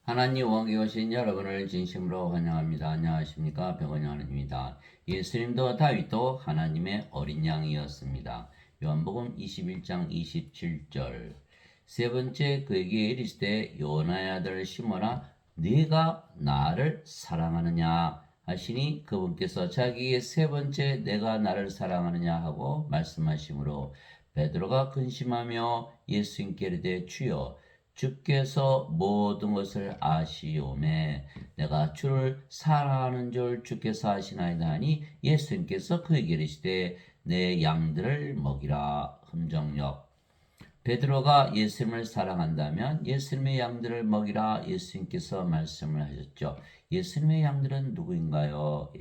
하나님 원에 오신 여러분을 진심으로 환영합니다. 안녕하십니까? 백원영 하나님입니다. 예수님도 다윗도 하나님의 어린 양이었습니다. 요한복음 21장 27절. 세 번째 그에게 이르시되 요나의 아들 시몬아 네가 나를 사랑하느냐 하시니 그분께서 자기의 세 번째 내가 나를 사랑하느냐 하고 말씀하시므로 베드로가 근심하며 예수님께 이르되 주여 주께서 모든 것을 아시오매 내가 주를 사랑하는 줄 주께서 아시나이다 하니 예수님께서 그에게 이르시되 내 양들을 먹이라. 함정역. 베드로가 예수님을 사랑한다면 예수님의 양들을 먹이라 예수님께서 말씀을 하셨죠. 예수님의 양들은 누구인가요?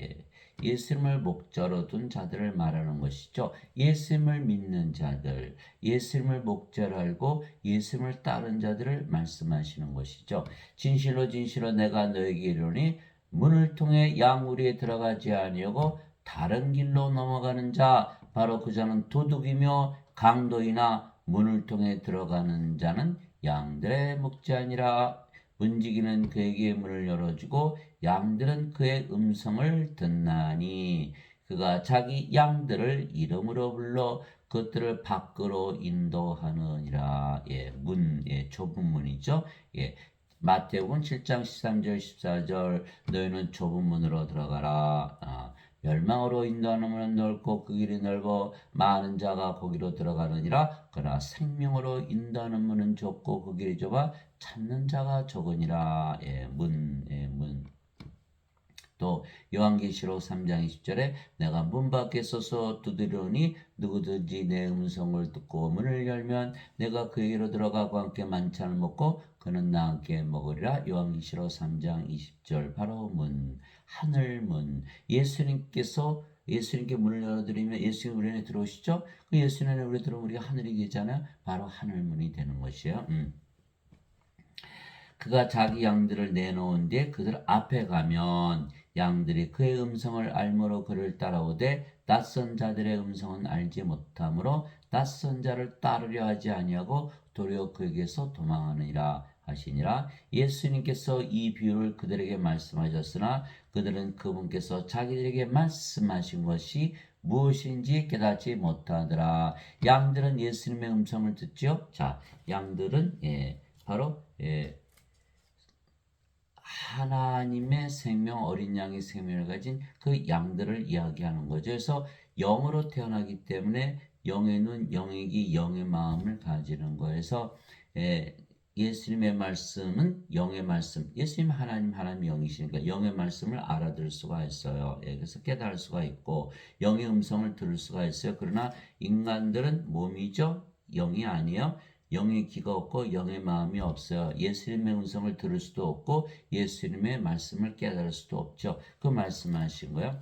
예수님을 목자로 둔 자들을 말하는 것이죠. 예수님을 믿는 자들, 예수님을 목자로 알고 예수님을 따른 자들을 말씀하시는 것이죠. 진실로 진실로 내가 너에게 이르노니 문을 통해 양우리에 들어가지 아니하고 다른 길로 넘어가는 자 바로 그 자는 도둑이며 강도이나 문을 통해 들어가는 자는 양들의 목자니라. 문지기는 그에게 문을 열어주고 양들은 그의 음성을 듣나니 그가 자기 양들을 이름으로 불러 그것들을 밖으로 인도하느니라. 좁은 문이죠. 마태복음 7장 13절 14절 너희는 좁은 문으로 들어가라. 멸망으로 인도하는 문은 넓고 그 길이 넓어 많은 자가 거기로 들어가느니라. 그러나 생명으로 인도하는 문은 좁고 그 길이 좁아 찾는 자가 적으니라. 문. 또 요한계시록 3장 20절에 내가 문 밖에 서서 두드리오니 누구든지 내 음성을 듣고 문을 열면 내가 그에게로 들어가고 함께 만찬을 먹고 그는 나와 함께 먹으리라. 요한계시록 3장 20절. 바로 문, 하늘문. 예수님께 문을 열어드리면 예수님 우리 안에 들어오시죠. 그 예수님 안에 우리 들어오면 우리가 하늘이 되잖아요. 바로 하늘문이 되는 것이에요. 그가 자기 양들을 내놓은 뒤에 그들 앞에 가면 양들이 그의 음성을 알므로 그를 따라오되 낯선 자들의 음성은 알지 못하므로 낯선 자를 따르려 하지 아니하고 도리어 그에게서 도망하느니라 하시니라. 예수님께서 이 비유를 그들에게 말씀하셨으나 그들은 그분께서 자기들에게 말씀하신 것이 무엇인지 깨닫지 못하더라. 양들은 예수님의 음성을 듣죠. 자, 양들은 바로 하나님의 생명, 어린 양의 생명을 가진 그 양들을 이야기하는 거죠. 그래서 영으로 태어나기 때문에 영의 눈, 영의 귀, 영의 마음을 가지는 거에서 예수님의 말씀은 영의 말씀, 예수님 하나님 영이시니까 영의 말씀을 알아들을 수가 있어요. 그래서 깨달을 수가 있고 영의 음성을 들을 수가 있어요. 그러나 인간들은 몸이죠, 영이 아니에요. 영의 귀가 없고 영의 마음이 없어요. 예수님의 음성을 들을 수도 없고 예수님의 말씀을 깨달을 수도 없죠. 그 말씀하신 거예요.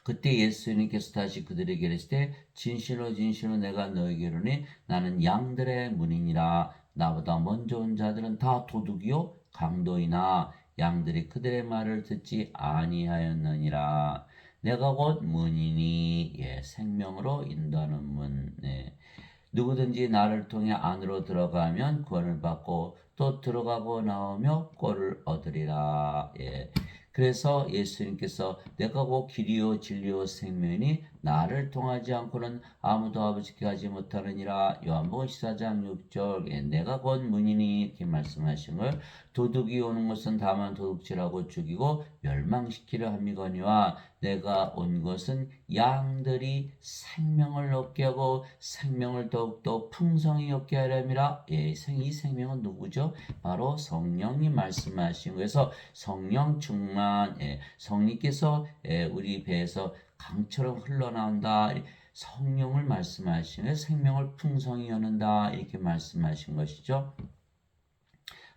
그때 예수님께서 다시 그들에게 이르시되 진실로 진실로 내가 너에게 이르노니 나는 양들의 문이니라. 나보다 먼저 온 자들은 다 도둑이요 강도이나 양들이 그들의 말을 듣지 아니하였느니라. 내가 곧 문이니. 생명으로 인도하는 문. 누구든지 나를 통해 안으로 들어가면 구원을 받고 또 들어가고 나오며 꼴을 얻으리라. 그래서 예수님께서 내가 곧 길이요 진리요 생명이니 나를 통하지 않고는 아무도 아버지께 가지 못하느니라. 요한복음 14장 6절. 내가 곧 문이니 이렇게 말씀하신 걸. 도둑이 오는 것은 다만 도둑질하고 죽이고 멸망시키려 함이거니와 내가 온 것은 양들이 생명을 얻게 하고 생명을 더욱더 풍성히 얻게 하려 함이라. 이 생명은 누구죠? 바로 성령이 말씀하신 거에서 성령 충만. 성령께서 우리 배에서 강처럼 흘러나온다. 성령을 말씀하시는 생명을 풍성히 여는다 이렇게 말씀하신 것이죠.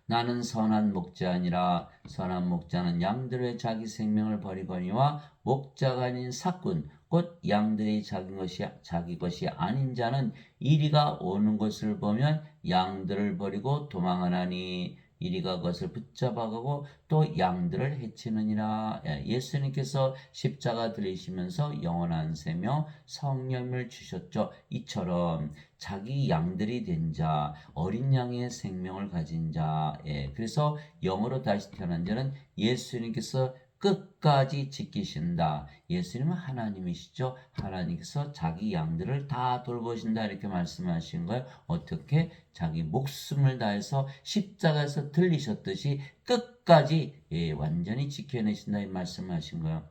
나는 선한 목자니라. 선한 목자는 양들의 자기 생명을 버리거니와 목자가 아닌 삭군 곧 양들이 자기 것이 아닌 자는 이리가 오는 것을 보면 양들을 버리고 도망하나니. 이리가 그것을 붙잡아가고 또 양들을 해치느니라. 예수님께서 십자가 들리시면서 영원한 생명 성령을 주셨죠. 이처럼 자기 양들이 된 자, 어린 양의 생명을 가진 자, 그래서 영으로 다시 태어난 자는 예수님께서 끝까지 지키신다. 예수님은 하나님이시죠. 하나님께서 자기 양들을 다 돌보신다. 이렇게 말씀하신 거예요. 어떻게? 자기 목숨을 다해서 십자가에서 들리셨듯이 끝까지 완전히 지켜내신다. 이 말씀하신 거예요.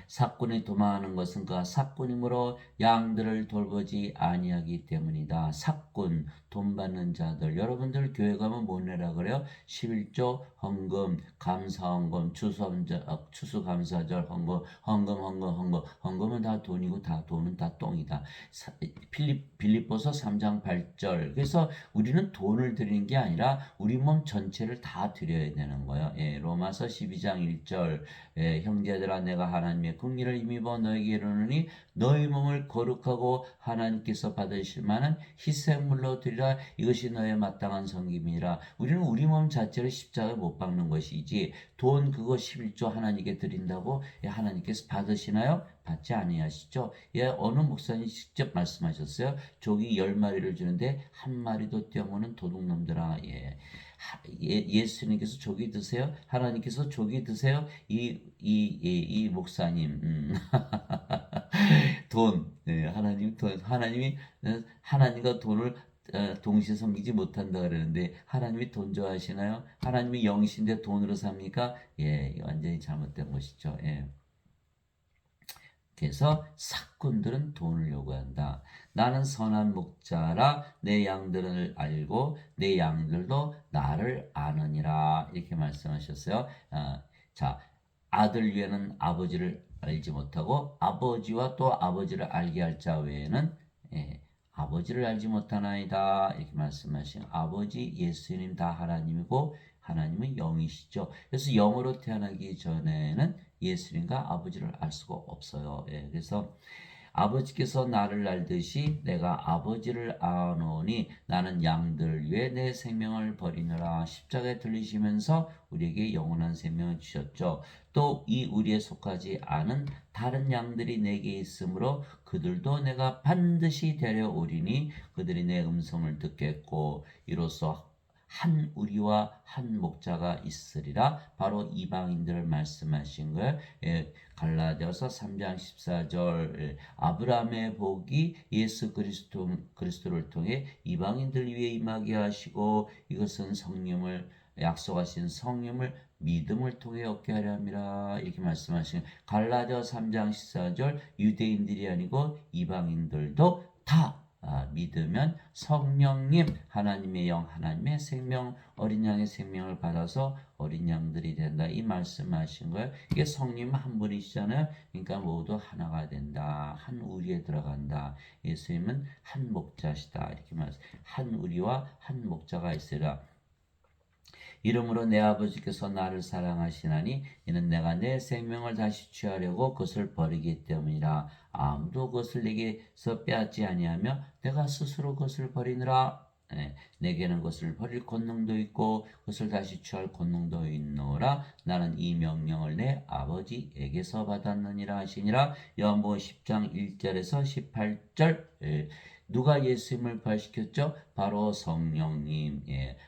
사꾼이 도망하는 것은 그 사꾼이므로 양들을 돌보지 아니하기 때문이다. 사꾼, 돈 받는 자들, 여러분들 교회 가면 뭐 내라 그래요? 11조 헌금, 감사헌금, 추수감사절 헌금은 다 돈이고 다 돈은 다 똥이다. 빌립보서 3장 8절. 그래서 우리는 돈을 드리는 게 아니라 우리 몸 전체를 다 드려야 되는 거예요. 로마서 12장 1절. 형제들아 내가 하나님의 긍휼을 힘입어 너에게 이르노니 너희 몸을 거룩하고 하나님께서 받으실 만한 희생물로 드리라. 이것이 너의 마땅한 섬김이라. 우리는 우리 몸 자체를 십자가에 못 박는 것이지 돈 그거 11조 하나님께 드린다고 하나님께서 받으시나요? 받지 아니하시죠. 어느 목사님 직접 말씀하셨어요. 조기 10마리를 주는데 한 마리도 떼어먹는 도둑놈들아. 예수님께서 조기 드세요? 하나님께서 조기 드세요? 이 목사님, 하나님이 하나님과 돈을 동시에 섬기지 못한다 그러는데 하나님이 돈 좋아하시나요? 하나님이 영이신데 돈으로 삽니까? 완전히 잘못된 것이죠. 그래서 사꾼들은 돈을 요구한다. 나는 선한 목자라 내 양들을 알고 내 양들도 나를 아느니라. 이렇게 말씀하셨어요. 자, 아들 위에는 아버지를 알지 못하고 아버지와 또 아버지를 알게 할 자 외에는 아버지를 알지 못하나이다. 이렇게 말씀하신 아버지 예수님 다 하나님이고 하나님은 영이시죠. 그래서 영으로 태어나기 전에는 예수님과 아버지를 알 수가 없어요. 그래서 아버지께서 나를 알듯이 내가 아버지를 아노니 나는 양들 위해 내 생명을 버리느라. 십자가에 들리시면서 우리에게 영원한 생명을 주셨죠. 또 이 우리에 속하지 않은 다른 양들이 내게 있으므로 그들도 내가 반드시 데려오리니 그들이 내 음성을 듣겠고 이로써 한 우리와 한 목자가 있으리라. 바로 이방인들을 말씀하신 거예요. 갈라디아서 3장 14절. 아브라함의 복이 예수 그리스도를 통해 이방인들 위해 임하게 하시고 이것은 성령을 약속하신 성령을 믿음을 통해 얻게 하려 함이라. 이렇게 말씀하신 갈라디아 3장 14절. 유대인들이 아니고 이방인들도 다 믿으면 성령님 하나님의 영 하나님의 생명 어린 양의 생명을 받아서 어린 양들이 된다. 이 말씀하신 거예요. 이게 성령 한 분이시잖아요. 그러니까 모두 하나가 된다. 한 우리에 들어간다. 예수님은 한 목자시다. 이렇게 말씀. 한 우리와 한 목자가 있으라. 이러므로 내 아버지께서 나를 사랑하시나니 이는 내가 내 생명을 다시 취하려고 그것을 버리기 때문이라. 아무도 그것을 내게서 빼앗지 아니하며 내가 스스로 그것을 버리느라. 내게는 그것을 버릴 권능도 있고 그것을 다시 취할 권능도 있노라. 나는 이 명령을 내 아버지에게서 받았느니라 하시니라. 요한복음 10장 1절에서 18절. 누가 예수님을 부활시켰죠? 바로 성령님.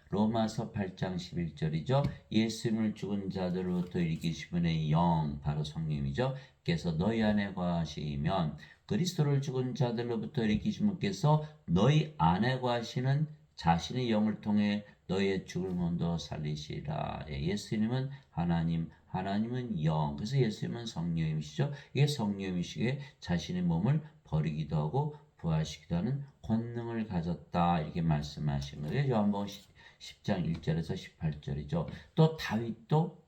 로마서 8장 11절이죠. 예수님을 죽은 자들로부터 일으키신 분의 영, 바로 성령이죠. 그래서 너희 안에 거하시면 그리스도를 죽은 자들로부터 일으키신 분께서 너희 안에 거하시는 자신의 영을 통해 너희의 죽을 몸도 살리시라. 예수님은 하나님, 하나님은 영. 그래서 예수님은 성령이시죠. 이게 성령이시기에 자신의 몸을 버리기도 하고 부활시키기도 하는 권능을 가졌다. 이렇게 말씀하신 거예요. 요한복음 10장 1절에서 18절이죠. 또 다윗도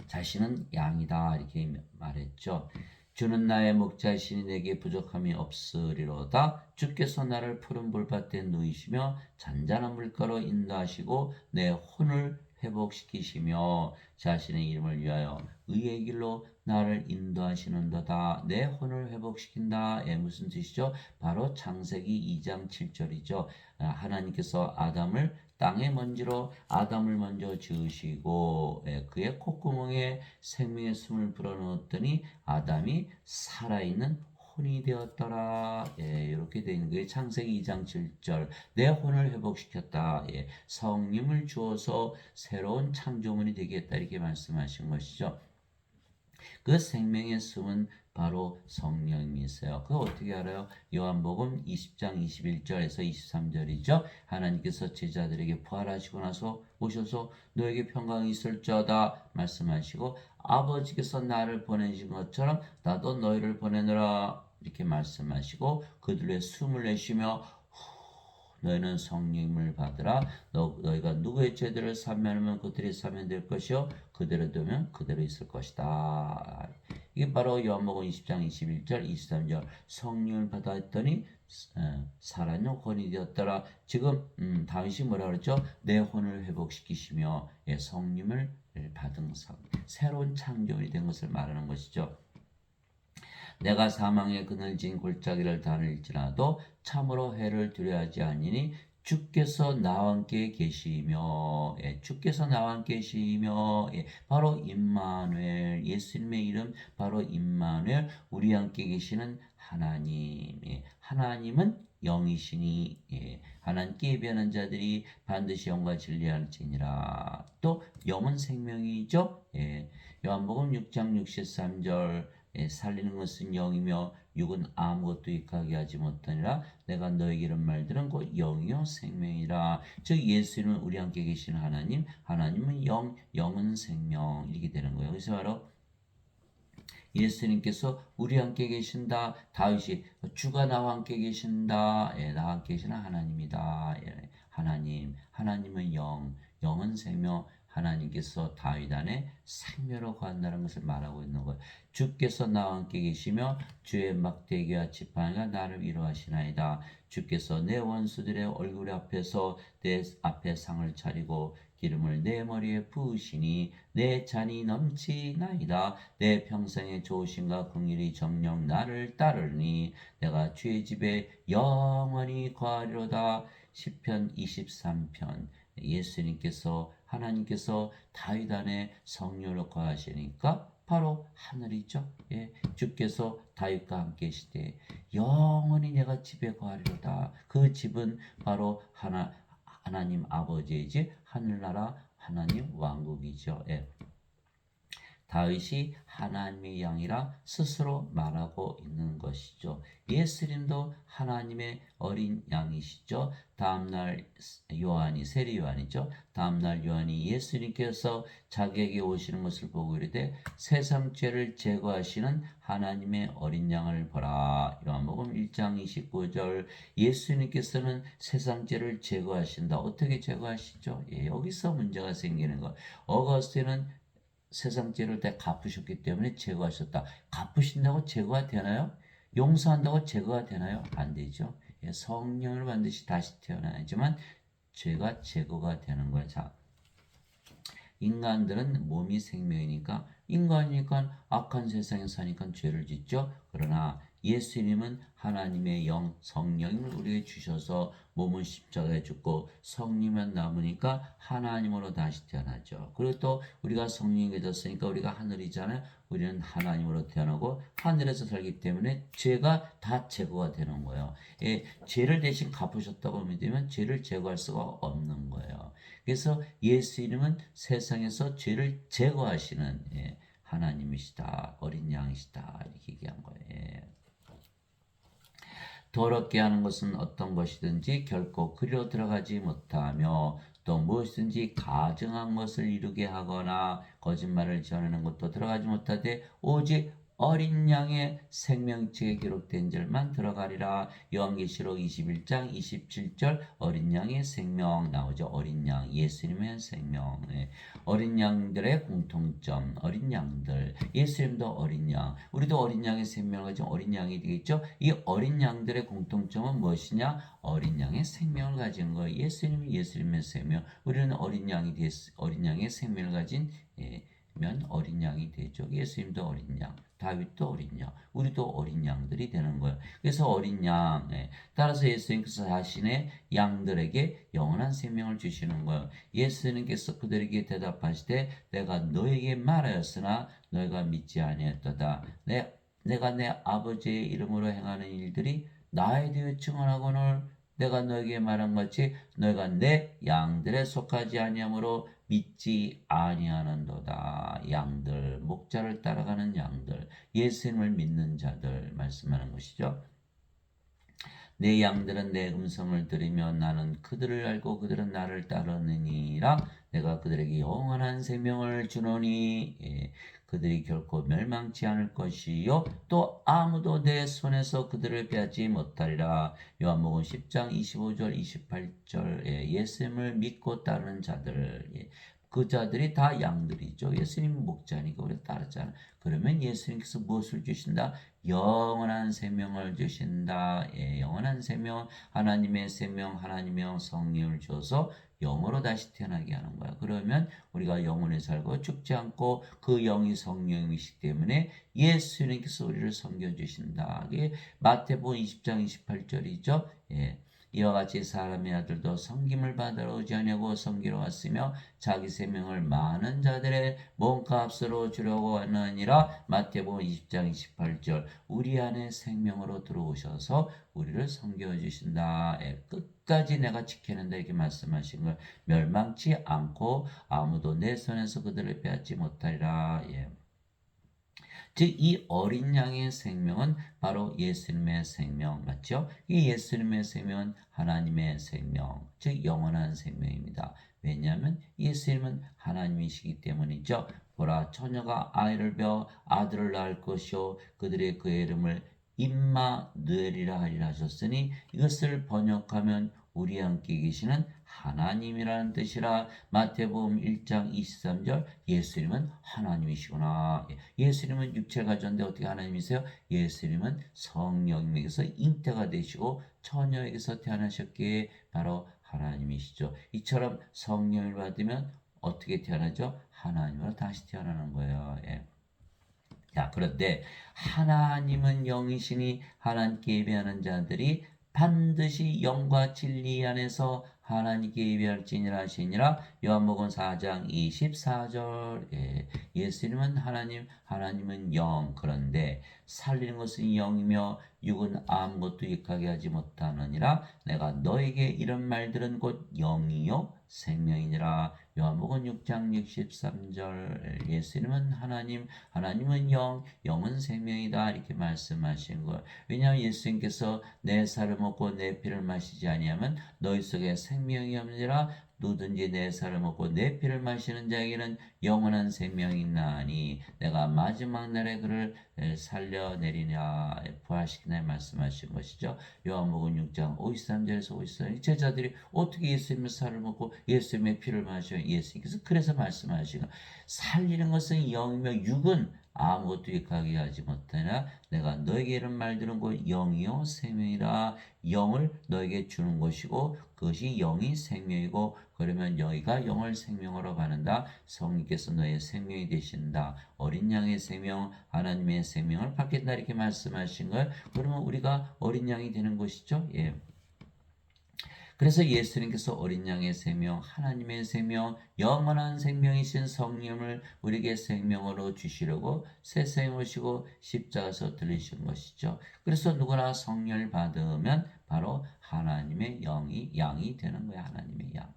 자신은 양이다. 이렇게 말했죠. 주는 나의 목자이시니 내게 부족함이 없으리로다. 주께서 나를 푸른 불밭에 누이시며 잔잔한 물가로 인도하시고 내 혼을 회복시키시며 자신의 이름을 위하여 의의 길로 나를 인도하시는도다. 내 혼을 회복시킨다. 무슨 뜻이죠? 바로 창세기 2장 7절이죠. 하나님께서 아담을 땅의 먼지로 아담을 먼저 지으시고 그의 콧구멍에 생명의 숨을 불어넣었더니 아담이 살아있는 혼이 되었더라. 이렇게 되어 있는 거예요. 창세기 2장 7절. 내 혼을 회복시켰다. 성님을 주어서 새로운 창조물이 되겠다. 이렇게 말씀하신 것이죠. 그 생명의 숨은 바로 성령님이세요. 그거 어떻게 알아요? 요한복음 20장 21절에서 23절이죠. 하나님께서 제자들에게 부활하시고 나서 오셔서 너에게 평강이 있을지어다 말씀하시고 아버지께서 나를 보내신 것처럼 나도 너희를 보내노라 이렇게 말씀하시고 그들의 숨을 내쉬며 너희는 성령을 받으라. 너희가 누구의 죄들을 사면하면 그들이 사면될 것이요 그대로 두면 그대로 있을 것이다. 이게 바로 요한복음 20장 21절 23절 성령을 받았더니 살아있는 혼이 되었더라. 지금 다윗이 뭐라 그랬죠? 내 혼을 회복시키시며 성령을 받은 새로운 창조물이 된 것을 말하는 것이죠. 내가 사망의 그늘진 골짜기를 다닐지라도 참으로 해를 두려워하지 아니니 주께서 나와 함께 계시며 주께서 나와 함께 계시며 바로 임마누엘 예수님의 이름 바로 임마누엘 우리 함께 계시는 하나님 하나님은 영이시니 하나님께 예배하는 자들이 반드시 영과 진리할지니라. 또 영은 생명이죠. 요한복음 6장 63절 살리는 것은 영이며 육은 아무것도 익하게 하지 못하니라. 내가 너에게 이런 말들은 곧 영이요 생명이라. 즉 예수님은 우리 함께 계신 하나님, 하나님은 영, 영은 생명 이렇게 되는 거예요. 그래서 바로 예수님께서 우리 함께 계신다. 다윗이 주가 나와 함께 계신다. 나와 함께 계시는 하나님이다. 하나님, 하나님은 영, 영은 생명. 하나님께서 다윗 안에 생명으로 거한다는 것을 말하고 있는 거예요. 주께서 나와 함께 계시며 주의 막대기와 지팡이가 나를 위로하시나이다. 주께서 내 원수들의 얼굴 앞에서 내 앞에 상을 차리고 기름을 내 머리에 부으시니 내 잔이 넘치나이다. 내 평생의 좋으심과 긍휼이 정녕 나를 따르니 내가 주의 집에 영원히 거하리로다. 시편 23편 예수님께서 하나님께서 다윗 안에 성령을 거하시니까 바로 하늘이죠. 주께서 다윗과 함께 계시되 영원히 내가 집에 거하리로다. 그 집은 바로 하나님 아버지의 집 하늘나라 하나님 왕국이죠. 다윗이 하나님의 양이라 스스로 말하고 있는 것이죠. 예수님도 하나님의 어린 양이시죠. 다음날 요한이 세리 요한이죠. 다음날 요한이 예수님께서 자기에게 오시는 것을 보고 이르되 세상 죄를 제거하시는 하나님의 어린 양을 보라. 요한복음 1장 29절 예수님께서는 세상 죄를 제거하신다. 어떻게 제거하시죠? 여기서 문제가 생기는 거. 어거스틴은 세상 죄를 다 갚으셨기 때문에 제거하셨다. 갚으신다고 제거가 되나요? 용서한다고 제거가 되나요? 안 되죠. 성령을 반드시 다시 태어나야지만 죄가 제거가 되는 거예요. 자, 인간들은 몸이 생명이니까 인간이니까 악한 세상에 사니까 죄를 짓죠. 그러나 예수님은 하나님의 영 성령을 우리에게 주셔서 몸은 십자가에 죽고 성령만 남으니까 하나님으로 다시 태어나죠. 그리고 또 우리가 성령이 되었으니까 우리가 하늘이잖아요. 우리는 하나님으로 태어나고 하늘에서 살기 때문에 죄가 다 제거가 되는 거예요. 죄를 대신 갚으셨다고 믿으면 죄를 제거할 수가 없는 거예요. 그래서 예수 이름은 세상에서 죄를 제거하시는 하나님이시다. 어린 양이시다. 이렇게 얘기한 거예요. 더럽게 하는 것은 어떤 것이든지 결코 그리로 들어가지 못하며 또 무엇이든지 가증한 것을 이루게 하거나 거짓말을 지어내는 것도 들어가지 못하되 오직 어린 양의 생명책에 기록된 절만 들어가리라. 요한계시록 21장 27절 어린 양의 생명 나오죠. 어린 양 예수님의 생명. 어린 양들의 공통점 어린 양들 예수님도 어린 양 우리도 어린 양의 생명을 가진 어린 양이 되겠죠. 이 어린 양들의 공통점은 무엇이냐? 어린 양의 생명을 가진 거. 예수님이 예수님의 생명 우리는 어린 양이 어린 양의 생명을 가진 되면 어린 양이 되죠. 예수님도 어린 양, 다윗도 어린 양, 우리도 어린 양들이 되는 거예요. 그래서 어린 양, 따라서 예수님께서 자신의 양들에게 영원한 생명을 주시는 거예요. 예수님께서 그들에게 대답하시되 내가 너에게 말하였으나 너희가 믿지 아니했도다. 내가 내 아버지의 이름으로 행하는 일들이 나에 대해 증언하거늘 내가 너에게 말한 같이 너희가 내 양들에 속하지 아니하므로 믿지 아니하는도다. 양들, 목자를 따라가는 양들, 예수님을 믿는 자들 말씀하는 것이죠. 내 양들은 내 음성을 들으며 나는 그들을 알고 그들은 나를 따르느니라. 내가 그들에게 영원한 생명을 주노니 그들이 결코 멸망치 않을 것이요 또 아무도 내 손에서 그들을 빼앗지 못하리라. 요한복음 10장 25절 28절 예수님을 믿고 따르는 자들 그 자들이 다 양들이죠. 예수님 목자니까 우리 따르잖아. 그러면 예수님께서 무엇을 주신다? 영원한 생명을 주신다. 영원한 생명, 하나님의 생명, 하나님의 성령을 주어서 영으로 다시 태어나게 하는 거야. 그러면 우리가 영원히 살고 죽지 않고 그 영이 성령이시기 때문에 예수님께서 우리를 섬겨주신다. 이게 마태복음 20장 28절이죠. 이와 같이 사람의 아들도 섬김을 받으러 오지 아니하고 섬기러 왔으며 자기 생명을 많은 자들의 몸값으로 주려고 하느니라. 마태복음 20장 28절 우리 안에 생명으로 들어오셔서 우리를 섬겨주신다. 끝까지 내가 지키는다 이렇게 말씀하신 걸 멸망치 않고 아무도 내 손에서 그들을 빼앗지 못하리라. 즉 이 어린 양의 생명은 바로 예수님의 생명 맞죠? 이 예수님의 생명은 하나님의 생명, 즉 영원한 생명입니다. 왜냐하면 예수님은 하나님이시기 때문이죠. 보라 처녀가 아이를 베어 아들을 낳을 것이요 그들의 그의 이름을 임마누엘이라 하리라 하셨으니 이것을 번역하면 우리 함께 계시는 하나님이라는 뜻이라. 마태복음 1장 23절 예수님은 하나님이시구나. 예수님은 육체를 가졌는데 어떻게 하나님이세요? 예수님은 성령님에게서 잉태가 되시고 처녀에게서 태어나셨기에 바로 하나님이시죠. 이처럼 성령을 받으면 어떻게 태어나죠? 하나님으로 다시 태어나는 거예요. 자, 그런데 하나님은 영이시니 하나님께 예배하는 자들이 반드시 영과 진리 안에서 하나님께 예배할지니라 하시니라. 요한복음 4장 24절 예수님은 하나님, 하나님은 영. 그런데 살리는 것은 영이며 육은 아무것도 익하게 하지 못하느니라. 내가 너에게 이런 말들은 곧 영이요 생명이니라. 요한복음 6장 63절 예수님은 하나님, 하나님은 영, 영은 생명이다 이렇게 말씀하신 거예요. 왜냐하면 예수님께서 내 살을 먹고 내 피를 마시지 아니하면 너희 속에 생명이 없느니라. 누든지 내 살을 먹고 내 피를 마시는 자에게는 영원한 생명이 있나니 내가 마지막 날에 그를 살려내리냐 부활시키냐 말씀하신 것이죠. 요한복음 6장 53절에서 54절 제자들이 어떻게 예수님의 살을 먹고 예수님의 피를 마셔요? 예수님께서 그래서 말씀하시고 살리는 것은 영이며 육은 아무것도 익하게 하지 못하나 내가 너에게 이런 말들은 곧 영이요 생명이라. 영을 너에게 주는 것이고 그것이 영이 생명이고 그러면 너희가 영을 생명으로 받는다. 성령께서 너의 생명이 되신다. 어린 양의 생명, 하나님의 생명을 받겠다 이렇게 말씀하신 걸 그러면 우리가 어린 양이 되는 것이죠. 그래서 예수님께서 어린 양의 생명, 하나님의 생명, 영원한 생명이신 성령을 우리에게 생명으로 주시려고 세상에 오시고 십자가에서 들리신 것이죠. 그래서 누구나 성령을 받으면 바로 하나님의 양이 되는 거예요. 하나님의 양.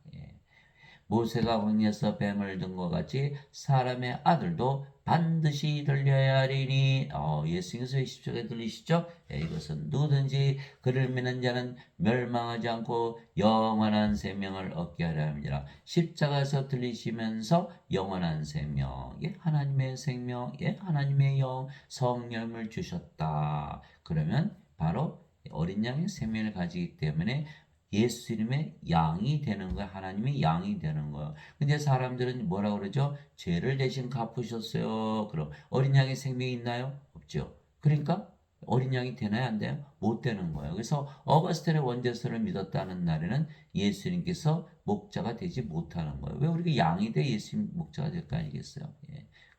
모세가 광야에서 뱀을 든 것 같이 사람의 아들도 반드시 들려야 하리니 예수님께서 십자가에 들리시죠? 이것은 누구든지 그를 믿는 자는 멸망하지 않고 영원한 생명을 얻게 하려 합니다. 십자가에서 들리시면서 영원한 생명, 하나님의 생명, 하나님의 영, 성령을 주셨다. 그러면 바로 어린 양의 생명을 가지기 때문에 예수님의 양이 되는 거야. 하나님의 양이 되는 거야. 근데 사람들은 뭐라 그러죠? 죄를 대신 갚으셨어요. 그럼 어린 양의 생명이 있나요? 없죠. 그러니까 어린 양이 되나요? 안 돼요? 못 되는 거예요. 그래서 어거스틴의 원죄서를 믿었다는 날에는 예수님께서 목자가 되지 못하는 거예요. 왜 우리가 양이 돼 예수님 목자가 될 거 아니겠어요?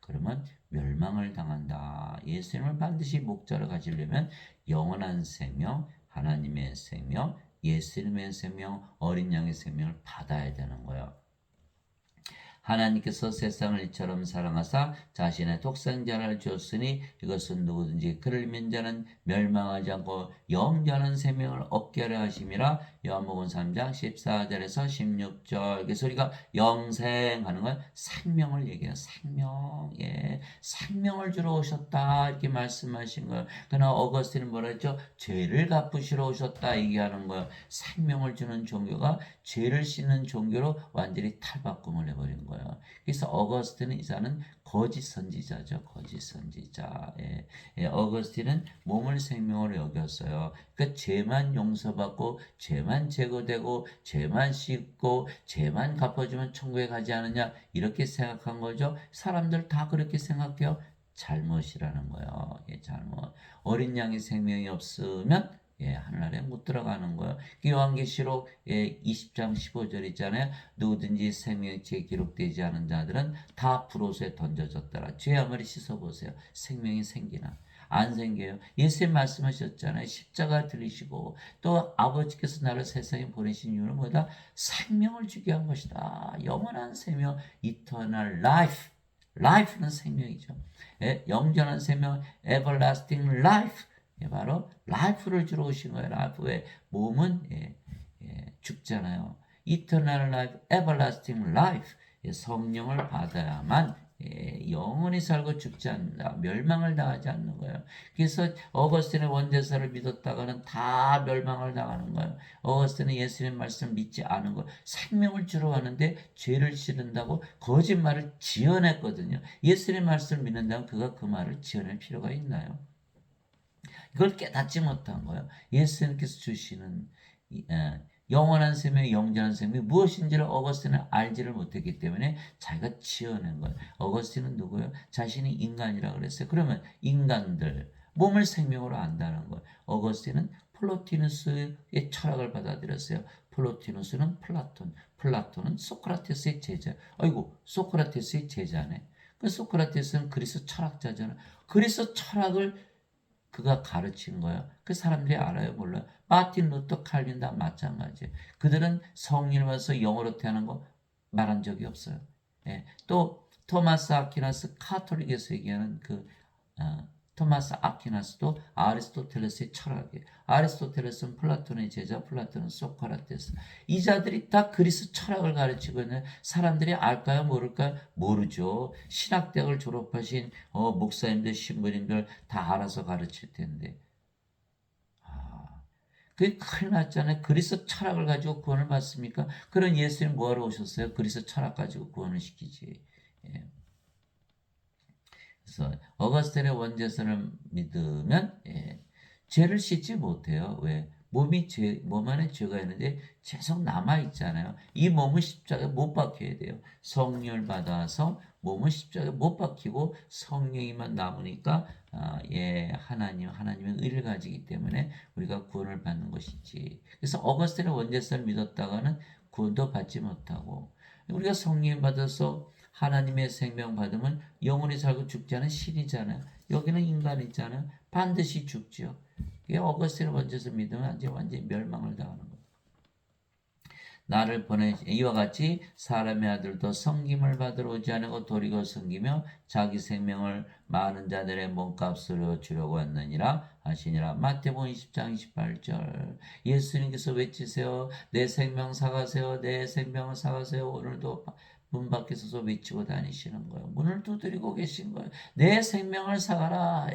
그러면 멸망을 당한다. 예수님을 반드시 목자로 가지려면 영원한 생명, 하나님의 생명, 예수님의 생명, 어린 양의 생명을 받아야 되는 거예요. 하나님께서 세상을 이처럼 사랑하사 자신의 독생자를 주었으니 이것은 누구든지 그를 믿는 자는 멸망하지 않고 영원한 생명을 얻게 하려 하심이라. 요한복음 3장 14절에서 16절. 그래서 우리가 영생하는 건 생명을 얘기해요. 생명. 예. 생명을 주러 오셨다 이렇게 말씀하신 거예요. 그러나 어거스틴은 뭐라 했죠? 죄를 갚으시러 오셨다 얘기하는 거예요. 생명을 주는 종교가 죄를 씻는 종교로 완전히 탈바꿈을 해버린 거예요. 그래서 어거스틴은 이자는 거짓 선지자죠. 거짓 선지자. 예. 예, 어거스틴은 몸을 생명으로 여겼어요. 그러니까 죄만 용서받고 죄만 제거되고 죄만 씻고 죄만 갚아주면 천국에 가지 않느냐 이렇게 생각한 거죠. 사람들 다 그렇게 생각해요. 잘못이라는 거예요. 예, 잘못. 어린 양의 생명이 없으면 하늘나라에 못 들어가는 거예요. 요한계시록 20장 15절 있잖아요. 누구든지 생명책에 기록되지 않은 자들은 다 불옷에 던져졌더라. 죄 아무리 씻어보세요. 생명이 생기나? 안 생겨요. 예수님 말씀하셨잖아요. 십자가 들리시고 또 아버지께서 나를 세상에 보내신 이유는 뭐다? 생명을 주게 한 것이다. 영원한 생명, eternal life. life는 생명이죠. 영원한 생명, everlasting life. 바로 life를 주러 오신 거예요. life의 몸은 죽잖아요. eternal life, everlasting life. 성령을 받아야만 영원히 살고 죽지 않는다. 멸망을 당하지 않는 거예요. 그래서 어거스틴의 원대사를 믿었다가는 다 멸망을 당하는 거예요. 어거스틴은 예수님 말씀 믿지 않은 거. 생명을 주러 왔는데 죄를 지른다고 거짓말을 지어냈거든요. 예수님 말씀 믿는다면 그가 그 말을 지어낼 필요가 있나요? 이걸 깨닫지 못한 거예요. 예수님께서 주시는 영원한 생명, 영원한 생명이 무엇인지를 어거스틴은 알지를 못했기 때문에 자기가 지어낸 거예요. 어거스틴은 누구예요? 자신이 인간이라고 그랬어요. 그러면 인간들 몸을 생명으로 안다는 거예요. 어거스틴은 플로티누스의 철학을 받아들였어요. 플로티누스는 플라톤, 플라톤은 소크라테스의 제자. 아이고, 소크라테스의 제자네. 그 소크라테스는 그리스 철학자잖아. 그리스 철학을 그가 가르친 거예요. 그 사람들이 알아요? 몰라요? 마틴 루터 칼빈 다 마찬가지예요. 그들은 성령을 받아서 영어로 태어난 거 말한 적이 없어요. 예. 또 토마스 아퀴나스 카톨릭에서 얘기하는 토마스 아퀴나스도 아리스토텔레스의 철학이에요. 아리스토텔레스는 플라톤의 제자, 플라톤은 소크라테스. 이 자들이 다 그리스 철학을 가르치고 있는 사람들이 알까요? 모를까요? 모르죠. 신학대학을 졸업하신 목사님들, 신부님들 다 알아서 가르칠 텐데. 그게 큰일 났잖아요. 그리스 철학을 가지고 구원을 받습니까? 그런 예수님 뭐하러 오셨어요? 그리스 철학 가지고 구원을 시키지. 예. 그래서 어거스틴의 원죄선을 믿으면 죄를 씻지 못해요. 왜? 몸 안에 죄가 있는데 계속 남아 있잖아요. 이 몸은 십자가에 못 박혀야 돼요. 성령을 받아서 몸은 십자가에 못 박히고 성령이만 남으니까 하나님의 의를 가지기 때문에 우리가 구원을 받는 것이지. 그래서 어거스틴의 원죄선을 믿었다가는 구원도 받지 못하고 우리가 성령 받아서 하나님의 생명 받으면 영원히 살고 죽지 않은 신이잖아요. 여기는 인간이잖아요. 반드시 죽죠. 어거스틴을 원죄서 믿으면 완전히 멸망을 당하는 거예요. 나를 이와 같이 사람의 아들도 섬김을 받으러 오지 않고 도리고 섬기며 자기 생명을 많은 자들의 몸값으로 주려고 왔느니라 하시니라. 마태복음 20장 28절. 예수님께서 외치세요. 내 생명 사가세요. 내 생명을 사가세요. 오늘도 문 밖에 서서 외치고 다니시는 거예요. 문을 두드리고 계신 거예요. 내 생명을 사가라.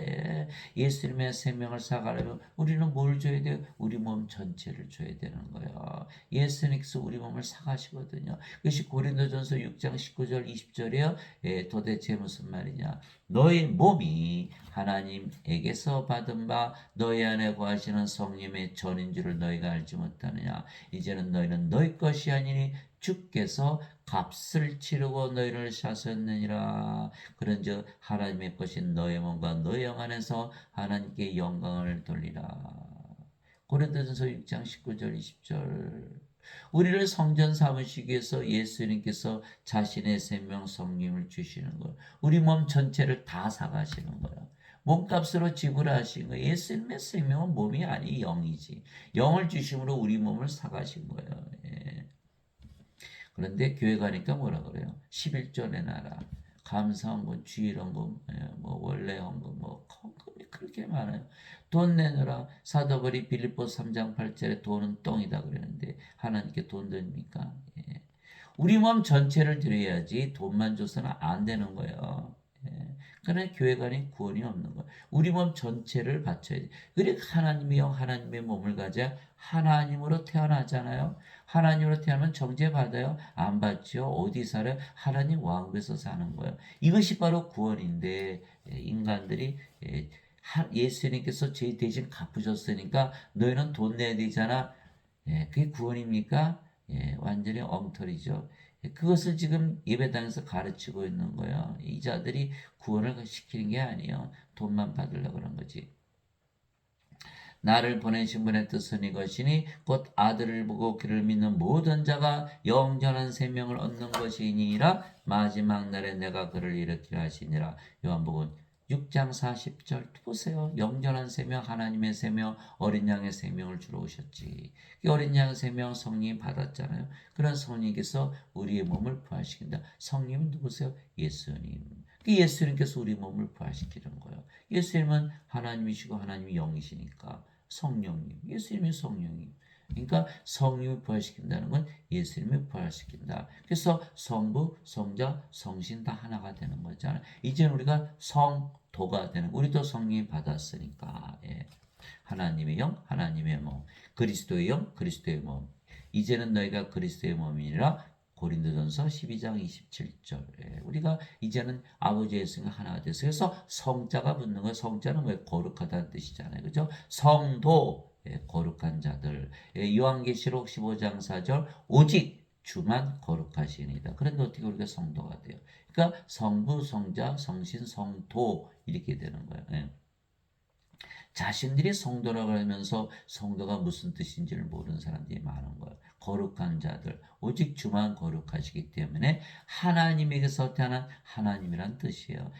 예수님의 생명을 사가려면 우리는 뭘 줘야 돼요? 우리 몸 전체를 줘야 되는 거예요. 예수님께서 우리 몸을 사가시거든요. 그것이 고린도전서 6장 19절 20절이에요. 도대체 무슨 말이냐? 너희 몸이 하나님에게서 받은 바 너희 안에 거하시는 성령의 전인 줄을 너희가 알지 못하느냐? 이제는 너희는 너희 것이 아니니 주께서 값을 치르고 너희를 사셨느니라. 그런즉 하나님의 것인 너희 몸과 너희 영 안에서 하나님께 영광을 돌리라. 고린도전서 6장 19절 20절. 우리를 성전 삼으시기 위해서 예수님께서 자신의 생명 성령을 주시는 거예요. 우리 몸 전체를 다 사가시는 거예요. 몸값으로 지불하신 거예요. 예수님의 생명은 몸이 아니 영이지. 영을 주심으로 우리 몸을 사가신 거예요. 예. 그런데 교회 가니까 뭐라 그래요? 11조 내놔라. 감사헌금, 주일헌금, 뭐 원래 헌금, 뭐 헌금이 그렇게 많아요. 돈 내놓으라. 사도 바울이 빌립보서 3장 8절에 돈은 똥이다 그러는데 하나님께 돈 드립니까? 예. 우리 몸 전체를 드려야지 돈만 줘서는 안 되는 거예요. 예. 그러나 교회 간에 구원이 없는 거예요. 우리 몸 전체를 바쳐야 돼. 그러니까 하나님의 영, 하나님의 몸을 가져야 하나님으로 태어나잖아요. 하나님으로 태어나면 정죄받아요? 안 받죠. 어디 살아요? 하나님 왕국에서 사는 거예요. 이것이 바로 구원인데 인간들이 예수님께서 죄 대신 갚으셨으니까 너희는 돈 내야 되잖아. 그게 구원입니까? 완전히 엉터리죠. 그것을 지금 예배당에서 가르치고 있는 거예요. 이 자들이 구원을 시키는 게 아니에요. 돈만 받으려고 그런 거지. 나를 보내신 분의 뜻은 이것이니 곧 아들을 보고 그를 믿는 모든 자가 영전한 생명을 얻는 것이니라. 마지막 날에 내가 그를 일으키라 하시니라. 요한복음 6장 40절 보세요. 영전한 생명, 하나님의 생명, 어린 양의 생명을 주러 오셨지. 어린 양의 생명 성령이 받았잖아요. 그런 성령께서 우리의 몸을 부활시킨다. 성령은 누구세요? 예수님. 예수님께서 우리 몸을 부활시키는 거예요. 예수님은 하나님이시고 하나님이 영이시니까 성령님, 예수님이 성령님. 그러니까 성령을 부활시킨다는 건 예수님을 부활시킨다. 그래서 성부, 성자, 성신 다 하나가 되는 거잖아요. 이제는 우리가 성도가 되는, 우리도 성령이 받았으니까. 하나님의 영, 하나님의 몸, 그리스도의 영, 그리스도의 몸. 이제는 너희가 그리스도의 몸이니라. 고린도전서 12장 27절. 우리가 이제는 아버지의 성이 하나가 됐어요. 그래서 성자가 붙는 거예요. 성자는 왜 거룩하다는 뜻이잖아요. 그죠? 성도, 거룩한 자들. 요한계시록 15장 4절. 오직 주만 거룩하시니이다. 그런데 어떻게 우리가 성도가 돼요? 그러니까 성부, 성자, 성신, 성도 이렇게 되는 거예요. 자신들이 성도라고 하면서 성도가 무슨 뜻인지를 모르는 사람들이 많은 거예요. 거룩한 자들, 오직 주만 거룩하시기 때문에 하나님에게서 태어난 하나님이란 뜻이에요.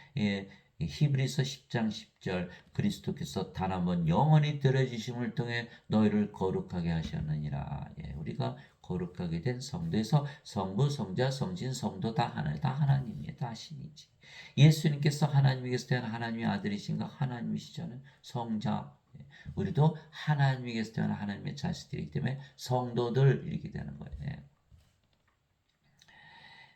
히브리서 10장 10절 그리스도께서 단 한 번 영원히 들어주심을 통해 너희를 거룩하게 하셨느니라. 우리가 거룩하게 된 성도에서 성부, 성자, 성신, 성도 다 하나예요. 다 하나님이에요. 다 신이지. 예수님께서 하나님에게서 태어난 하나님의 아들이신가? 하나님이시잖아요. 성자. 우리도 하나님에게서 태어난 하나님의 자식들이기 때문에 성도들 이렇게 되는 거예요.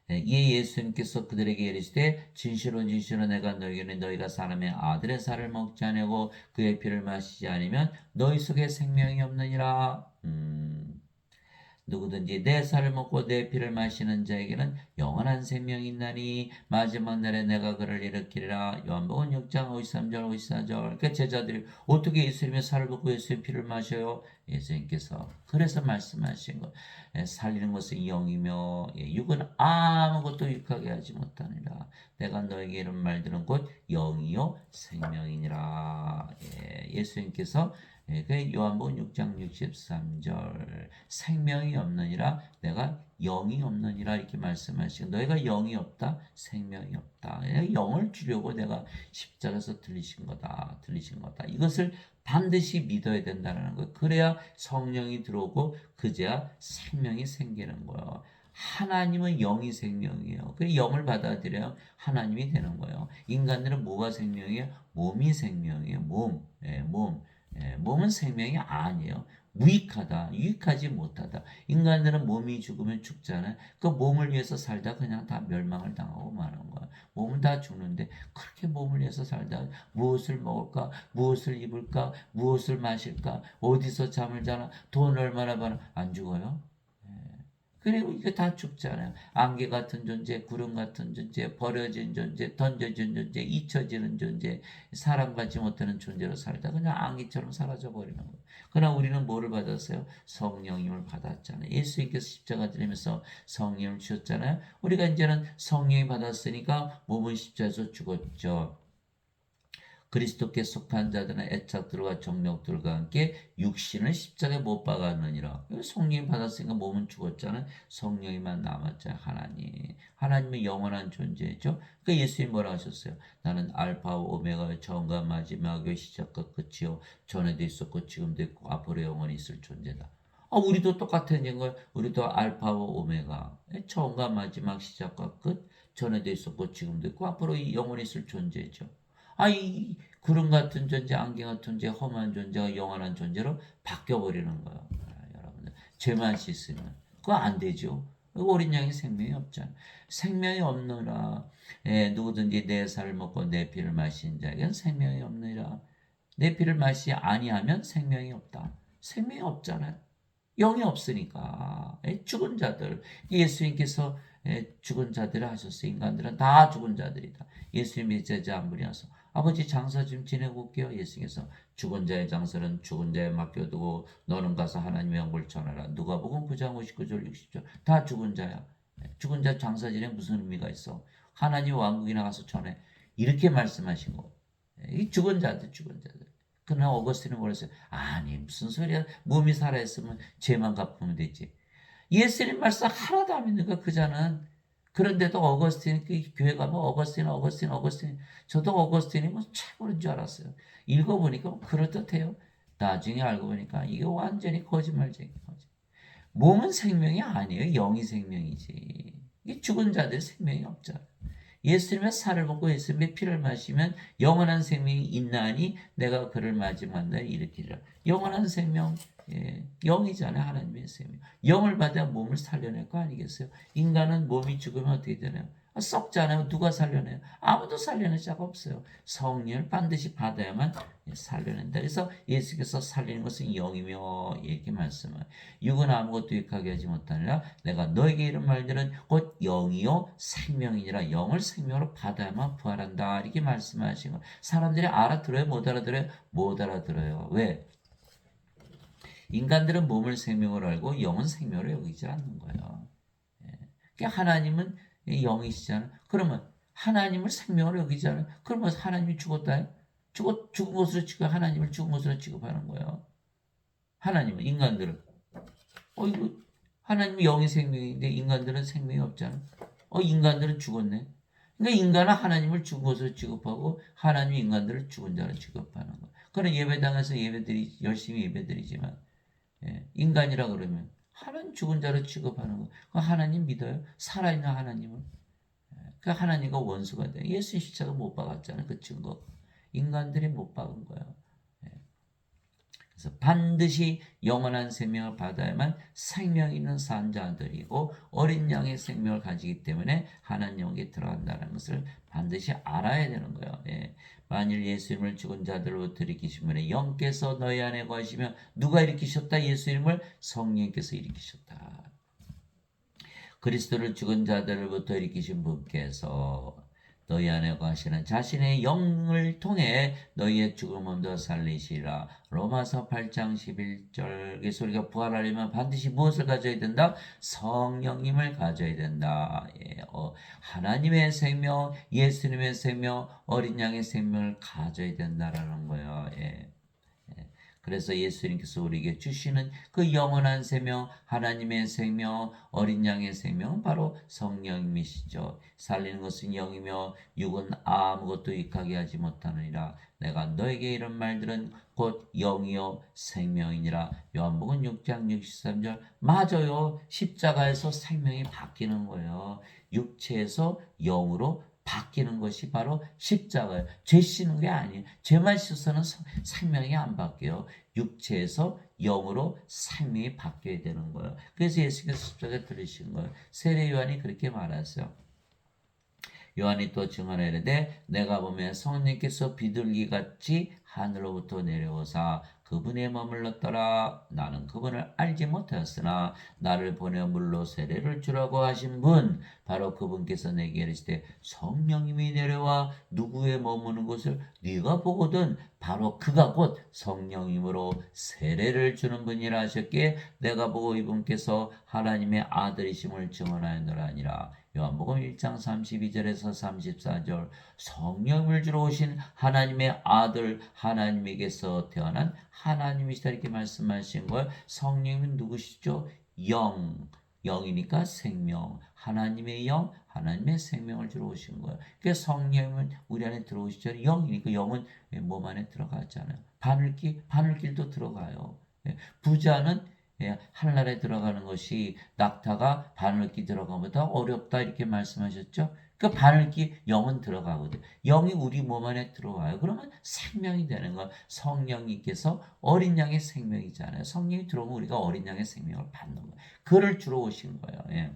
이에 예수님께서 그들에게 이르시되 진실로 진실로 내가 너희에게 너희가 사람의 아들의 살을 먹지 아니하고 그의 피를 마시지 않으면 너희 속에 생명이 없느니라. 누구든지 내 살을 먹고 내 피를 마시는 자에게는 영원한 생명이 있나니 마지막 날에 내가 그를 일으키리라. 요한복음 6장 53절 54절. 그러니까 제자들이 어떻게 예수님의 살을 먹고 예수님의 피를 마셔요? 예수님께서 그래서 말씀하신 것, 살리는 것은 영이며 육은 아무것도 육하게 하지 못하니라. 내가 너에게 이런 말들은 곧 영이요 생명이니라. 예수님께서 그 요한복음 6장 63절 생명이 없느니라 내가 영이 없느니라 이렇게 말씀하시고 너희가 영이 없다 생명이 없다 영을 주려고 내가 십자가에서 들리신 거다 이것을 반드시 믿어야 된다는 거예요. 그래야 성령이 들어오고 그제야 생명이 생기는 거예요. 하나님은 영이 생명이에요. 그 영을 받아들여야 하나님이 되는 거예요. 인간들은 뭐가 생명이에요? 몸이 생명이에요. 몸. 몸은 생명이 아니에요. 무익하다, 유익하지 못하다. 인간들은 몸이 죽으면 죽잖아요. 그 몸을 위해서 살다 그냥 다 멸망을 당하고 마는 거야. 몸은 다 죽는데 그렇게 몸을 위해서 살다 무엇을 먹을까, 무엇을 입을까, 무엇을 마실까, 어디서 잠을 자나, 돈 얼마나 버나 안 죽어요? 그리고 이거 다 죽잖아요. 안개 같은 존재, 구름 같은 존재, 버려진 존재, 던져진 존재, 잊혀지는 존재, 사랑받지 못하는 존재로 살다 그냥 안개처럼 사라져 버리는 거예요. 그러나 우리는 뭐를 받았어요? 성령님을 받았잖아요. 예수님께서 십자가 지면서 성령을 주셨잖아요. 우리가 이제는 성령이 받았으니까 몸은 십자가에서 죽었죠. 그리스도께 속한 자들은 애착들과 정력들과 함께 육신을 십자가에 못 박았느니라. 성령이 받았으니까 몸은 죽었잖아요. 성령이만 남았잖아요. 하나님은 영원한 존재죠. 그러니까 예수님 뭐라 하셨어요? 나는 알파와 오메가의 처음과 마지막의 시작과 끝이요, 전에도 있었고 지금도 있고 앞으로 영원히 있을 존재다. 우리도 똑같은 거예요. 우리도 알파와 오메가, 처음과 마지막, 시작과 끝, 전에도 있었고 지금도 있고 앞으로 영원히 있을 존재죠. 이 구름 같은 존재, 안개 같은 존재, 험한 존재가 영원한 존재로 바뀌어버리는 거예요. 여러분들 죄만 씻으면 그거 안 되죠. 어린 양이 생명이 없잖아. 생명이 없느라, 누구든지 내 살을 먹고 내 피를 마신 자에게는 생명이 없느니라. 내 피를 마시지 아니하면 생명이 없다. 생명이 없잖아요. 영이 없으니까. 죽은 자들, 예수님께서 죽은 자들을 하셨어요. 인간들은 다 죽은 자들이다. 예수님의 제자 한 분이 와서 아버지 장사 좀 지내고 올게요. 예수님께서 죽은 자의 장사는 죽은 자에 맡겨두고 너는 가서 하나님의 영광을 전하라. 누가복음 9장 59절 60절 다 죽은 자야. 죽은 자 장사 지내 무슨 의미가 있어? 하나님 왕국에 나가서 전해. 이렇게 말씀하신 거. 이 죽은 자들. 그러나 어거스틴은 뭐랬어요? 아니 무슨 소리야. 몸이 살아있으면 죄만 갚으면 되지. 예수님 말씀 하나도 안 믿는 거야 그 자는. 그런데도 어거스틴, 그 교회 가면 어거스틴. 저도 어거스틴이 뭐 최고인 줄 알았어요. 읽어보니까 뭐 그럴듯해요. 나중에 알고 보니까 이게 완전히 거짓말쟁이. 몸은 생명이 아니에요. 영이 생명이지. 이 죽은 자들 생명이 없잖아. 예수님의 살을 먹고 예수님의 피를 마시면 영원한 생명이 있나니 내가 그를 마지막 날에 일으키리라. 영원한 생명, 영이잖아요. 하나님의 생명. 영을 받아야 몸을 살려낼 거 아니겠어요? 인간은 몸이 죽으면 어떻게 되나요? 썩잖아요. 누가 살려내요? 아무도 살려낼 자가 없어요. 성령을 반드시 받아야만 살려낸다. 그래서 예수께서 살리는 것은 영이며 이렇게 말씀을. 육은 아무것도 유익하게 하지 못하니라. 내가 너에게 이런 말들은 곧 영이요 생명이니라. 영을 생명으로 받아야만 부활한다. 이렇게 말씀하신 거예요. 사람들이 알아들어요? 못 알아들어요? 못 알아들어요. 왜? 인간들은 몸을 생명으로 알고 영은 생명으로 여기지 않는 거예요. 그러니까 하나님은 영이시잖아요. 그러면 하나님을 생명으로 여기잖아요. 그러면 하나님이 죽었다. 죽은 것으로 취급, 하나님을 죽은 것으로 취급하는 거예요. 하나님은, 인간들은. 이거 하나님은 영이 생명인데 인간들은 생명이 없잖아. 인간들은 죽었네. 그러니까 인간은 하나님을 죽은 것으로 취급하고 하나님이 인간들을 죽은 자로 취급하는 거예요. 그런 예배당에서 열심히 예배드리지만 인간이라 그러면 하나님 죽은 자로 취급하는 거. 하나님 믿어요? 살아있는 하나님을. 그 하나님과 원수가 돼. 예수 십자가 못 박았잖아요. 그 증거. 인간들이 못 박은 거예요. 그래서 반드시 영원한 생명을 받아야만 생명 있는 산자들이고 어린 양의 생명을 가지기 때문에 하나님에게 들어간다는 것을 반드시 알아야 되는 거예요. 만일 예수님을 죽은 자들로부터 일으키신 분의 영께서 너희 안에 거하시며 누가 일으키셨다? 예수님을 성령께서 일으키셨다. 그리스도를 죽은 자들로부터 일으키신 분께서 너희 안에 거하시는 자신의 영을 통해 너희의 죽은 몸도 살리시라. 로마서 8장 11절. 그래서 우리가 부활하려면 반드시 무엇을 가져야 된다? 성령님을 가져야 된다. 하나님의 생명, 예수님의 생명, 어린 양의 생명을 가져야 된다라는 거예요. 그래서 예수님께서 우리에게 주시는 그 영원한 생명, 하나님의 생명, 어린 양의 생명은 바로 성령님이시죠. 살리는 것은 영이며 육은 아무것도 유익하게 하지 못하느니라. 내가 너에게 이런 말들은 곧 영이요 생명이니라. 요한복음 6장 63절. 맞아요. 십자가에서 생명이 바뀌는 거예요. 육체에서 영으로 바뀌는 것이 바로 십자가예요. 죄 씻는 게 아니에요. 죄만 씻어서는 생명이 안 바뀌어요. 육체에서 영으로 생명이 바뀌어야 되는 거예요. 그래서 예수께서 십자가에 들으신 거예요. 세례 요한이 그렇게 말했어요. 요한이 또 증언하여 이르되 내가 보면 성령께서 비둘기같이 하늘로부터 내려오사 그분에 머물렀더라. 나는 그분을 알지 못하였으나 나를 보내 물로 세례를 주라고 하신 분 바로 그분께서 내게 이르시되 성령님이 내려와 누구의 머무는 곳을 네가 보거든 바로 그가 곧 성령님으로 세례를 주는 분이라 하셨기에 내가 보고 이분께서 하나님의 아들이심을 증언하였노라 하니라. 요한복음 1장 32절에서 34절 성령을 주러 오신 하나님의 아들 하나님에게서 태어난 하나님이시다 이렇게 말씀하신 거예요. 성령은 누구시죠? 영이니까 생명, 하나님의 영, 하나님의 생명을 주러 오신 거예요. 그래서 성령은 우리 안에 들어오시죠. 영이니까 영은 몸 안에 들어가잖아요. 바늘길도 들어가요. 부자는 하늘나라에 들어가는 것이 낙타가 바늘길 들어가면 더 어렵다 이렇게 말씀하셨죠. 그 바늘길 영은 들어가거든. 영이 우리 몸 안에 들어와요. 그러면 생명이 되는 거예요. 성령님께서 어린 양의 생명이잖아요. 성령이 들어오면 우리가 어린 양의 생명을 받는 거예요. 그를 주러 오신 거예요. 예.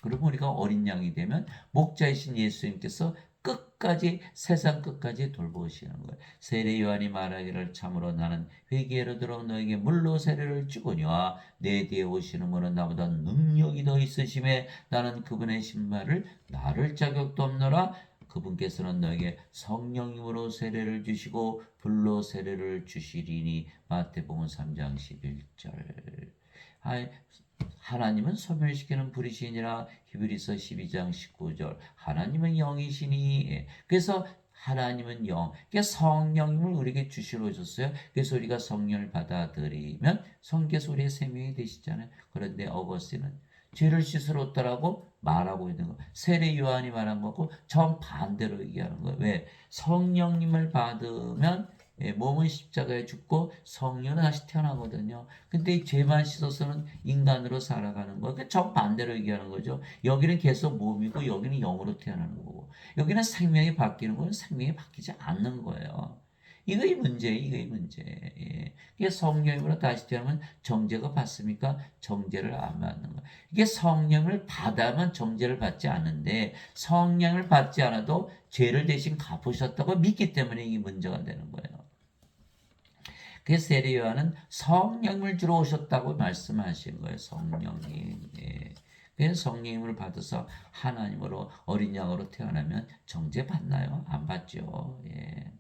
그리고 우리가 어린 양이 되면 목자이신 예수님께서 끝까지 세상 끝까지 돌보시는 거예요. 세례 요한이 말하기를 참으로 나는 회개로 들어 너에게 물로 세례를 주거니와 내 뒤에 오시는 분은 나보다 능력이 더 있으심에 나는 그분의 신발을 나를 자격도 없노라. 그분께서는 너에게 성령님으로 세례를 주시고 불로 세례를 주시리니 마태복음 3장 11절. 하나님은 소멸시키는 불이시니라. 히브리서 12장 19절. 하나님은 영이시니. 그래서 하나님은 영. 그래서 성령님을 우리에게 주시러 오셨어요. 그래서 우리가 성령을 받아들이면 성께서 우리의 생명이 되시잖아요. 그런데 어거스틴은 죄를 씻으러 왔다라고 말하고 있는 거. 세례 요한이 말한 거고 정반대로 얘기하는 거예요. 왜? 성령님을 받으면 몸은 십자가에 죽고 성령은 다시 태어나거든요. 근데 이 죄만 씻어서는 인간으로 살아가는 거. 그 정반대로 얘기하는 거죠. 여기는 계속 몸이고 여기는 영으로 태어나는 거고. 여기는 생명이 바뀌는 거는 생명이 바뀌지 않는 거예요. 이거의 문제, 이거의 문제. 예. 이게 성령으로 다시 태어나면 정죄가 받습니까? 정죄를 안 받는 거예요. 이게 성령을 받아만 정죄를 받지 않는데 성령을 받지 않아도 죄를 대신 갚으셨다고 믿기 때문에 이게 문제가 되는 거예요. 그래서 세례 요한은 성령을 주러 오셨다고 말씀하신 거예요. 성령님. 예. 그래서 성령님을 받아서 하나님으로 어린 양으로 태어나면 정죄 받나요? 안 받죠. 예.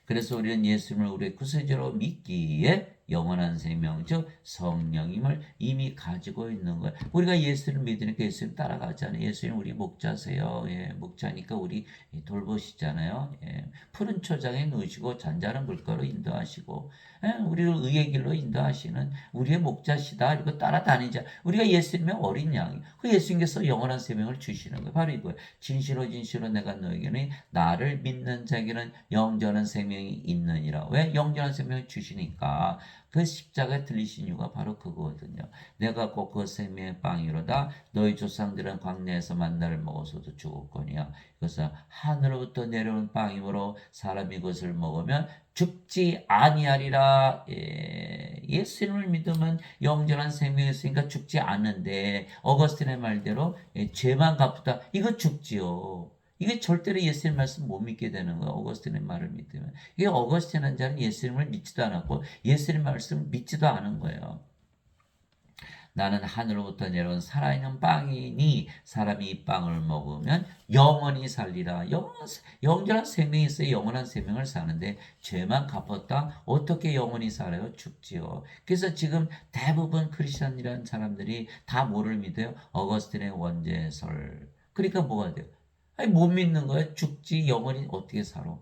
그래서 우리는 예수님을 우리의 구세주로 믿기에 영원한 생명, 즉 성령님을 이미 가지고 있는 거예요. 우리가 예수를 믿으니까 예수님 따라가잖아요. 예수님 우리 목자세요. 예, 목자니까 우리 돌보시잖아요. 예, 푸른 초장에 누시고 잔잔한 물가로 인도하시고, 예, 우리를 의의 길로 인도하시는 우리의 목자시다. 이거 따라다니자. 우리가 예수님의 어린 양이. 그 예수님께서 영원한 생명을 주시는 거예요. 바로 이거예요. 진실로 진실로 내가 너에게는 나를 믿는 자에게는 영전한 생명이 있느니라. 왜? 영전한 생명을 주시니까. 그 십자가에 들리신 이유가 바로 그거거든요. 내가 곧 그 생명의 빵이로다. 너희 조상들은 광야에서 만나를 먹어서도 죽었거니와 이것은 하늘로부터 내려온 빵이므로 사람이 이것을 먹으면 죽지 아니하리라. 예수님을 믿으면 영전한 생명이 있으니까 죽지 않는데 어거스틴의 말대로 죄만 갚다 이거 죽지요. 이게 절대로 예수님 말씀 못 믿게 되는 거예요. 어거스틴의 말을 믿으면. 이게 어거스틴 한 자는 예수님을 믿지도 않았고 예수님 말씀 믿지도 않은 거예요. 나는 하늘로부터 내려온 살아있는 빵이니 사람이 이 빵을 먹으면 영원히 살리라. 영원한 생명이 있어요. 영원한 생명을 사는데 죄만 갚았다? 어떻게 영원히 살아요? 죽지요. 그래서 지금 대부분 크리스천이라는 사람들이 다 뭐를 믿어요? 어거스틴의 원죄설. 그러니까 뭐가 돼요? 아니 못 믿는 거예요. 죽지 영원히 어떻게 살아?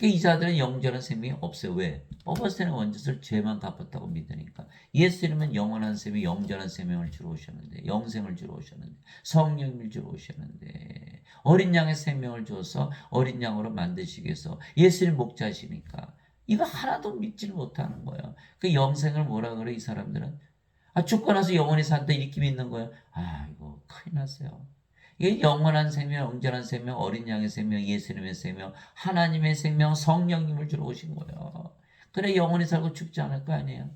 이 자들은 영원한 생명이 없어요. 왜? 어거스틴의 원죄를 죄만 갚았다고 믿으니까. 예수님은 영원한 생명, 영원한 생명을 주러 오셨는데, 영생을 주러 오셨는데, 성령을 주러 오셨는데, 어린 양의 생명을 주어서 어린 양으로 만드시기 위해서 예수님 목자시니까 이거 하나도 믿지를 못하는 거예요. 그 영생을 뭐라 그래 이 사람들은? 죽고 나서 영원히 산다 이렇게 믿는 거예요. 이거 큰일 났어요. 이 영원한 생명, 영전한 생명, 어린 양의 생명, 예수님의 생명, 하나님의 생명, 성령님을 주러 오신 거예요. 그래 영원히 살고 죽지 않을 거 아니에요.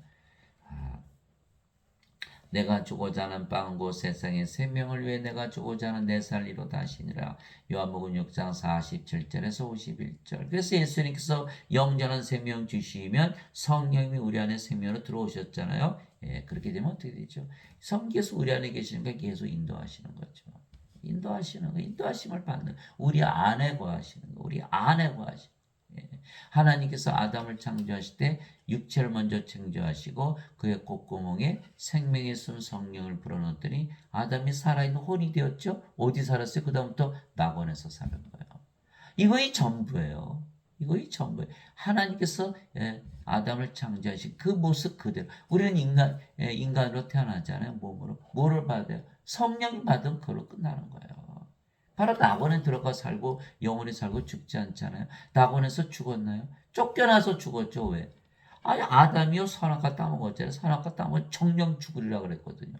내가 주고자 하는 빵은 곧 세상의 생명을 위해 내가 주고자 하는 내 살리로다 하시니라. 요한복음 6장 47절에서 51절. 그래서 예수님께서 영전한 생명 주시면 성령님이 우리 안에 생명으로 들어오셨잖아요. 그렇게 되면 어떻게 되죠? 성령께서 우리 안에 계시니까 계속 인도하시는 거죠. 인도하시는 거, 인도하심을 받는 우리 안에 거하시는 거, 우리 안에 거하시는 거. 하나님께서 아담을 창조하실 때 육체를 먼저 창조하시고 그의 콧구멍에 생명의 숨 성령을 불어넣었더니 아담이 살아있는 혼이 되었죠. 어디 살았어요? 그 다음부터 낙원에서 사는 거예요. 이거의 전부예요. 이거의 전부예요. 하나님께서 아담을 창조하신 그 모습 그대로. 우리는 인간으로 태어나잖아요. 몸으로. 뭐를 받아요? 성령 받으면 그걸로 끝나는 거예요. 바로 낙원에 들어가 살고 영원히 살고 죽지 않잖아요. 낙원에서 죽었나요? 쫓겨나서 죽었죠. 왜? 아니 아담이요 선악과 따먹었잖아요. 선악과 따먹으면 정령 죽으리라 그랬거든요.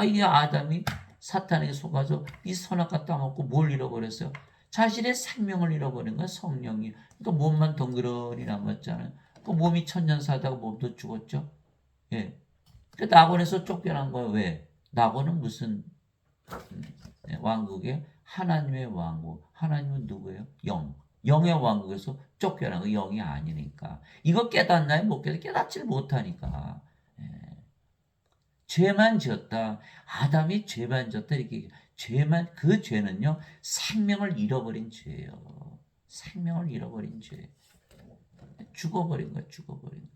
이 아담이 사탄에게 속아서 이 선악과 따먹고 뭘 잃어버렸어요? 자신의 생명을 잃어버린 거야, 성령이. 그러니까 몸만 덩그러니 남았잖아요. 그 몸이 천년 살다가 몸도 죽었죠. 예. 그 낙원에서 쫓겨난 거예요. 왜? 낙원은 무슨 왕국이에요? 하나님의 왕국. 하나님은 누구예요? 영. 영의 왕국에서 쫓겨난 거 영이 아니니까. 이거 깨닫나요? 못 깨닫지 못하니까. 예. 죄만 지었다. 아담이 죄만 지었다. 이렇게 그 죄는요, 생명을 잃어버린 죄예요. 생명을 잃어버린 죄. 죽어버린 거야, 죽어버린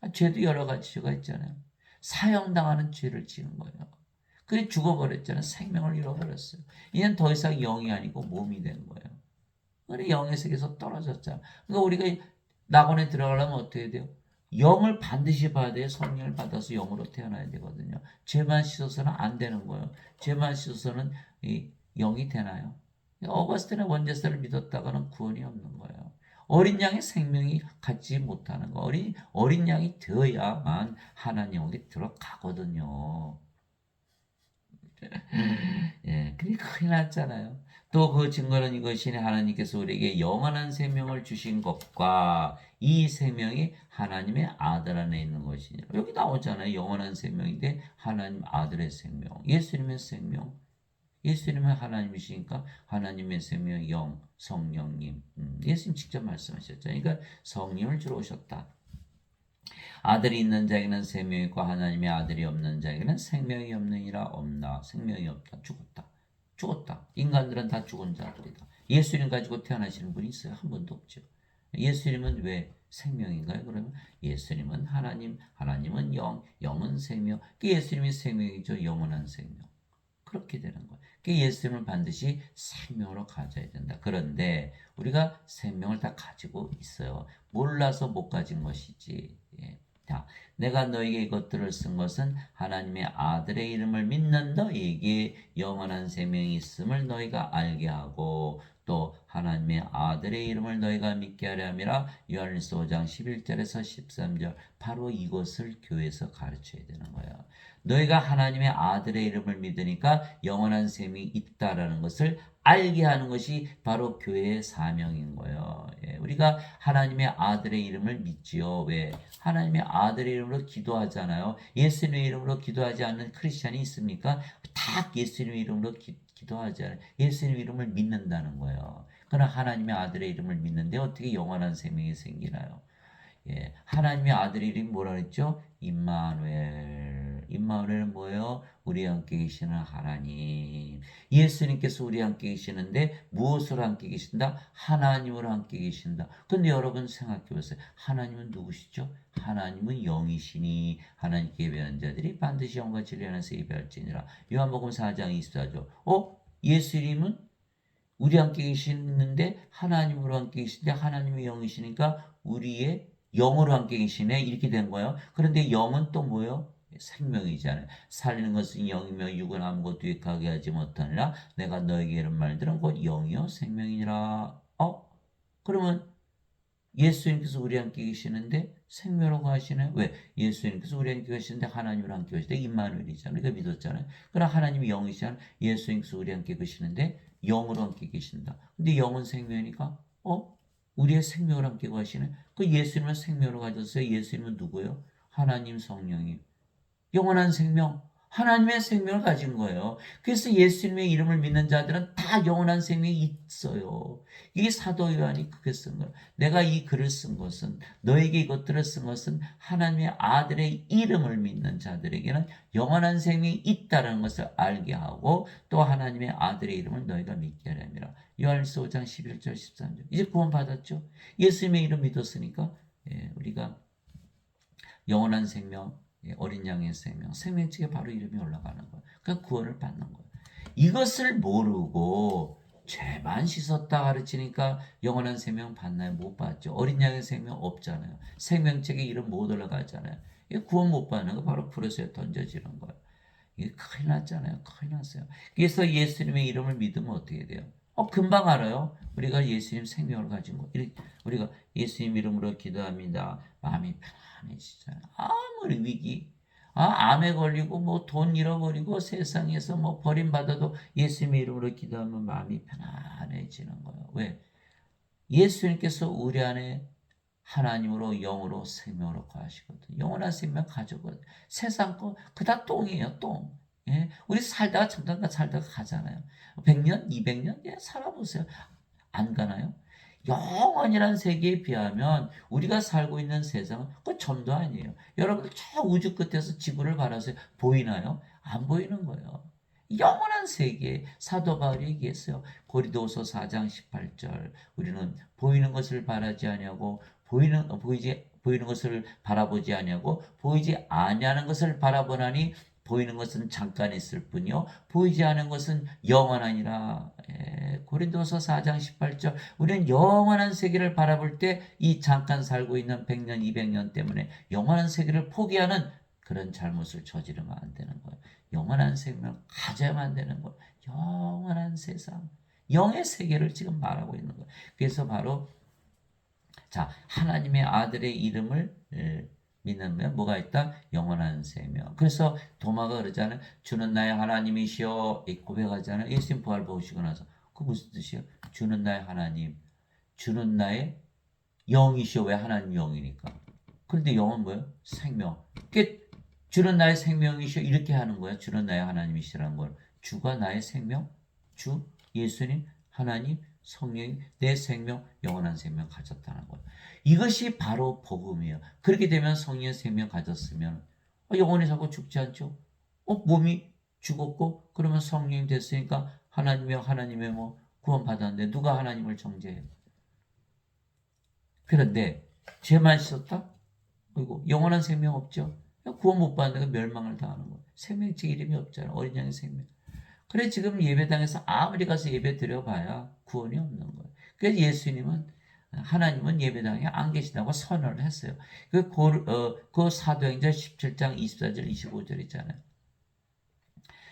거. 죄도 여러 가지 죄가 있잖아요. 사형당하는 죄를 지은 거예요. 그래 죽어버렸잖아요. 생명을 잃어버렸어요. 이젠 더 이상 영이 아니고 몸이 된 거예요. 그래 영의 세계에서 떨어졌잖아. 그러니까 우리가 낙원에 들어가려면 어떻게 돼요? 영을 반드시 받아야 돼요. 성령을 받아서 영으로 태어나야 되거든요. 죄만 씻어서는 안 되는 거예요. 죄만 씻어서는 이 영이 되나요? 어거스틴의 원죄사를 믿었다가는 구원이 없는 거예요. 어린 양의 생명이 갖지 못하는 거. 어린 양이 되어야만 하나님에게 들어가거든요. 예, 그게 큰일 났잖아요. 또 그 증거는 이것이니 하나님께서 우리에게 영원한 생명을 주신 것과 이 생명이 하나님의 아들 안에 있는 것이니 여기 나오잖아요. 영원한 생명인데 하나님 아들의 생명, 예수님의 생명. 예수님은 하나님이시니까 하나님의 생명, 영, 성령님. 예수님 직접 말씀하셨죠. 그러니까 성령을 주러 오셨다. 아들이 있는 자에게는 생명이 있고 하나님의 아들이 없는 자에게는 생명이 없느니라. 없나 생명이 없다. 죽었다. 인간들은 다 죽은 자들이다. 예수님 가지고 태어나시는 분이 있어요? 한 분도 없죠. 예수님은 왜 생명인가요? 그러면 예수님은 하나님은 영, 영은 생명. 예수님이 생명이죠. 영원한 생명. 그렇게 되는 거예요. 예수님을 반드시 생명으로 가져야 된다. 그런데 우리가 생명을 다 가지고 있어요. 몰라서 못 가진 것이지. 예. 자, 내가 너에게 이것들을 쓴 것은 하나님의 아들의 이름을 믿는 너에게 영원한 생명이 있음을 너희가 알게 하고 또 하나님의 아들의 이름을 너희가 믿게 하려 함이라. 요한일서 5장 11절에서 13절 바로 이것을 교회에서 가르쳐야 되는 거예요. 너희가 하나님의 아들의 이름을 믿으니까 영원한 생명이 있다라는 것을 알게 하는 것이 바로 교회의 사명인 거예요. 예, 우리가 하나님의 아들의 이름을 믿지요. 왜? 하나님의 아들의 이름으로 기도하잖아요. 예수님의 이름으로 기도하지 않는 크리스찬이 있습니까? 다 예수님의 이름으로 기도하잖아요. 예수님의 이름을 믿는다는 거예요. 그러나 하나님의 아들의 이름을 믿는데 어떻게 영원한 생명이 생기나요? 예, 하나님의 아들의 이름이 뭐라 그랬죠? 임마누엘. 임마누엘은 뭐예요? 우리 함께 계시는 하나님. 예수님께서 우리 함께 계시는데 무엇으로 함께 계신다? 하나님으로 함께 계신다. 근데 여러분 생각해 보세요. 하나님은 누구시죠? 하나님은 영이시니 하나님께 예배하는 자들이 반드시 영과 진리 안에서 예배할지니라. 요한복음 4장 24절. 예수님은 우리 함께 계시는데 하나님으로 함께 계시는데 하나님의 영이시니까 우리의 영으로 함께 계시네 이렇게 된 거예요. 그런데 영은 또 뭐예요? 생명이잖아요. 살리는 것은 영이며 육은 아무것도 유익하게 하지 못하니라. 내가 너에게 이런 말들은 곧 영이요 생명이니라. 그러면 예수님께서 우리 함께 계시는데 생명으로 하시네. 왜? 예수님께서 우리 함께 계시는데 하나님으로 함께 계시는데 임마누엘이잖아요. 우리가 믿었잖아요. 그러나 하나님이 영이시잖아요. 예수님께서 우리 함께 계시는데 영으로 함께 계신다. 근데 영은 생명이니까 우리의 생명을 함께 가시네. 그 예수님은 생명으로 가졌어요. 예수님은 누구예요? 하나님 성령이. 영원한 생명. 하나님의 생명을 가진 거예요. 그래서 예수님의 이름을 믿는 자들은 다 영원한 생명이 있어요. 이게 사도 요한이 그렇게 쓴 거예요. 내가 이 글을 쓴 것은, 너에게 이것들을 쓴 것은 하나님의 아들의 이름을 믿는 자들에게는 영원한 생명이 있다는 것을 알게 하고, 또 하나님의 아들의 이름을 너희가 믿게 하려니라. 요한일서 5장 11절 13절. 이제 구원 받았죠. 예수님의 이름 믿었으니까 우리가 영원한 생명, 어린 양의 생명, 생명책에 바로 이름이 올라가는 거예요. 그러니까 구원을 받는 거예요. 이것을 모르고 죄만 씻었다 가르치니까 영원한 생명 받나요? 못 받죠. 어린 양의 생명 없잖아요. 생명책에 이름 못 올라가잖아요. 이 구원 못 받는 거 바로 불에서 던져지는 거예요. 이게 큰일 났잖아요. 큰일 났어요. 그래서 예수님의 이름을 믿으면 어떻게 돼요? 금방 알아요. 우리가 예수님 생명을 가진 거. 우리가 예수님 이름으로 기도합니다. 마음이 편안해지잖아요. 아무리 위기, 암에 걸리고 뭐 돈 잃어버리고 세상에서 뭐 버림받아도 예수님 이름으로 기도하면 마음이 편안해지는 거예요. 왜? 예수님께서 우리 안에 하나님으로 영으로 생명으로 거하시거든. 영원한 생명 가져거든. 세상 거 그다 똥이에요. 똥. 예? 우리 살다가 잠깐 살다가 가잖아요. 100년, 200년 살아보세요. 안 가나요? 영원이라는 세계에 비하면 우리가 살고 있는 세상은 그 점도 아니에요. 여러분들 저 우주 끝에서 지구를 바라보세요. 보이나요? 안 보이는 거예요. 영원한 세계 사도 바울이 얘기했어요. 고린도후서 4장 18절. 우리는 보이는 것을 바라지 아니하고 보이는 것을 바라보지 아니하고 보이지 아니하는 것을 바라보나니 보이는 것은 잠깐 있을 뿐이요 보이지 않은 것은 영원하니라. 고린도서 4장 18절. 우리는 영원한 세계를 바라볼 때 이 잠깐 살고 있는 100년, 200년 때문에 영원한 세계를 포기하는 그런 잘못을 저지르면 안 되는 거예요. 영원한 생명을 가져야만 되는 거예요. 영원한 세상, 영의 세계를 지금 말하고 있는 거예요. 그래서 바로 자, 하나님의 아들의 이름을 믿으면 뭐가 있다? 영원한 생명. 그래서 도마가 그러잖아요. 주는 나의 하나님이시여 고백하잖아요. 예수님 부활 보시고 나서. 그 무슨 뜻이에요? 주는 나의 하나님. 주는 나의 영이시여. 왜 하나님 영이니까. 그런데 영은 뭐예요? 생명. 주는 나의 생명이시여 이렇게 하는 거예요. 주는 나의 하나님이시라는 걸. 주가 나의 생명? 주? 예수님? 하나님? 성령이 내 생명, 영원한 생명 가졌다는 거예요. 이것이 바로 복음이에요. 그렇게 되면 성령의 생명 가졌으면 영원히 살고 죽지 않죠. 몸이 죽었고 그러면 성령이 됐으니까 하나님의 뭐 구원 받았는데 누가 하나님을 정죄해요? 그런데 죄만 씻었다? 그리고 영원한 생명 없죠. 구원 못 받는 거 멸망을 당하는 거예요. 생명책 이름이 없잖아요. 어린 양의 생명. 그래 지금 예배당에서 아무리 가서 예배 드려봐야 구원이 없는 거예요. 그래서 예수님은 하나님은 예배당에 안 계시다고 선언을 했어요. 그 사도행전 17장 24절 25절 있잖아요.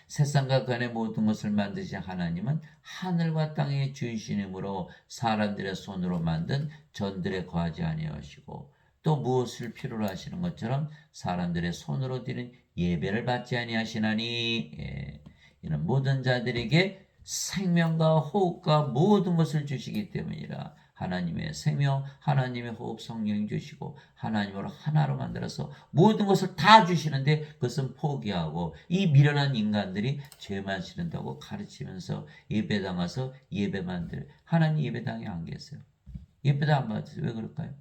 세상과 그 안의 모든 것을 만드신 하나님은 하늘과 땅의 주이시므로 사람들의 손으로 만든 전들에 거하지 아니하시고 또 무엇을 필요로 하시는 것처럼 사람들의 손으로 드린 예배를 받지 아니하시나니 이는 모든 자들에게 생명과 호흡과 모든 것을 주시기 때문이라. 하나님의 생명, 하나님의 호흡 성령 주시고 하나님으로 하나로 만들어서 모든 것을 다 주시는데 그것은 포기하고 이 미련한 인간들이 죄만 지른다고 가르치면서 예배당 와서 예배만 들 하나님 예배당에 안 계세요. 예배당 안 받으세요. 왜 그럴까요?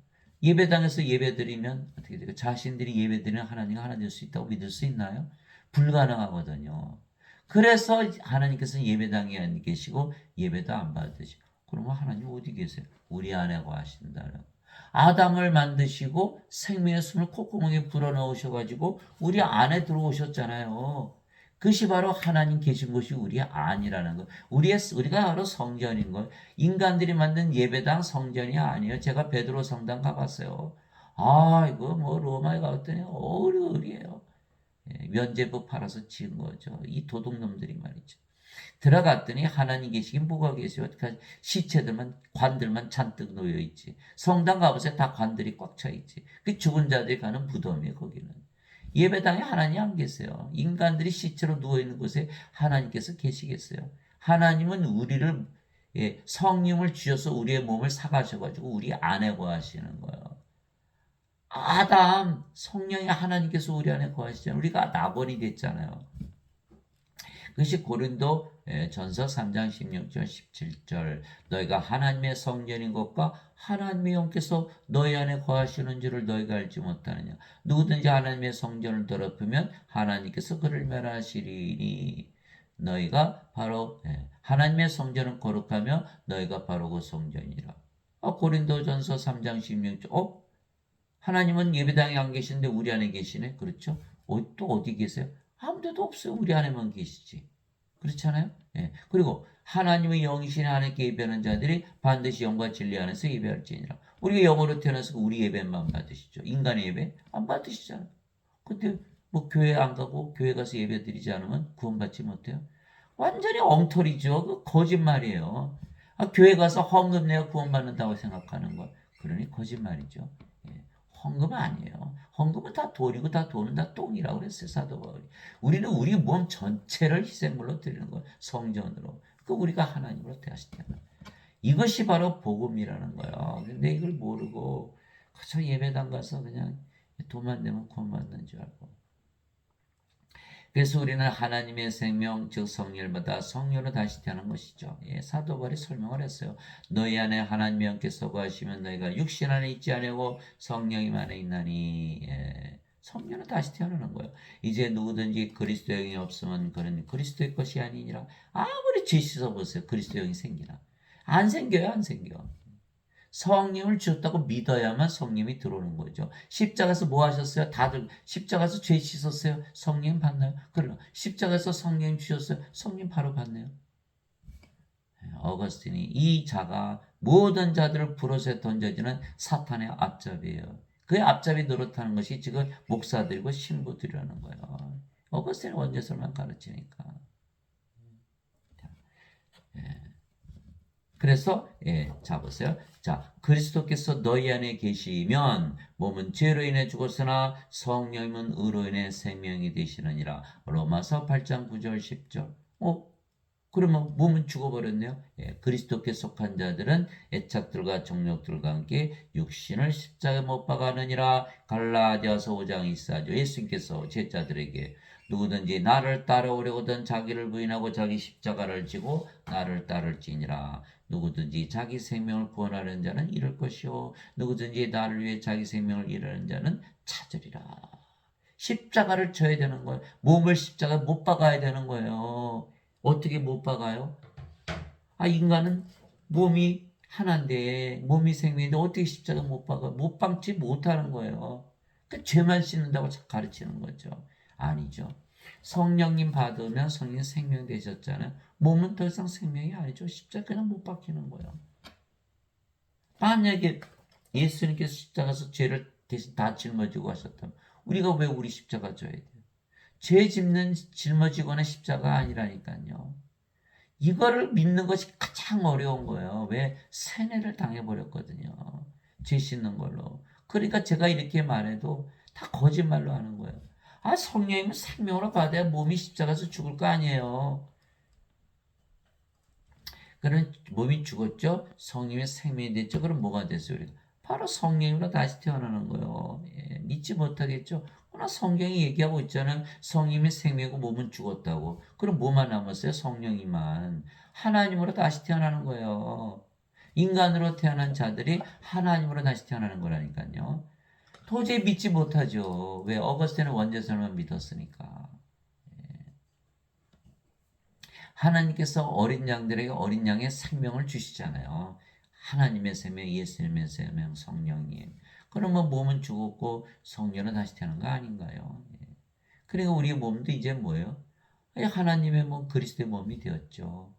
예배당에서 예배드리면 어떻게 돼요? 자신들이 예배드리는 하나님과 하나 될 수 있다고 믿을 수 있나요? 불가능하거든요. 그래서 하나님께서는 예배당에 안 계시고 예배도 안 받으시고 그러면 하나님 어디 계세요? 우리 안에 거하신다는 아담을 만드시고 생명의 숨을 콧구멍에 불어넣으셔가지고 우리 안에 들어오셨잖아요. 그것이 바로 하나님 계신 곳이 우리 안이라는 거. 우리가 바로 성전인 거. 인간들이 만든 예배당 성전이 아니에요. 제가 베드로 성당 가봤어요. 이거 뭐 로마에 갔더니 어리어리해요. 면제부 팔아서 지은 거죠. 이 도둑놈들이 말이죠. 들어갔더니 하나님 계시긴 뭐가 계세요? 시체들만 관들만 잔뜩 놓여 있지. 성당 가보세요. 다 관들이 꽉 차 있지. 그 죽은 자들이 가는 무덤이에요. 거기는. 예배당에 하나님 안 계세요. 인간들이 시체로 누워 있는 곳에 하나님께서 계시겠어요? 하나님은 우리를 성령을 주셔서 우리의 몸을 사가셔가지고 우리 안에 거하시는 거예요. 아담 성령이 하나님께서 우리 안에 거하시잖아요. 우리가 낙원이 됐잖아요. 그것이 고린도 전서 3장 16절 17절 너희가 하나님의 성전인 것과 하나님의 영께서 너희 안에 거하시는 줄을 너희가 알지 못하느냐. 누구든지 하나님의 성전을 더럽히면 하나님께서 그를 멸하시리니 너희가 바로 하나님의 성전은 거룩하며 너희가 바로 그 성전이라. 고린도전서 3장 16절 하나님은 예배당에 안 계시는데 우리 안에 계시네. 그렇죠? 또 어디 계세요? 아무 데도 없어요. 우리 안에만 계시지. 그렇잖아요? 예. 그리고 하나님의 영이신 하나님께 예배하는 자들이 반드시 영과 진리 안에서 예배할지니라. 우리가 영으로 태어나서 우리 예배만 받으시죠. 인간의 예배 안 받으시잖아요. 근데 뭐 교회 안 가고 교회 가서 예배 드리지 않으면 구원받지 못해요? 완전히 엉터리죠. 그 거짓말이에요. 교회 가서 헌금 내가 구원받는다고 생각하는 거. 그러니 거짓말이죠. 예. 헌금은 아니에요. 헌금은 다 돈이고 다 돈은 다 똥이라고 그랬어요. 사도 바울이. 우리는 우리 몸 전체를 희생물로 드리는 거예요. 성전으로. 그 우리가 하나님으로 다시 태어나. 이것이 바로 복음이라는 거예요. 근데 이걸 모르고 그저 예배당 가서 그냥 돈만 내면 구원받는 줄 알고. 그래서 우리는 하나님의 생명 즉 성령을 받아 성령으로 다시 태어난 것이죠. 사도 바울이 설명을 했어요. 너희 안에 하나님의 영께서 거하시면 너희가 육신 안에 있지 아니하고 성령님 안에 있나니. 성령으로 다시 태어나는 거예요. 이제 누구든지 그리스도 영이 없으면 그는 그리스도의 것이 아니니라. 아무리 죄 씻어보세요. 그리스도 영이 생기나. 안 생겨요. 안 생겨. 성령을 주셨다고 믿어야만 성령이 들어오는 거죠. 십자가에서 뭐 하셨어요? 다들 십자가에서 죄 씻었어요? 성령 받나요? 그러나 십자가에서 성령 주셨어요? 성령 바로 받네요. 어거스틴이 이 자가 모든 자들을 불옷에 던져지는 사탄의 앞잡이에요. 그의 앞잡이 노릇하는 것이 지금 목사들이고 신부들이라는 거예요. 어거스틴은 원죄설만 가르치니까. 그래서 자 보세요. 자 그리스도께서 너희 안에 계시면 몸은 죄로 인해 죽었으나 성령은 의로 인해 생명이 되시느니라. 로마서 8장 9절 10절. 그러면 몸은 죽어버렸네요. 그리스도께 속한 자들은 애착들과 정욕들과 함께 육신을 십자가에 못 박아느니라. 갈라디아서 5장 24절. 예수님께서 제자들에게 누구든지 나를 따라오려거든 자기를 부인하고 자기 십자가를 지고 나를 따를지니라. 누구든지 자기 생명을 구원하는 자는 잃을 것이요 누구든지 나를 위해 자기 생명을 잃는 자는 찾으리라. 십자가를 져야 되는 거예요. 몸을 십자가에 못 박아야 되는 거예요. 어떻게 못 박아요? 인간은 몸이 하나인데 몸이 생명인데 어떻게 십자가 못 박아? 못 박지 못하는 거예요. 그러니까 죄만 씻는다고 가르치는 거죠. 아니죠. 성령님 받으면 성령 생명 되셨잖아요. 몸은 더 이상 생명이 아니죠. 십자가 그냥 못 박히는 거예요. 만약에 예수님께서 십자가에서 죄를 대신 다 짊어지고 하셨다면 우리가 왜 우리 십자가 져야 돼요? 죄 짊어지거나 십자가 아니라니까요. 이거를 믿는 것이 가장 어려운 거예요. 왜? 세뇌를 당해버렸거든요. 죄 씻는 걸로. 그러니까 제가 이렇게 말해도 다 거짓말로 하는 거예요. 성령님은 생명으로 받아야 몸이 십자가에서 죽을 거 아니에요. 그러면 몸이 죽었죠? 성령의 생명이 됐죠? 그럼 뭐가 됐어요? 우리가? 바로 성령으로 다시 태어나는 거예요. 믿지 못하겠죠? 그러나 성경이 얘기하고 있잖아요. 성령의 생명이고 몸은 죽었다고. 그럼 뭐만 남았어요? 성령이만. 하나님으로 다시 태어나는 거예요. 인간으로 태어난 자들이 하나님으로 다시 태어나는 거라니까요. 도저히 믿지 못하죠. 왜? 어거스틴은 원죄설만 믿었으니까. 하나님께서 어린 양들에게 어린 양의 생명을 주시잖아요. 하나님의 생명, 예수님의 생명, 성령님. 그러면 몸은 죽었고 성령은 다시 태어난 거 아닌가요? 그러니까 우리 몸도 이제 뭐예요? 하나님의 몸, 그리스도의 몸이 되었죠.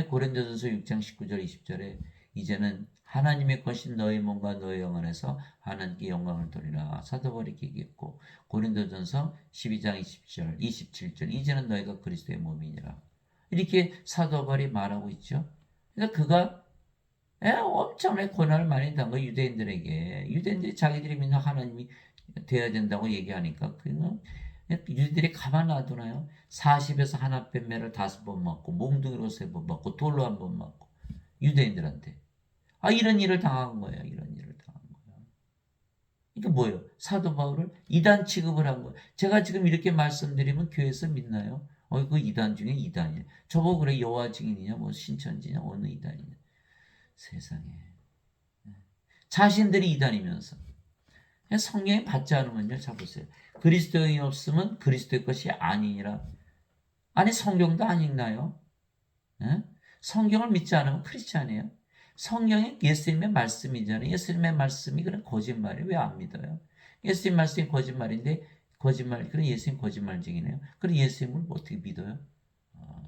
고린도전서 6장 19절 20절에 이제는 하나님의 것인 너희 몸과 너희 영 안에서 하나님께 영광을 돌리라. 사도 바울이 얘기했고 고린도전서 12장 20절 27절 이제는 너희가 그리스도의 몸이니라. 이렇게 사도 바울이 말하고 있죠. 그러니까 그가 엄청나게 고난을 많이 당한 거 유대인들에게. 유대인들이 자기들이 믿는 하나님이 되어야 된다고 얘기하니까 그는 유대인들이 가만 놔두나요? 40에서 하나 뱀매를 5번 맞고 몽둥이로 3번 맞고 돌로 1번 맞고 유대인들한테 이런 일을 당한 거예요. 이런 일을 당한 거예요. 이게 뭐예요? 사도 바울을 이단 취급을 한 거예요. 제가 지금 이렇게 말씀드리면 교회에서 믿나요? 그 이단 중에 이단이야. 저보고 그래 여호와 증인이냐 뭐 신천지냐 어느 이단이냐. 세상에. 자신들이 이단이면서 성령이 받지 않으면요. 자 보세요. 그리스도인이 없으면 그리스도의 것이 아니니라. 아니 성경도 안 읽나요? 예? 성경을 믿지 않으면 크리스찬이에요. 성경이 예수님의 말씀이잖아요. 예수님의 말씀이 그런 거짓말이 왜 안 믿어요? 예수님 말씀이 거짓말인데 거짓말 그런 예수님 거짓말쟁이네요. 그럼 예수님을 어떻게 믿어요?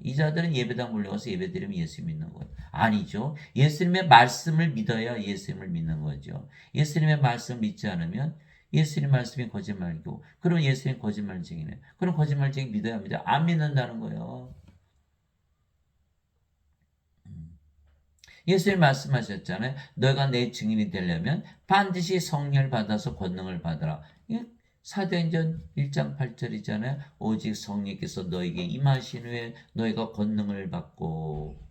이 자들은 예배당 몰려가서 예배드리면 예수 믿는 거예요. 아니죠. 예수님의 말씀을 믿어야 예수님을 믿는 거죠. 예수님의 말씀을 믿지 않으면 예수님 말씀이 거짓말이고 그럼 예수님 거짓말쟁이네. 그럼 거짓말쟁이 믿어야 합니다. 안 믿는다는 거예요. 예수님 말씀하셨잖아요. 너가 내 증인이 되려면 반드시 성령을 받아서 권능을 받아라. 사도행전 1장 8절이잖아요. 오직 성령께서 너에게 임하신 후에 너희가 권능을 받고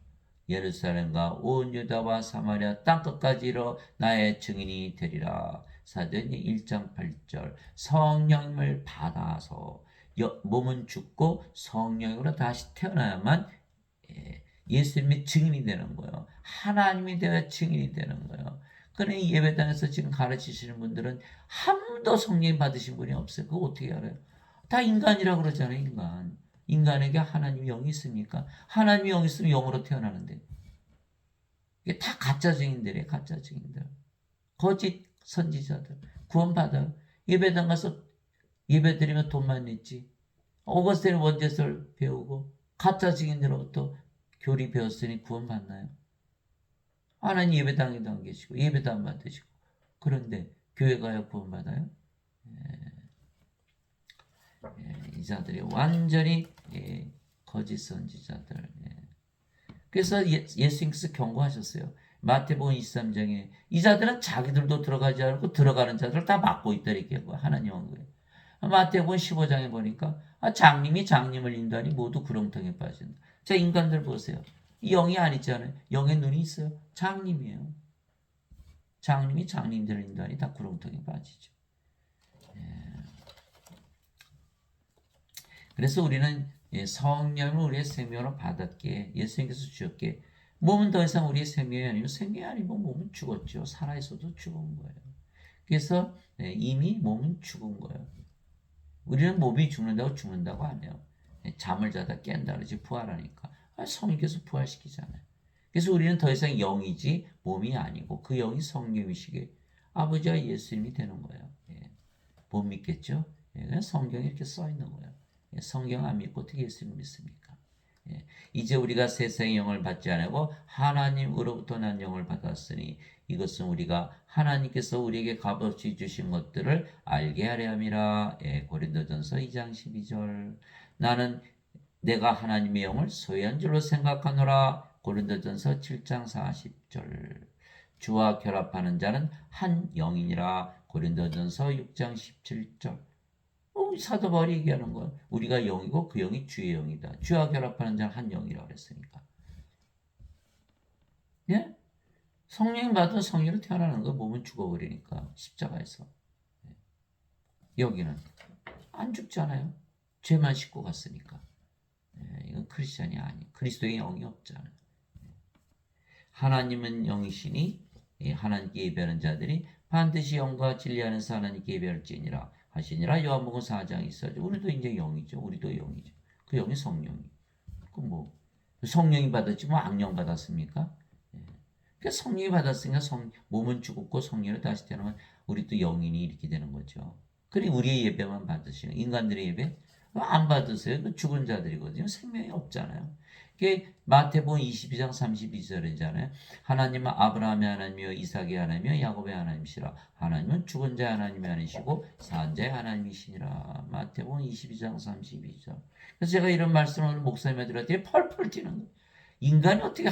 예루살렘과 온 유다와 사마리아 땅끝까지 이르러 나의 증인이 되리라. 사도행전 1장 8절 성령을 받아서 몸은 죽고 성령으로 다시 태어나야만 예수님의 증인이 되는 거예요. 하나님이 되어 증인이 되는 거예요. 그러니 예배당에서 지금 가르치시는 분들은 한 번도 성령 받으신 분이 없어요. 그거 어떻게 알아요? 다 인간이라고 그러잖아요. 인간. 인간에게 하나님 영이 있습니까? 하나님 영이 있으면 영으로 태어나는데. 이게 다 가짜 증인들이에요. 가짜 증인들. 거짓 선지자들. 구원받아요. 예배당 가서 예배드리면 돈만 냈지. 오거스틴 원죄설 배우고 가짜 증인들로부터 교리 배웠으니 구원받나요? 하나님 예배당에도 안 계시고 예배도 안 받으시고 그런데 교회 가야 구원받아요? 이 자들이 완전히 거짓 선지자들. 그래서 예수님께서 경고하셨어요. 마태복음 23장에 이 자들은 자기들도 들어가지 않고 들어가는 자들을 다 막고 있다 이렇게 하나님 한 거예요. 마태복음 15장에 보니까 장님이 장님을 인도하니 모두 구렁텅이에 빠진다. 자 인간들 보세요. 영이 아니잖아요. 영의 눈이 있어요. 장님이에요. 장님이 장님들을 인도하니 다 구렁텅이에 빠지죠. 그래서 우리는 성령을 우리의 생명으로 받았기에 예수님께서 주셨기에 몸은 더 이상 우리의 생명이 아니고 생명이 아니고 몸은 죽었죠. 살아있어도 죽은 거예요. 그래서 이미 몸은 죽은 거예요. 우리는 몸이 죽는다고 안 해요. 잠을 자다 깬다 그러지 부활하니까. 성령께서 부활시키잖아요. 그래서 우리는 더 이상 영이지 몸이 아니고 그 영이 성령이시게 아버지와 예수님이 되는 거예요. 못 믿겠죠? 그냥 성경에 이렇게 써 있는 거예요. 성경 안 믿고 어떻게 예수님 믿습니까? 이제 우리가 세상의 영을 받지 않고 하나님으로부터 난 영을 받았으니 이것은 우리가 하나님께서 우리에게 값없이 주신 것들을 알게 하려 함이라. 고린도전서 2장 12절 나는 내가 하나님의 영을 소유한 줄로 생각하노라. 고린도전서 7장 40절 주와 결합하는 자는 한 영이니라. 고린도전서 6장 17절 사도 바울이 얘기하는 건 우리가 영이고 그 영이 주의 영이다. 주와 결합하는 자는 한 영이라고 그랬으니까. 예? 성령 받은 성령으로 태어나는 거 몸은 죽어버리니까 십자가에서. 여기는 안 죽잖아요. 죄만 씻고 갔으니까. 이건 크리스찬이 아니. 그리스도의 영이 없잖아요. 하나님은 영이시니 하나님께 예배하는 자들이 반드시 영과 진리하는 하나님께 예배할지니라. 하시니라. 요한복음 4장에 있어죠. 우리도 이제 영이죠. 우리도 영이죠. 그 영이 성령이. 그 뭐 성령이 받았지 뭐 악령 받았습니까? 그 성령이 받았으니까 몸은 죽었고 성령을 다시 태어나면 우리도 영인이 이렇게 되는 거죠. 그리고 우리의 예배만 받으시는 인간들의 예배 안 받으세요. 그 죽은 자들이거든요. 생명이 없잖아요. 그게 마태복음 22장 32절이잖아요. 하나님은 아브라함의 하나님이요 이삭의 하나님이요 야곱의 하나님이시라. 하나님은 죽은 자의 하나님이 아니시고 산 자의 하나님이시니라. 마태복음 22장 32절. 그래서 제가 이런 말씀을 오늘 목사님들한테 펄펄 튀는 거예요. 인간이 어떻게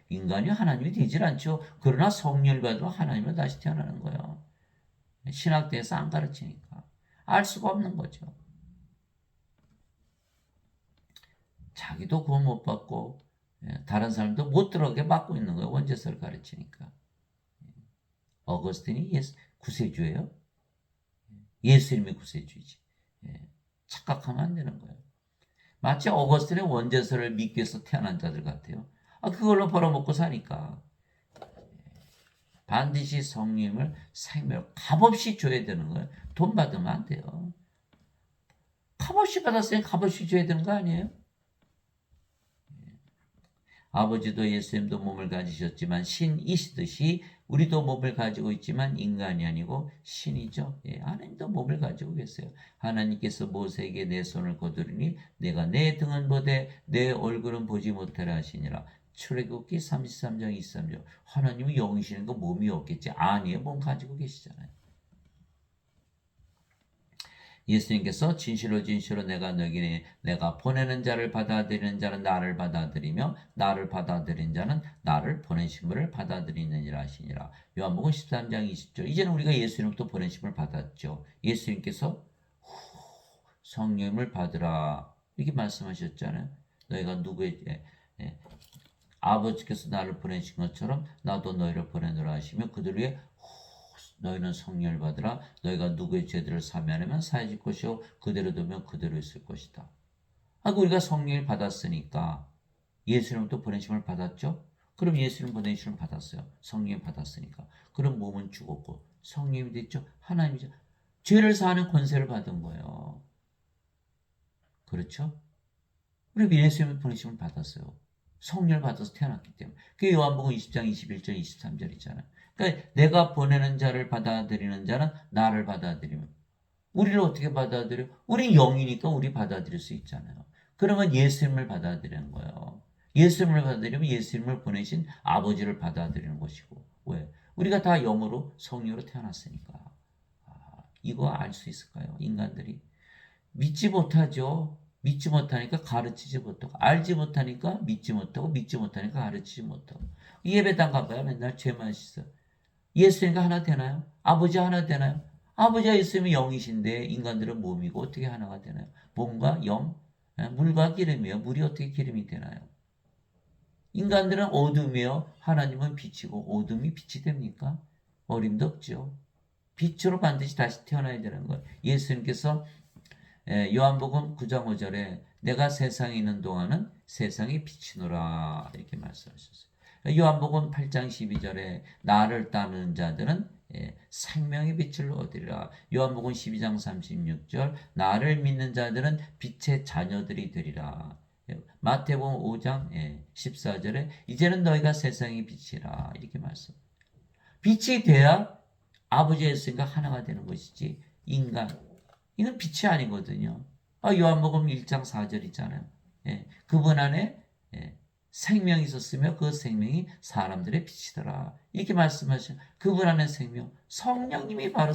인간이 하나님이 되질 않죠. 그러나 성령을 받으면 하나님은 다시 태어나는 거예요. 신학대에서 안 가르치니까. 알 수가 없는 거죠. 자기도 구원 못 받고 다른 사람도 못 들어오게 막고 있는 거예요. 원죄서를 가르치니까. 어거스틴이 구세주예요. 예수님이 구세주이지. 착각하면 안 되는 거예요. 마치 어거스틴의 원죄설을 믿기 위해서 태어난 자들 같아요. 그걸로 벌어먹고 사니까. 반드시 성령님을 생명을 값없이 줘야 되는 거예요. 돈 받으면 안 돼요. 값없이 받았으니 값없이 줘야 되는 거 아니에요? 아버지도 예수님도 몸을 가지셨지만 신이시듯이 우리도 몸을 가지고 있지만 인간이 아니고 신이죠. 하나님도 몸을 가지고 계세요. 하나님께서 모세에게 내 손을 거두리니 내가 내 등은 보되 내 얼굴은 보지 못하라 하시니라. 출애굽기 33장 23절. 하나님은 영이시는 거 몸이 없겠지. 아니에요. 몸 가지고 계시잖아요. 예수님께서 진실로 진실로 내가 너희에게 내가 보내는 자를 받아들이는 자는 나를 받아들이며 나를 받아들인 자는 나를 보내신 분을 받아들이느니라 하시니라. 요한복음 13장 20절. 이제는 우리가 예수님부터 보내심을 받았죠. 예수님께서 성령을 받으라 이렇게 말씀하셨잖아요. 너희가 누구의 아버지께서 나를 보내신 것처럼 나도 너희를 보내노라 하시며 그들 위에 너희는 성령을 받으라. 너희가 누구의 죄들을 사면하면 사해질 것이요 그대로 두면 그대로 있을 것이다. 우리가 성령을 받았으니까 예수님부터 보내심을 받았죠. 그럼 예수님 보내심을 받았어요. 성령을 받았으니까. 그럼 몸은 죽었고 성령이 됐죠. 하나님이죠. 죄를 사하는 권세를 받은 거예요. 그렇죠? 우리 예수님의 보내심을 받았어요. 성령을 받아서 태어났기 때문에. 그게 요한복음 20장 21절 23절이잖아요. 그러니까 내가 보내는 자를 받아들이는 자는 나를 받아들이면 우리를 어떻게 받아들여? 우리 영이니까 우리 받아들일 수 있잖아요. 그러면 예수님을 받아들이는 거예요. 예수님을 받아들이면 예수님을 보내신 아버지를 받아들이는 것이고 왜? 우리가 다 영으로 성령으로 태어났으니까. 이거 알 수 있을까요? 인간들이 믿지 못하죠. 믿지 못하니까 가르치지 못하고 알지 못하니까 믿지 못하고 믿지 못하니까 가르치지 못하고 예배당 가봐야 맨날 죄만 씻어. 예수님과 하나 되나요? 아버지 하나 되나요? 아버지가 예수님이 영이신데 인간들은 몸이고 어떻게 하나가 되나요? 몸과 영, 물과 기름이요. 물이 어떻게 기름이 되나요? 인간들은 어둠이요. 하나님은 빛이고 어둠이 빛이 됩니까? 어림도 없죠. 빛으로 반드시 다시 태어나야 되는 거예요. 예수님께서 요한복음 9장 5절에 내가 세상에 있는 동안은 세상의 빛이노라 이렇게 말씀하셨어요. 요한복음 8장 12절에 나를 따르는 자들은 생명의 빛을 얻으리라. 요한복음 12장 36절 나를 믿는 자들은 빛의 자녀들이 되리라. 마태복음 5장 14절에 이제는 너희가 세상의 빛이라 이렇게 말씀. 빛이 돼야 아버지 예수님과 하나가 되는 것이지 인간 이건 빛이 아니거든요. 요한복음 1장 4절 있잖아요. 그분 안에 생명이 있었으며 그 생명이 사람들의 빛이더라. 이렇게 말씀하신 그분 안에 생명, 성령님이 바로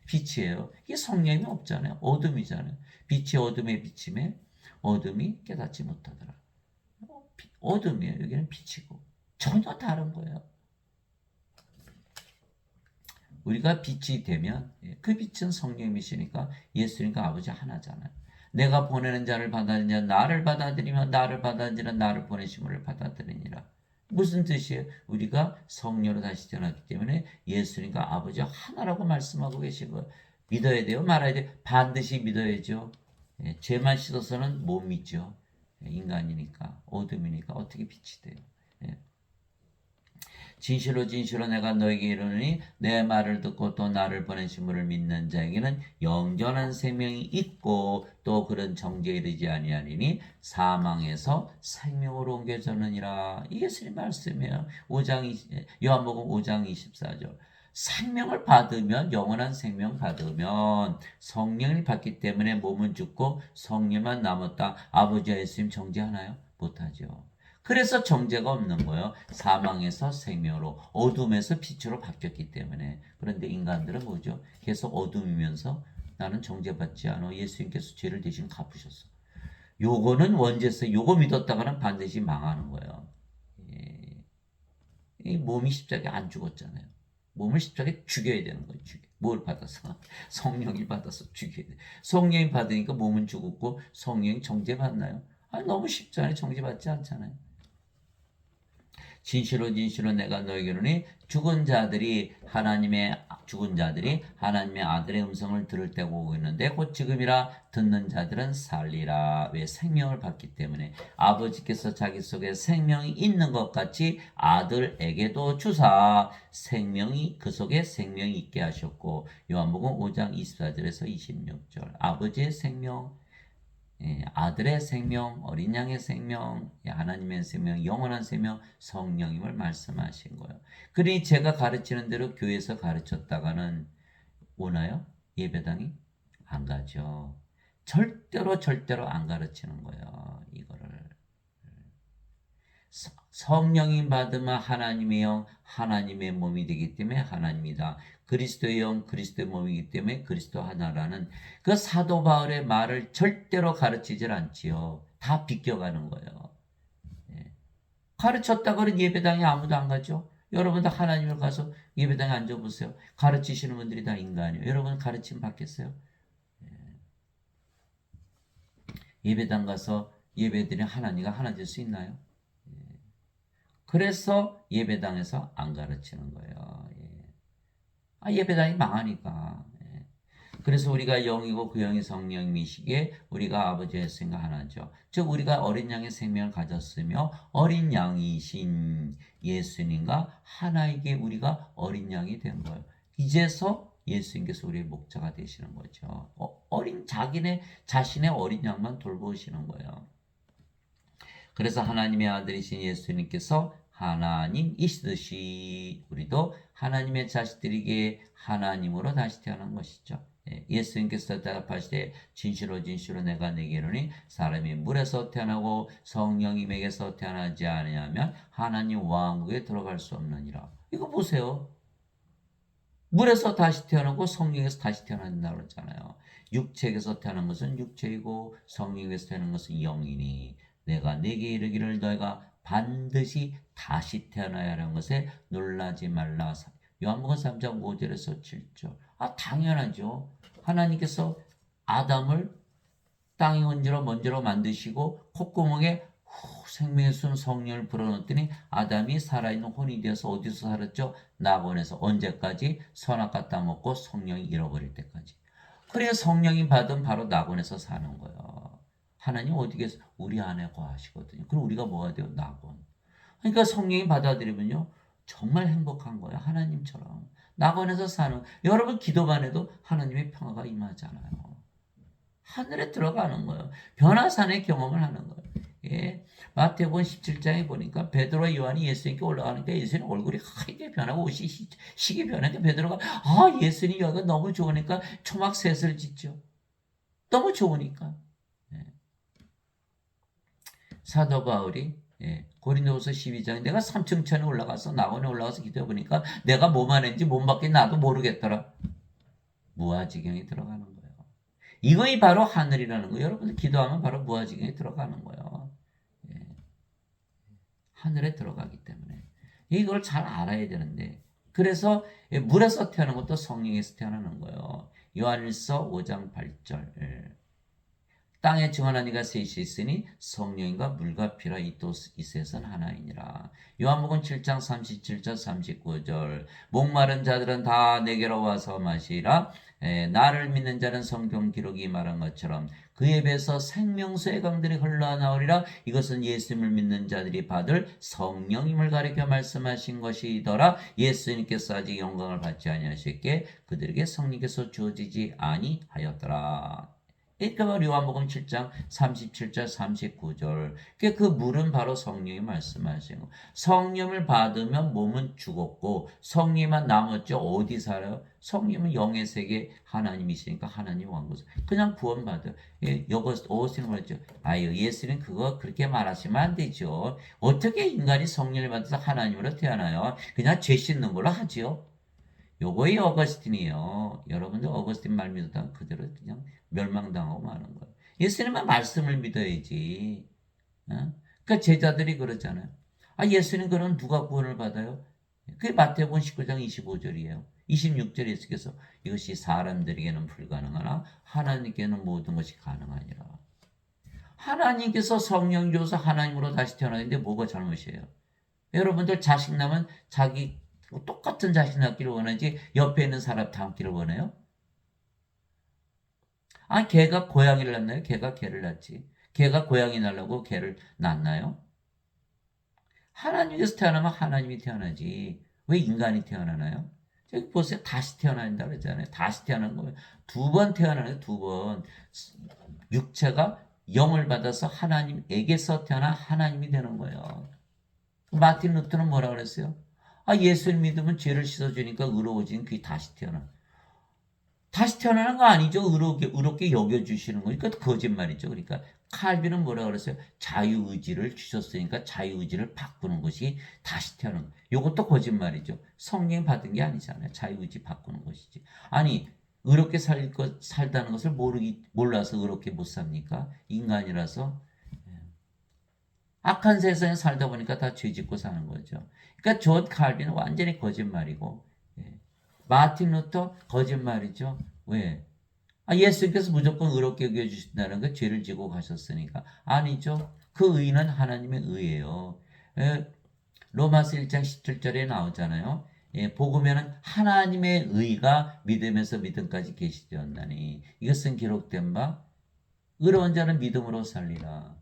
빛이에요. 이게 성령이 없잖아요. 어둠이잖아요. 빛이 어둠에 비침에 어둠이 깨닫지 못하더라. 어둠이에요. 여기는 빛이고 전혀 다른 거예요. 우리가 빛이 되면 그 빛은 성령이시니까 예수님과 아버지 하나잖아요. 내가 보내는 자를 받아들이냐 나를 받아들이면 나를 받아들이는 나를 보내심을 받아들이니라. 무슨 뜻이에요? 우리가 성령으로 다시 태어났기 때문에 예수님과 아버지 하나라고 말씀하고 계신 거예요. 믿어야 돼요? 말아야 돼요? 반드시 믿어야죠. 죄만 씻어서는 못 믿죠. 인간이니까 어둠이니까 어떻게 빛이 돼요? 진실로 진실로 내가 너에게 이르노니 내 말을 듣고 또 나를 보내신 분을 믿는 자에게는 영전한 생명이 있고 또 그런 정죄에 이르지 아니하리니 사망에서 생명으로 옮겨졌느니라. 이게 예수님 말씀이에요. 요한복음 5장 24절. 생명을 받으면 영원한 생명 받으면 성령을 받기 때문에 몸은 죽고 성령만 남았다. 아버지와 예수님 정죄하나요? 못하죠. 그래서 정죄가 없는 거예요. 사망에서 생명으로 어둠에서 빛으로 바뀌었기 때문에. 그런데 인간들은 뭐죠? 계속 어둠이면서 나는 정죄받지 않아. 예수님께서 죄를 대신 갚으셨어. 요거는 원죄세. 요거 믿었다가는 반드시 망하는 거예요. 이 몸이 십자가에 안 죽었잖아요. 몸을 십자가에 죽여야 되는 거예요. 뭘 받아서? 성령이 받아서 죽여야 돼. 성령이 받으니까 몸은 죽었고 성령이 정죄받나요? 너무 쉽잖아요. 정죄받지 않잖아요. 진실로 진실로 내가 너에게 이르노니 죽은 자들이 하나님의 아들의 음성을 들을 때가 오고 있는데 곧 지금이라 듣는 자들은 살리라. 왜? 생명을 받기 때문에. 아버지께서 자기 속에 생명이 있는 것 같이 아들에게도 주사 생명이 그 속에 생명이 있게 하셨고, 요한복음 5장 24절에서 26절. 아버지의 생명, 아들의 생명, 어린 양의 생명, 하나님의 생명, 영원한 생명, 성령님을 말씀하신 거예요. 그러니 제가 가르치는 대로 교회에서 가르쳤다가는 오나요? 예배당이? 안 가죠. 절대로 안 가르치는 거예요. 이거를. 성령이 받으면 하나님의 영, 하나님의 몸이 되기 때문에 하나님이다. 그리스도의 영, 그리스도의 몸이기 때문에 그리스도 하나라는 그 사도 바울의 말을 절대로 가르치질 않지요. 다 비껴가는 거예요. 예. 가르쳤다고는 예배당에 아무도 안 가죠. 여러분도 하나님을 가서 예배당에 앉아보세요. 가르치시는 분들이 다 인간이에요. 여러분 가르침 받겠어요? 예배당 가서 예배드리는 하나님과 하나 될 수 있나요? 그래서 예배당에서 안 가르치는 거예요. 예배당이 망하니까. 그래서 우리가 영이고 그 영이 성령이시기에 우리가 아버지의 생각 하나죠. 즉 우리가 어린 양의 생명을 가졌으며 어린 양이신 예수님과 하나이게 우리가 어린 양이 된 거예요. 이제서 예수님께서 우리의 목자가 되시는 거죠. 자신의 어린 양만 돌보시는 거예요. 그래서 하나님의 아들이신 예수님께서 하나님이시듯이 우리도 하나님의 자식들에게 하나님으로 다시 태어난 것이죠. 예수님께서 대답하시되 진실로 진실로 내가 네게 이르노니 사람이 물에서 태어나고 성령님에게서 태어나지 아니하면 하나님 왕국에 들어갈 수 없느니라. 이거 보세요. 물에서 다시 태어나고 성령에서 다시 태어난다고 그랬잖아요. 육체에서 태어난 것은 육체이고 성령에서 태어난 것은 영이니 내가 네게 이르기를 너희가 반드시 다시 태어나야 하는 것에 놀라지 말라. 요한복음 3장 5절에서 7절. 당연하죠. 하나님께서 아담을 땅의 원지로 먼지로 만드시고 콧구멍에 생명의 숨 성령을 불어넣었더니 아담이 살아있는 혼이 되어서 어디서 살았죠? 낙원에서. 언제까지? 선악과 따먹고 성령이 잃어버릴 때까지. 그래야 성령이 받은 바로 낙원에서 사는 거예요. 하나님 어디 계세요? 우리 안에 거하시거든요. 그럼 우리가 뭐가 돼요? 낙원. 그러니까 성령이 받아들이면요. 정말 행복한 거예요. 하나님처럼. 낙원에서 사는. 여러분 기도만 해도 하나님의 평화가 임하잖아요. 하늘에 들어가는 거예요. 변화산의 경험을 하는 거예요. 마태복음 17장에 보니까 베드로와 요한이 예수님께 올라가니까 예수님 얼굴이 하얗게 변하고 옷이 희게 변하니까 베드로가 예수님 여기가 너무 좋으니까 초막셋을 짓죠. 너무 좋으니까. 사도 바울이 고린도후서 12장에 내가 3층천에 올라가서 낙원에 올라가서 기도해 보니까 내가 뭐 안했는지 몸 밖에 나도 모르겠더라. 무아지경에 들어가는 거예요. 이것이 바로 하늘이라는 거예요. 여러분들 기도하면 바로 무아지경에 들어가는 거예요. 하늘에 들어가기 때문에 이걸 잘 알아야 되는데 그래서 물에서 태어나는 것도 성령에서 태어나는 거예요. 요한일서 5장 8절. 땅에 증언한 이가 셋이 있으니 성령과 물과 피라 이 셋은 하나이니라. 요한복음 7장 37절 39절. 목마른 자들은 다 내게로 와서 마시라. 나를 믿는 자는 성경 기록이 말한 것처럼 그의 배에서 생명수의 강들이 흘러나오리라. 이것은 예수님을 믿는 자들이 받을 성령님을 가리켜 말씀하신 것이더라. 예수님께서 아직 영광을 받지 아니하셨기에 그들에게 성령께서 주어지지 아니하였더라. 그러니까 요한복음 7장 37절 39절. 그 물은 바로 성령이 말씀하신 거. 성령을 받으면 몸은 죽었고 성령만 남았죠. 어디 살아요? 성령은 영의 세계 하나님이시니까 하나님 왕국. 그냥 구원받아요. 어거스틴은 말했죠. 예수님 그거 그렇게 말하시면 안 되죠. 어떻게 인간이 성령을 받아서 하나님으로 태어나요? 그냥 죄 씻는 걸로 하지요. 요거이 어거스틴이에요. 여러분들 어거스틴 말 믿었다면 그대로 그냥 멸망당하고 마는 거예요. 예수님의 말씀을 믿어야지. 그러니까 제자들이 그러잖아요. 예수님 그럼 누가 구원을 받아요? 그게 마태복음 19장 25절이에요. 26절에 예수께서 이것이 사람들에게는 불가능하나 하나님께는 모든 것이 가능하니라. 하나님께서 성령 줘서 하나님으로 다시 태어나는데 뭐가 잘못이에요? 여러분들 자식 낳으면 자기 똑같은 자식 낳기를 원하지 옆에 있는 사람 닮기를 원해요? 아, 개가 고양이를 낳나요? 개가 개를 낳지. 개가 고양이 낳으려고 개를 낳나요? 하나님께서 태어나면 하나님이 태어나지. 왜 인간이 태어나나요? 저기 보세요. 다시 태어난다 그랬잖아요. 다시 태어난 거예요. 두 번 태어나는 두 번. 육체가 영을 받아서 하나님에게서 태어나 하나님이 되는 거예요. 마틴 루터는 뭐라 그랬어요? 아, 예수를 믿으면 죄를 씻어주니까 의로워진 그게 다시 태어나. 다시 태어나는 거 아니죠. 의롭게 여겨주시는 거니까 거짓말이죠. 그러니까 칼빈은 뭐라 그랬어요? 자유의지를 주셨으니까 자유의지를 바꾸는 것이 다시 태어나는 거. 이것도 거짓말이죠. 성령 받은 게 아니잖아요. 자유의지 바꾸는 것이지. 아니 의롭게 살다는 것을 몰라서 의롭게 못 삽니까? 인간이라서. 악한 세상에 살다 보니까 다 죄짓고 사는 거죠. 그러니까 존 칼빈은 완전히 거짓말이고, 예. 마틴 루터 거짓말이죠. 왜? 아, 예수님께서 무조건 의롭게 여겨주신다는 거 죄를 지고 가셨으니까. 아니죠. 그 의는 하나님의 의예요. 예, 로마서 1장 17절에 나오잖아요. 예, 복음에는 하나님의 의가 믿음에서 믿음까지 계시되었나니 이것은 기록된 바 의로운 자는 믿음으로 살리라.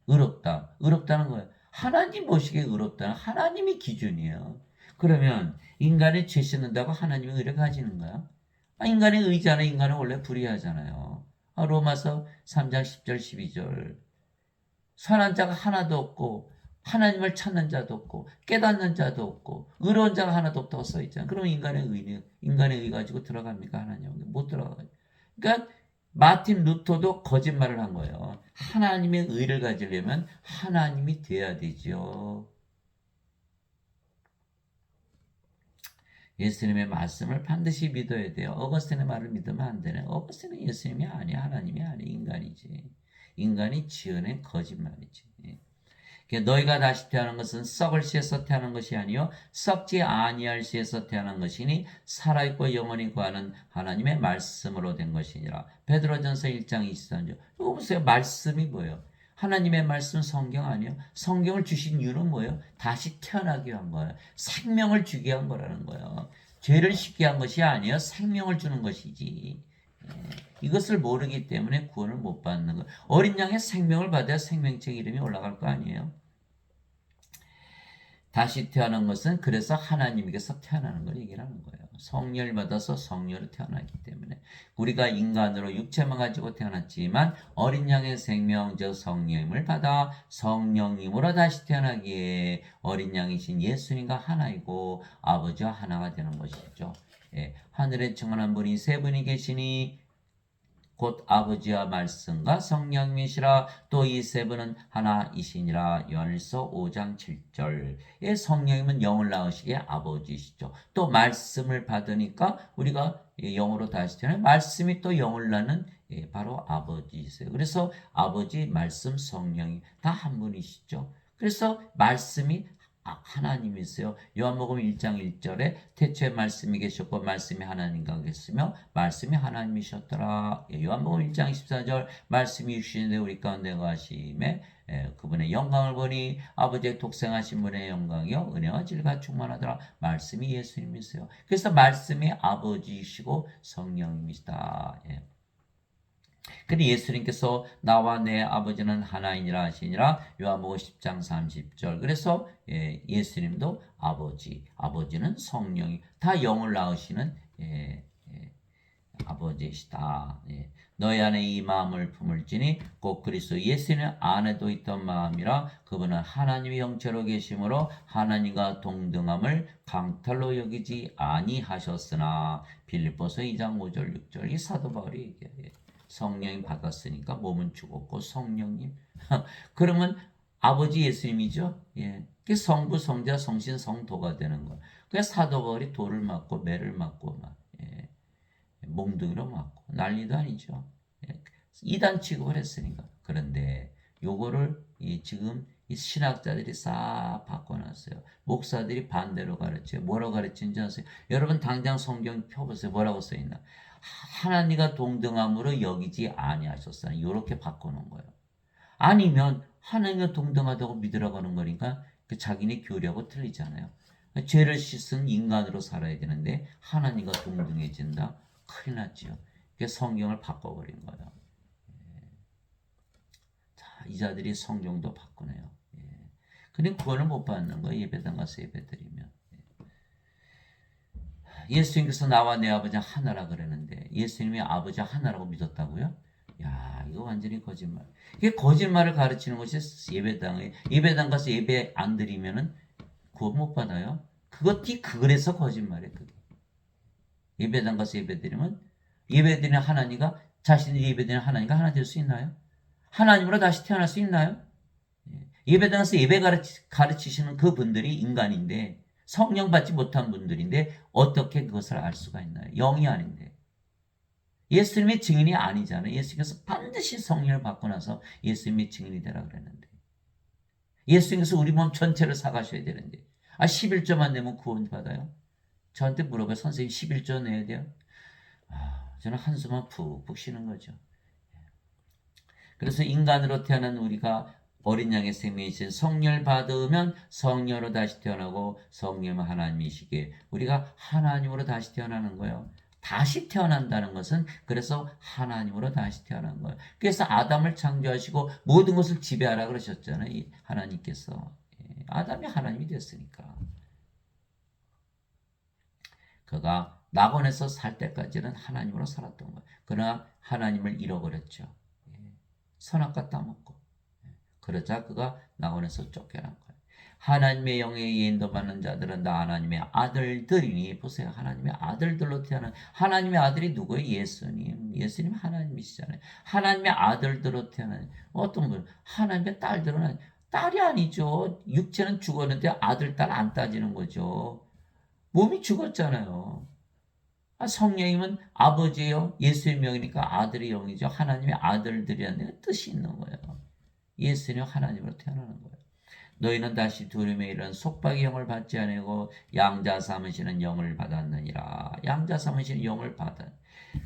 의롭다. 의롭다는 거예요. 하나님 보시기에 의롭다는 하나님이 기준이에요. 그러면 인간이 죄 씻는다고 하나님의 의를 가지는 거야? 아, 인간의 의잖아요. 인간은 원래 불의하잖아요. 아, 로마서 3장 10절 12절 선한 자가 하나도 없고 하나님을 찾는 자도 없고 깨닫는 자도 없고 의로운 자가 하나도 없다고 써있잖아요. 그럼 인간의 의 가지고 들어갑니까? 하나님 못 들어가요. 그러니까 마틴 루터도 거짓말을 한 거예요. 하나님의 의를 가지려면 하나님이 돼야 되죠. 예수님의 말씀을 반드시 믿어야 돼요. 어거스틴의 말을 믿으면 안 되네. 어거스틴은 예수님이 아니야. 하나님이 아니야. 인간이지. 인간이 지어낸 거짓말이지. 너희가 다시 태어난 것은 썩을 씨에서 태어난 것이 아니요 썩지 아니할 씨에서 태어난 것이니 살아있고 영원히 구하는 하나님의 말씀으로 된 것이니라. 베드로전서 1장 23절. 이거 보세요. 말씀이 뭐예요? 하나님의 말씀 성경 아니에요? 성경을 주신 이유는 뭐예요? 다시 태어나게 한 거예요. 생명을 주게 한 거라는 거예요. 죄를 씻게 한 것이 아니에요. 생명을 주는 것이지. 이것을 모르기 때문에 구원을 못 받는 거예요. 어린 양의 생명을 받아야 생명책 이름이 올라갈 거 아니에요? 다시 태어난 것은 그래서 하나님에게서 태어나는 걸 얘기하는 거예요. 성령을 받아서 성령으로 태어나기 때문에 우리가 인간으로 육체만 가지고 태어났지만 어린 양의 생명 즉 성령을 받아 성령님으로 다시 태어나기에 어린 양이신 예수님과 하나이고 아버지와 하나가 되는 것이죠. 예, 하늘에 충만한 분이 세 분이 계시니 곧 아버지와 말씀과 성령이시라. 또 이 세 분은 하나이시니라. 요한일서 5장 7절. 예, 성령님은 영을 낳으시기에 아버지시죠. 또 말씀을 받으니까 우리가 영으로 다시 태어나 말씀이 또 영을 낳는 바로 아버지이세요. 그래서 아버지, 말씀, 성령이 다 한 분이시죠. 그래서 말씀이 하나님이세요. 요한복음 1장 1절에 태초에 말씀이 계셨고 말씀이 하나님과 계셨으며 말씀이 하나님이셨더라. 요한복음 1장 14절 말씀이 육신인데 우리 가운데 거하심에 그분의 영광을 보니 아버지의 독생하신 분의 영광이요 은혜와 진리가 충만하더라. 말씀이 예수님이세요. 그래서 말씀이 아버지이시고 성령님이시다. 그런데 예수님께서 나와 내 아버지는 하나이니라 하시니라. 요한복음 10장 30절. 그래서 예수님도 아버지는 성령이 다 영을 낳으시는 아버지시다. 너희 안에 이 마음을 품을지니 곧 그리스도 예수님 안에도 있던 마음이라. 그분은 하나님의 형체로 계심으로 하나님과 동등함을 강탈로 여기지 아니하셨으나. 빌립보서 2장 5절 6절 이 사도 바울이 얘기해요. 성령님 받았으니까 몸은 죽었고 성령님 그러면 아버지 예수님이죠. 예. 그 성부, 성자, 성신, 성도가 되는 거예요. 그래서 사도 바울이 돌을 맞고 매를 맞고 막 몽둥이로 맞고 난리도 아니죠. 예. 이단 취급을 했으니까. 그런데 요거를 지금 이 신학자들이 싹 바꿔놨어요. 목사들이 반대로 가르쳐요. 뭐라고 가르치는지 아세요? 여러분 당장 성경 펴보세요. 뭐라고 써있나? 하나님과 동등함으로 여기지 아니하셨으나 이렇게 바꿔놓은 거예요. 아니면 하나님과 동등하다고 믿으라고 하는 거니까 자기네 교리하고 틀리잖아요. 죄를 씻은 인간으로 살아야 되는데 하나님과 동등해진다? 큰일 났지요. 성경을 바꿔버린 거예요. 자, 이 자들이 성경도 바꾸네요. 근데 구원을 못 받는 거예요. 예배당 가서 예배 드리면. 예수님께서 나와 내 아버지 하나라 그랬는데 예수님이 아버지 하나라고 믿었다고요? 야, 이거 완전히 거짓말. 이게 거짓말을 가르치는 것이 예배당 가서 예배 안 드리면은 구원 못 받아요. 그래서 거짓말이에요. 그게. 예배당 가서 예배 드리면 예배 드리는 하나님과 자신들이 예배 드리는 하나님과 하나 될 수 있나요? 하나님으로 다시 태어날 수 있나요? 예배당 가서 예배 가르치시는 그 분들이 인간인데 성령 받지 못한 분들인데 어떻게 그것을 알 수가 있나요? 영이 아닌데. 예수님의 증인이 아니잖아요. 예수님께서 반드시 성령을 받고 나서 예수님의 증인이 되라 그랬는데. 예수님께서 우리 몸 전체를 사가셔야 되는데. 11조만 내면 구원 받아요? 저한테 물어봐요. 선생님 11조 내야 돼요? 저는 한숨만 푹푹 쉬는 거죠. 그래서 인간으로 태어난 우리가 어린 양의 생명이신 성령을 받으면 성령으로 다시 태어나고 성령은 하나님이시기에 우리가 하나님으로 다시 태어나는 거예요. 다시 태어난다는 것은 그래서 하나님으로 다시 태어난 거예요. 그래서 아담을 창조하시고 모든 것을 지배하라 그러셨잖아요. 하나님께서. 아담이 하나님이 됐으니까. 그가 낙원에서 살 때까지는 하나님으로 살았던 거예요. 그러나 하나님을 잃어버렸죠. 선악과 따먹고. 그러자 그가 낙원에서 쫓겨난 거예요. 하나님의 영에 인도받는 자들은 다 하나님의 아들들이니 보세요. 하나님의 아들들로 태어난 하나님의 아들이 누구예요? 예수님. 예수님 하나님이시잖아요. 하나님의 아들들로 태어난 어떤 분? 하나님의 딸들은 딸이 아니죠. 육체는 죽었는데 아들, 딸 안 따지는 거죠. 몸이 죽었잖아요. 성령님은 아버지예요. 예수의 명이니까 아들의 영이죠. 하나님의 아들들이라는 뜻이 있는 거예요. 예수님 하나님으로 태어나는 거예요. 너희는 다시 두려움에 이르는 속박의 영을 받지 아니고 양자 삼으시는 영을 받았느니라. 양자 삼으시는 영을 받아.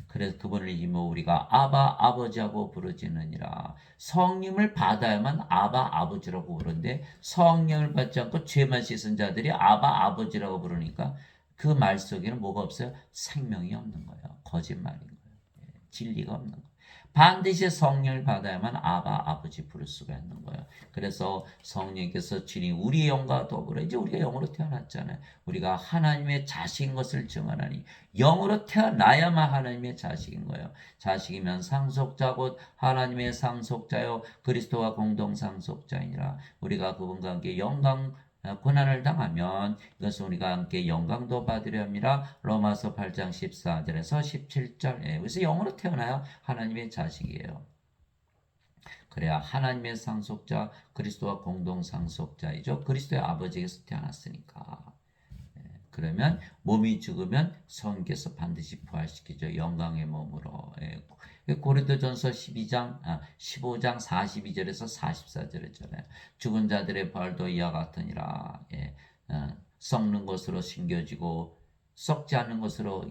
그래서 그분을 힘으로 우리가 아바 아버지하고 부르짖느니라. 성령을 받아야만 아바 아버지라고 부르는데 성령을 받지 않고 죄만 씻은 자들이 아바 아버지라고 부르니까 그 말 속에는 뭐가 없어요? 생명이 없는 거예요. 거짓말인 거예요. 진리가 없는 거예요. 반드시 성령을 받아야만 아바 아버지 부를 수가 있는 거예요. 그래서 성령께서 주님 우리의 영과 더불어 이제 우리가 영으로 태어났잖아요. 우리가 하나님의 자식인 것을 증언하니 영으로 태어나야만 하나님의 자식인 거예요. 자식이면 상속자 곧 하나님의 상속자요 그리스도와 공동 상속자이니라. 우리가 그분과 함께 영광 고난을 당하면 이것은 우리가 함께 영광도 받으려 함이라. 로마서 8장 14절에서 17절. 그래서 영으로 태어나야 하나님의 자식이에요. 그래야 하나님의 상속자 그리스도와 공동 상속자이죠. 그리스도의 아버지에게서 태어났으니까. 그러면 몸이 죽으면 성령께서 반드시 부활시키죠. 영광의 몸으로. 고린도전서 15장 42절에서 44절 했잖아요. 죽은 자들의 부활도 이와 같으니라. 썩는 것으로 심겨지고 썩지 않는 것으로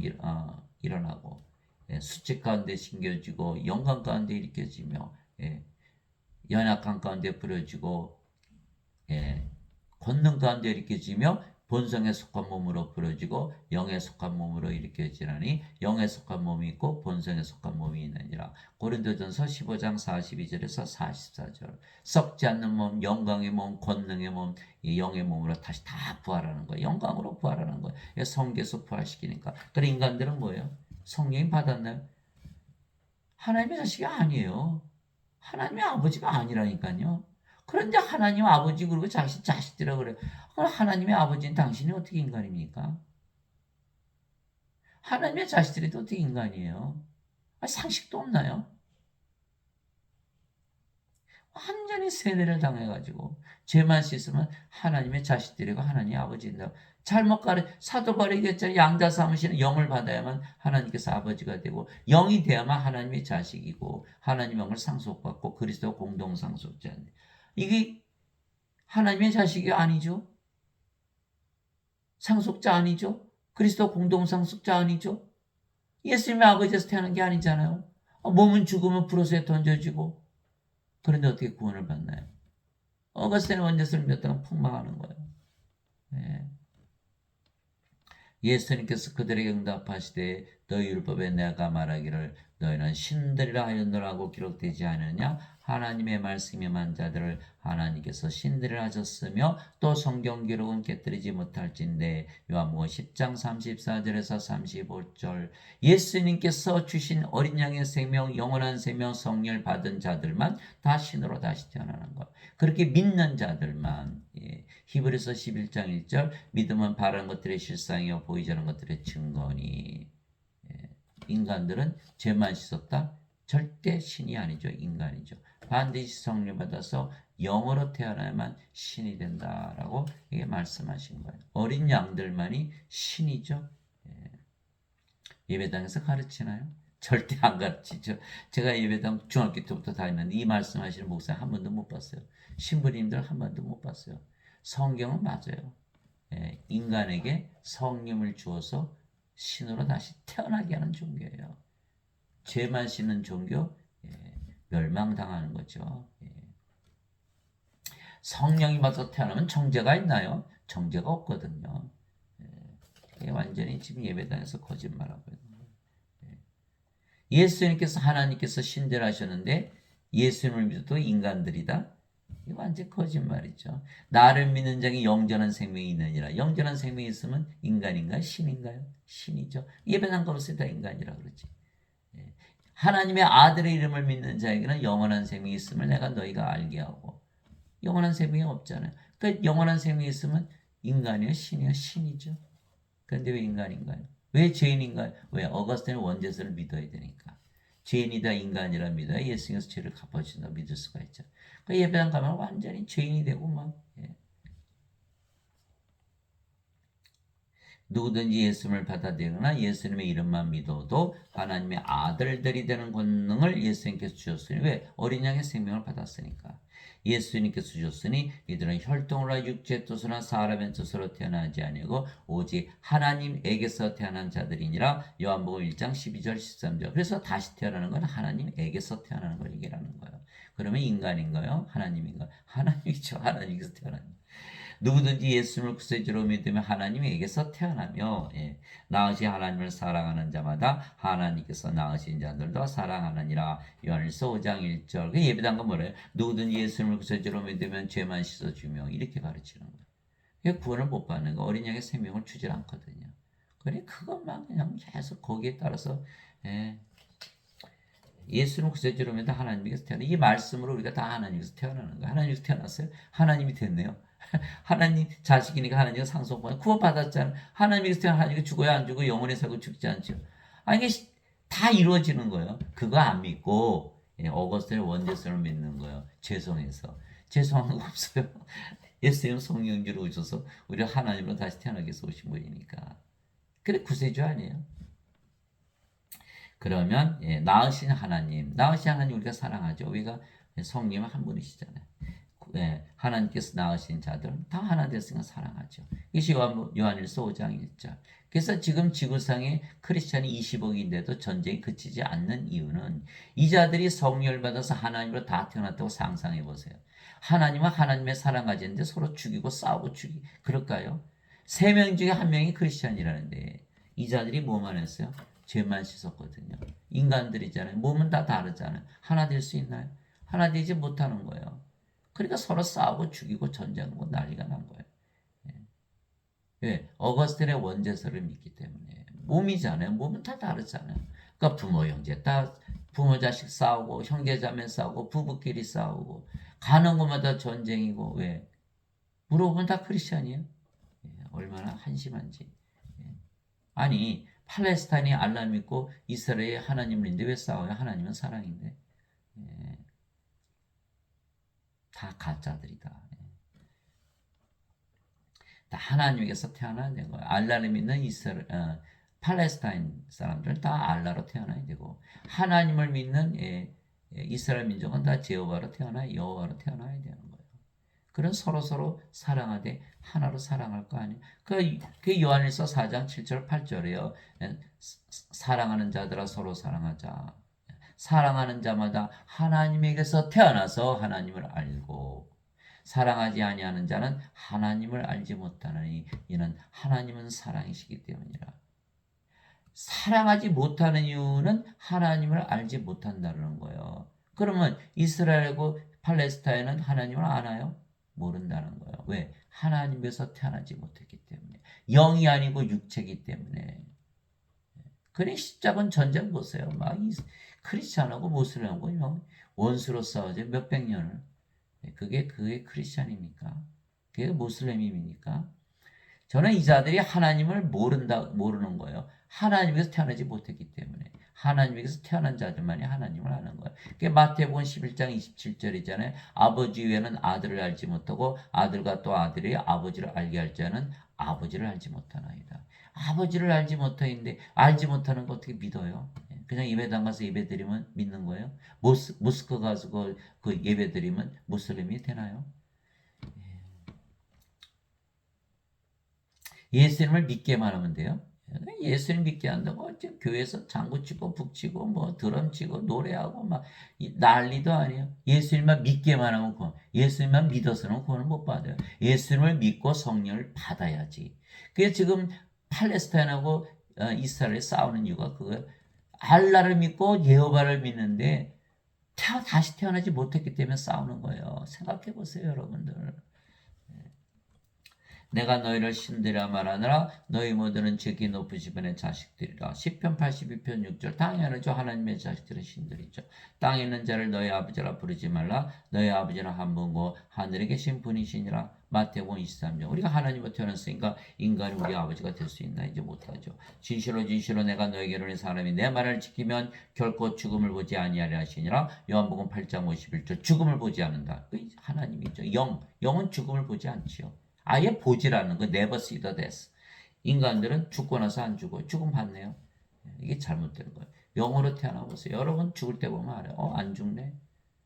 일어나고 수치 가운데 심겨지고 영광 가운데 일으켜지며 연약한 가운데 부러지고 권능 가운데 일으켜지며 본성에 속한 몸으로 부러지고 영에 속한 몸으로 일으켜지나니 영에 속한 몸이 있고 본성에 속한 몸이 있느니라. 고린도전서 15장 42절에서 44절. 썩지 않는 몸, 영광의 몸, 권능의 몸, 영의 몸으로 다시 다 부활하는 거예요. 영광으로 부활하는 거예요. 성계에서 부활시키니까. 그래 인간들은 뭐예요? 성령이 받았나요? 하나님의 자식이 아니에요. 하나님의 아버지가 아니라니까요. 그런데 하나님 아버지 그리고 자식들이라고 그래요. 그럼 하나님의 아버지는 당신이 어떻게 인간입니까? 하나님의 자식들이 어떻게 인간이에요? 상식도 없나요? 완전히 세뇌를 당해가지고 죄만 씻으면 하나님의 자식들이고 하나님의 아버지인다. 사도 바울이 얘기했잖아요. 양자 삼으시는 영을 받아야만 하나님께서 아버지가 되고 영이 돼야만 하나님의 자식이고 하나님의 영을 상속받고 그리스도 공동 상속자인데 이게 하나님의 자식이 아니죠? 상속자 아니죠? 그리스도 공동 상속자 아니죠? 예수님의 아버지에서 태어난 게 아니잖아요. 몸은 죽으면 불옷에 던져지고 그런데 어떻게 구원을 받나요? 어거스틴의 원죄서를 믿었다가 폭망하는 거예요. 예. 예수님께서 그들에게 응답하시되 너희 율법에 내가 말하기를 너희는 신들이라 하였노라고 기록되지 않느냐. 하나님의 말씀에 만 자들을 하나님께서 신들이라 하셨으며 또 성경 기록은 깨뜨리지 못할진대. 요한복음 10장 34절에서 35절. 예수님께서 주신 어린 양의 생명, 영원한 생명, 성령을 받은 자들만 다 신으로 다시 태어나는 것. 그렇게 믿는 자들만. 예. 히브리서 11장 1절 믿음은 바라는 것들의 실상이요 보이지 않는 것들의 증거니. 예. 인간들은 죄만 씻었다? 절대 신이 아니죠. 인간이죠. 반드시 성령 받아서 영으로 태어나야만 신이 된다라고 이게 말씀하신 거예요. 어린 양들만이 신이죠. 예. 예배당에서 가르치나요? 절대 안 가르치죠. 제가 예배당 중학교 때부터 다녔는데 이 말씀하시는 목사 한 번도 못 봤어요. 신부님들 한 번도 못 봤어요. 성경은 맞아요. 예, 인간에게 성령을 주어서 신으로 다시 태어나게 하는 종교예요. 죄만 씻는 종교, 예, 멸망당하는 거죠. 예. 성령이 받아서 태어나면 정죄가 있나요? 정죄가 없거든요. 예, 완전히 지금 예배당에서 거짓말하고 있는 거예요. 예. 예수님께서 하나님께서 신들하셨는데 예수님을 믿어도 인간들이다? 이거 완전 거짓말이죠. 나를 믿는 자에게 영전한 생명이 있느니라. 영전한 생명이 있으면 인간인가요? 신인가요? 신이죠. 예배당 가로서 다 인간이라 그러지. 하나님의 아들의 이름을 믿는 자에게는 영원한 생명이 있음을 내가 너희가 알게 하고. 영원한 생명이 없잖아요. 그러니까 영원한 생명이 있으면 인간이요? 신이요? 신이죠. 그런데 왜 인간인가요? 왜 죄인인가요? 왜? 어거스틴의 원죄서를 믿어야 되니까. 죄인이다 인간이라 믿어야 예수님께서 죄를 갚아주신다 믿을 수가 있죠. 그러니까 예배당 가면 완전히 죄인이 되고 막 예. 누구든지 예수님을 받아들이거나 예수님의 이름만 믿어도 하나님의 아들들이 되는 권능을 예수님께서 주셨으니 왜? 어린 양의 생명을 받았으니까. 예수님께서 주셨으니 이들은 혈통으로 육체의 뜻으로나 사람의 뜻으로 태어나지 아니고 오직 하나님에게서 태어난 자들이니라. 요한복음 1장 12절 13절. 그래서 다시 태어나는 건 하나님에게서 태어나는 걸 얘기하는 거예요. 그러면 인간인가요? 하나님인가요? 하나님이죠. 하나님께서 태어난 거예요. 누구든지 예수님을 구세주로 믿으면 하나님에게서 태어나며 예, 나으신 하나님을 사랑하는 자마다 하나님께서 나으신 자들도 사랑하느니라. 요한일서 5장 1절. 그 예배당가 뭐래요? 누구든지 예수님을 구세주로 믿으면 죄만 씻어주며 이렇게 가르치는 거예요. 구원을 못 받는 거 어린 양의 생명을 주질 않거든요. 그래 그것만 그냥 계속 거기에 따라서 예, 예수는 구세주로 믿다 하나님께서 태어나 이 말씀으로 우리가 다 하나님께서 태어나는 거예요. 하나님께서 태어났어요. 하나님이 됐네요. 하나님 자식이니까 하나님과 상속받아 구원받았잖아요. 하나님께서 태어나 하나님께 죽어야 안 죽고 영원히 살고 죽지 않죠. 아니 이게 다 이루어지는 거예요. 그거 안 믿고 어거스틴의 원죄성을 믿는 거예요. 죄송해서. 죄송한 거 없어요. 예수님 성령주로 오셔서 우리가 하나님으로 다시 태어나게 해서 오신 분이니까. 그래 구세주 아니에요. 그러면 나으신 하나님 우리가 사랑하죠. 우리가 성령은 한 분이시잖아요. 하나님께서 낳으신 자들은 다 하나 되었으니까 사랑하죠. 이것이 요한일서 5장 1절. 그래서 지금 지구상에 크리스찬이 20억인데도 전쟁이 그치지 않는 이유는 이 자들이 성령을 받아서 하나님으로 다 태어났다고 상상해 보세요. 하나님과 하나님의 사랑 가지는데 서로 죽이고 싸우고 그럴까요? 3명 중에 1명이 크리스찬이라는데 이 자들이 뭐만 했어요? 죄만 씻었거든요. 인간들이잖아요. 몸은 다 다르잖아요. 하나 될 수 있나요? 하나 되지 못하는 거예요. 그러니까 서로 싸우고 죽이고 전쟁하고 난리가 난 거예요. 왜? 어거스틴의 원죄서를 믿기 때문에. 몸이잖아요. 몸은 다 다르잖아요. 그러니까 부모 형제 다 부모 자식 싸우고 형제 자매 싸우고 부부끼리 싸우고 가는 곳마다 전쟁이고 왜? 물어보면 다 크리스찬이에요. 얼마나 한심한지. 아니 팔레스타인이 알라 믿고 이스라엘이 하나님을 믿는데 왜 싸워요? 하나님은 사랑인데. 다 가짜들이다. 다 하나님에게서 태어나야 되는 거예요. 알라를 믿는 팔레스타인 사람들은 다 알라로 태어나야 되고 하나님을 믿는 이스라엘 민족은 다 여호와로 태어나야 되는 거예요. 그런 서로 사랑하되 하나로 사랑할 거 아니에요. 그 요한일서 4장 7절 8절이에요. 사랑하는 자들아 서로 사랑하자. 사랑하는 자마다 하나님에게서 태어나서 하나님을 알고 사랑하지 아니하는 자는 하나님을 알지 못하느니 이는 하나님은 사랑이시기 때문이라. 사랑하지 못하는 이유는 하나님을 알지 못한다는 거예요. 그러면 이스라엘하고 팔레스타인은 하나님을 아나요? 모른다는 거예요. 왜? 하나님께서 태어나지 못했기 때문에. 영이 아니고 육체이기 때문에. 그래 십자군 전쟁 보세요. 막 크리스찬하고 모슬렘하고 원수로 싸우죠. 몇백 년을. 그게 크리스찬입니까? 그게 모슬렘입니까? 저는 이 자들이 하나님을 모르는 거예요. 하나님께서 태어나지 못했기 때문에. 하나님께서 태어난 자들만이 하나님을 아는 거예요. 그게 마태복음 11장 27절이잖아요. 아버지 외에는 아들을 알지 못하고 아들과 또 아들이 아버지를 알게 할 자는 아버지를 알지 못하나이다. 아버지를 알지 못하는데 알지 못하는 거 어떻게 믿어요? 그냥 예배당 가서 예배 드리면 믿는 거예요? 모스크 가서 그 예배 드리면 무슬림이 되나요? 예수님을 믿게만 하면 돼요. 예수님 믿게 한다고 교회에서 장구 치고 북 치고 뭐 드럼 치고 노래하고 막 난리도 아니에요. 예수님만 믿게만 하면 예수님만 믿어서는 구원을 못 받아요. 예수님을 믿고 성령을 받아야지. 그게 지금 팔레스타인하고 이스라엘이 싸우는 이유가 그거예요. 알라를 믿고 예호바를 믿는데 다시 태어나지 못했기 때문에 싸우는 거예요. 생각해 보세요, 여러분들. 내가 너희를 신들이라 말하느라 너희 모두는 제기 높으신 분의 자식들이라. 시편 82편 6절. 당연하죠. 하나님의 자식들은 신들이죠. 땅에 있는 자를 너희 아버지라 부르지 말라. 너희 아버지는 한 분고 하늘에 계신 분이시니라. 마태복음 23장. 우리가 하나님으로 태어났으니까 인간이 우리 아버지가 될 수 있나? 이제 못하죠. 진실로 진실로 내가 너에게로 온 사람이 내 말을 지키면 결코 죽음을 보지 아니하리 하시니라. 요한복음 8장 51절. 죽음을 보지 않는다. 하나님이죠. 영은 죽음을 보지 않지요. 아예 보질 않는 거, never see the death. 인간들은 죽고 나서 안 죽어요. 죽음 받네요. 이게 잘못된 거예요. 영으로 태어나보세요. 여러분 죽을 때 보면 알아요. 안 죽네.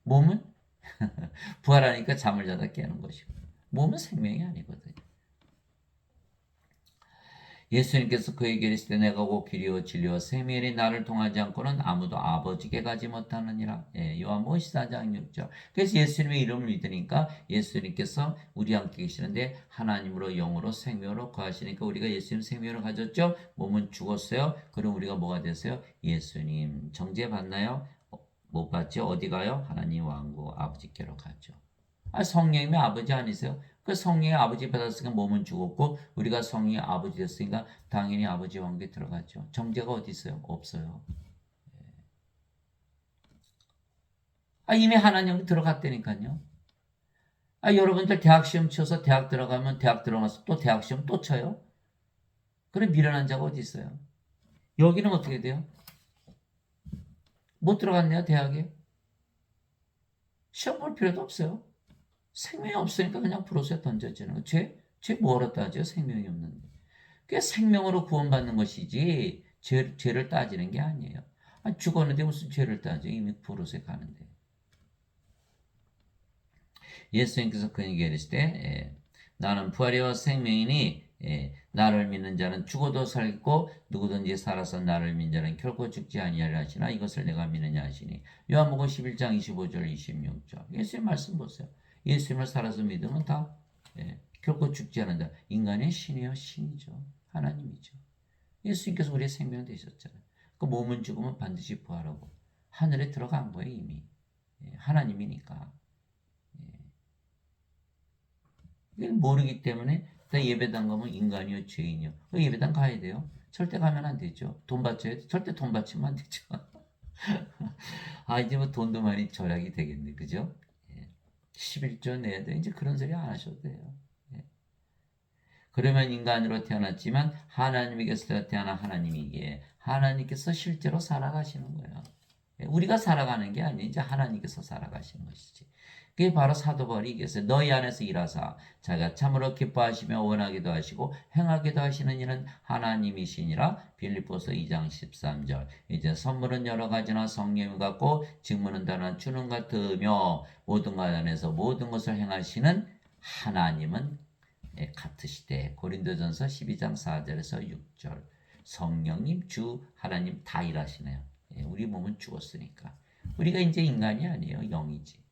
몸은 부활하니까 잠을 자다 깨는 것이고 몸은 생명이 아니거든요. 예수님께서 그에게 이르시되 내가 곧 길이요 진리요 생명이 나를 통하지 않고는 아무도 아버지께 가지 못하느니라. 요한복음 14장 6절. 그래서 예수님의 이름을 믿으니까 예수님께서 우리 함께 계시는데 하나님으로 영으로 생명으로 거하시니까 우리가 예수님 생명을 가졌죠. 몸은 죽었어요. 그럼 우리가 뭐가 됐어요? 예수님 정죄 받나요? 못 받죠. 어디 가요? 하나님 왕국 아버지께로 가죠. 성령님의 아버지 아니세요? 그 성령의 아버지 받았으니까 몸은 죽었고 우리가 성령의 아버지 됐으니까 당연히 아버지 왕국에 들어갔죠. 정죄가 어디 있어요? 없어요. 이미 하나님 들어갔다니까요. 여러분들 대학 시험 쳐서 대학 들어가면 대학 들어가서 또 대학 시험 또 쳐요? 그래 미련한 자가 어디 있어요? 여기는 어떻게 돼요? 못 들어갔네요 대학에. 시험 볼 필요도 없어요. 생명이 없으니까 그냥 불옷에 던져지는 거. 죄 뭐로 따져요? 생명이 없는데. 그게 생명으로 구원받는 것이지 죄를 따지는 게 아니에요. 죽었는데 무슨 죄를 따져? 이미 불옷에 가는데. 예수님께서 그에게 이르시되 나는 부활이와 생명이니 나를 믿는 자는 죽어도 살고 누구든지 살아서 나를 믿는 자는 결코 죽지 아니하리라 하시나 이것을 내가 믿느냐 하시니 요한복음 11장 25절 26절. 예수님 말씀 보세요. 예수님을 살아서 믿으면 다 결코 죽지 않는다. 인간의 신이요 신이죠. 하나님이죠. 예수님께서 우리의 생명 되셨잖아요. 그 몸은 죽으면 반드시 부활하고 하늘에 들어간 거예요 이미. 하나님이니까. 이걸 모르기 때문에 다 예배당 가면 인간이요 죄인이요. 예배당 가야 돼요. 절대 가면 안 되죠. 돈 받쳐야 돼. 절대 돈 받치면 안 되죠. 이제 뭐 돈도 많이 절약이 되겠네. 그죠? 11조 내야 돼. 이제 그런 소리 안 하셔도 돼요. 그러면 인간으로 태어났지만 하나님에게서 태어난 하나님이기에 하나님께서 실제로 살아가시는 거예요. 우리가 살아가는 게 아니에요. 이제 하나님께서 살아가시는 것이지. 그게 바로 사도 바울이 얘기했어요. 너희 안에서 일하사 자기가 참으로 기뻐하시며 원하기도 하시고 행하기도 하시는 이는 하나님이시니라. 빌립보서 2장 13절. 이제 선물은 여러 가지나 성령이 같고 직무는 다나 주는 같으며 모든 것 안에서 모든 것을 행하시는 하나님은 같으시되. 고린도전서 12장 4절에서 6절. 성령님, 주, 하나님 다 일하시네요. 우리 몸은 죽었으니까. 우리가 이제 인간이 아니에요. 영이지.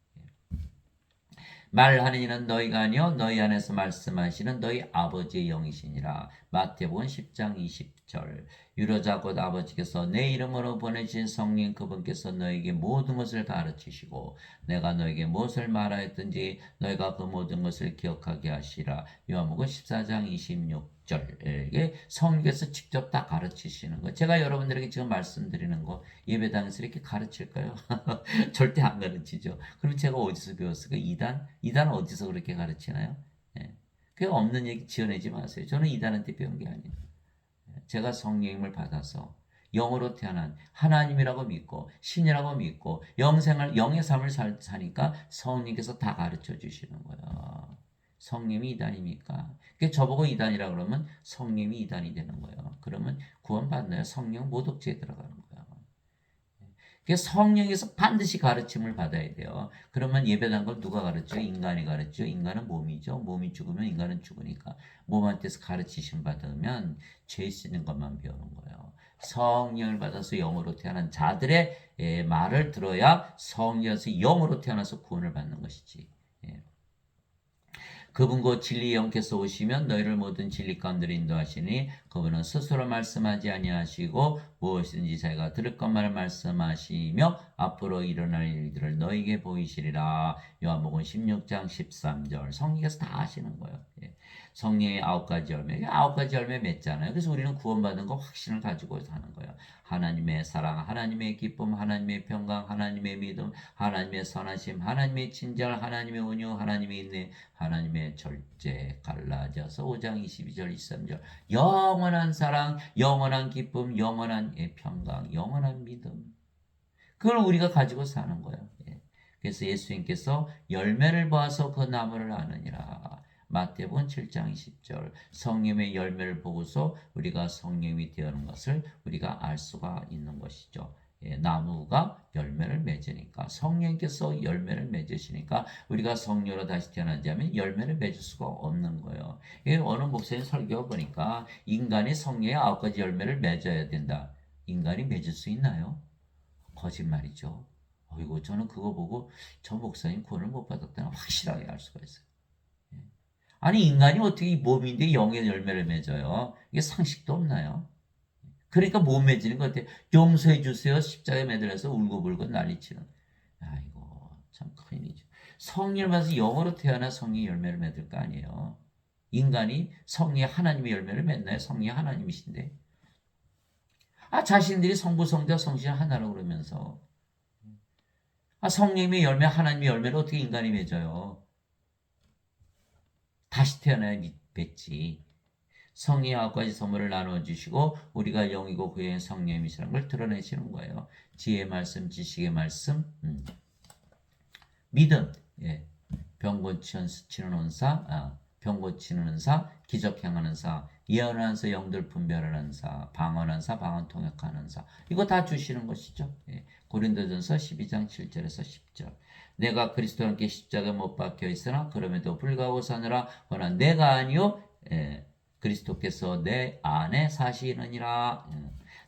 말하는 이는 너희가 아니요 너희 안에서 말씀하시는 너희 아버지의 영이시니라. 마태복음 10장 20절. 유로자 곧 아버지께서 내 이름으로 보내신 성령 그분께서 너에게 모든 것을 가르치시고 내가 너에게 무엇을 말하였든지 너희가 그 모든 것을 기억하게 하시라. 요한복음 14장 26절. 이게 성령께서 직접 다 가르치시는 거. 제가 여러분들에게 지금 말씀드리는 거 예배당에서 이렇게 가르칠까요? 절대 안 가르치죠. 그럼 제가 어디서 배웠을까? 이단? 이단은 어디서 그렇게 가르치나요? 예. 그 없는 얘기 지어내지 마세요. 저는 이단한테 배운 게 아니에요. 제가 성령님을 받아서 영으로 태어난 하나님이라고 믿고 신이라고 믿고 영의 삶을 사니까 성령님께서 다 가르쳐 주시는 거예요. 성령이 이단입니까? 저보고 이단이라 그러면 성령이 이단이 되는 거예요. 그러면 구원받나요? 성령 모독죄에 들어가는 거예요. 성령에서 반드시 가르침을 받아야 돼요. 그러면 예배란 걸 누가 가르쳐? 인간이 가르쳐. 인간은 몸이죠. 몸이 죽으면 인간은 죽으니까 몸한테서 가르치심 받으면 죄 씻는 것만 배우는 거예요. 성령을 받아서 영으로 태어난 자들의 말을 들어야 성령에서 영으로 태어나서 구원을 받는 것이지. 예. 그분 곧 진리 영께서 오시면 너희를 모든 진리 가운데로 인도하시니 그분은 스스로 말씀하지 아니하시고 무엇이든지 자기가 들을 것만을 말씀하시며 앞으로 일어날 일들을 너희에게 보이시리라. 요한복음 16장 13절. 성령께서 다 하시는 거예요. 예. 성령의 9가지 열매. 9가지 열매 맺잖아요. 그래서 우리는 구원받은 거 확신을 가지고 사는 거예요. 하나님의 사랑, 하나님의 기쁨, 하나님의 평강, 하나님의 믿음, 하나님의 선하심, 하나님의 친절, 하나님의 온유, 하나님의 인내, 하나님의 절제. 갈라디아서 5장 22절 23절. 영원한 사랑, 영원한 기쁨, 영원한 평강, 영원한 믿음. 그걸 우리가 가지고 사는 거예요. 예. 그래서 예수님께서 열매를 보아서 그 나무를 아느니라. 마태복음 7장 20절. 성령의 열매를 보고서 우리가 성령이 되는 것을 우리가 알 수가 있는 것이죠. 예, 나무가 열매를 맺으니까 성령께서 열매를 맺으시니까 우리가 성령으로 다시 태어나지 않으면 열매를 맺을 수가 없는 거예요. 예, 어느 목사님 설교 보니까 인간이 성령의 9가지 열매를 맺어야 된다. 인간이 맺을 수 있나요? 거짓말이죠. 어이구, 저는 그거 보고 저 목사님 구원을 못 받았다는 확실하게 알 수가 있어요. 아니, 인간이 어떻게 이 몸인데 영의 열매를 맺어요? 이게 상식도 없나요? 그러니까 못 맺는 것 같아요. 용서해 주세요. 십자가에 매달려서 울고불고 난리치는. 아이고, 참 큰일이죠. 성령을 받아서 영으로 태어나 성령의 열매를 맺을 거 아니에요. 인간이 성령의 하나님의 열매를 맺나요? 성령이 하나님이신데. 자신들이 성부, 성자, 성신 하나라고 그러면서. 성령의 열매, 하나님의 열매를 어떻게 인간이 맺어요? 다시 태어나야 맺지. 성령의 9가지 선물을 나눠주시고 우리가 영이고 그 영의 성령이시라는 걸 드러내시는 거예요. 지혜의 말씀, 지식의 말씀, 믿음, 예. 병 고치는 은사, 병 고치는 은사, 기적 행하는 사, 예언하는 사, 영들 분별하는 사, 방언하는 사, 방언 통역하는 사. 이거 다 주시는 것이죠. 예. 고린도전서 12장 7절에서 10절. 내가 그리스도와 함께 십자가에 못 박혀 있으나 그럼에도 불구하고 사느라 그러나 내가 아니요 그리스도께서 내 안에 사시느니라.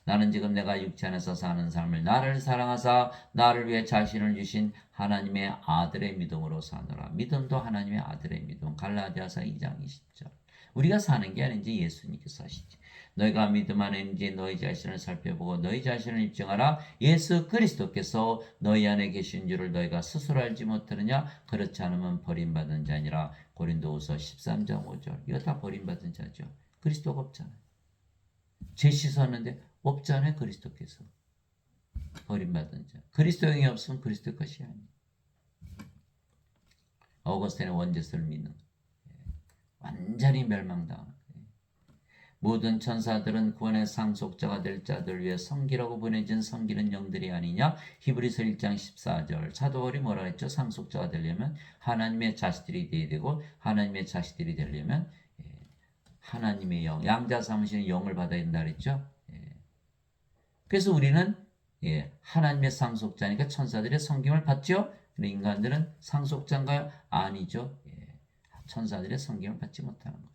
나는 지금 내가 육체 안에서 사는 삶을 나를 사랑하사 나를 위해 자신을 주신 하나님의 아들의 믿음으로 사느라. 믿음도 하나님의 아들의 믿음. 갈라디아서 2장 20절. 우리가 사는 게 아닌지 예수님께서 사시지. 너희가 믿음 안에 있는지 너희 자신을 살펴보고 너희 자신을 입증하라. 예수 그리스도께서 너희 안에 계신 줄을 너희가 스스로 알지 못하느냐? 그렇지 않으면 버림받은 자니라. 고린도후서 13장 5절. 이거 다 버림받은 자죠. 그리스도가 없잖아요. 죄 씻었는데 없잖아요. 그리스도께서. 버림받은 자. 그리스도형이 없으면 그리스도 것이 아니에요. 어거스틴의 원죄설을 믿는 완전히 멸망당한 모든 천사들은 구원의 상속자가 될 자들 위해 성기라고 보내진 성기는 영들이 아니냐? 히브리서 1장 14절. 사도 바울이 뭐라 했죠? 상속자가 되려면 하나님의 자식들이 되어야 되고 하나님의 자식들이 되려면 하나님의 영, 양자 삼으시는 영을 받아야 된다 그랬죠? 그래서 우리는 하나님의 상속자니까 천사들의 성김을 받죠? 근데 인간들은 상속자인가요? 아니죠. 천사들의 성김을 받지 못하는 거예요.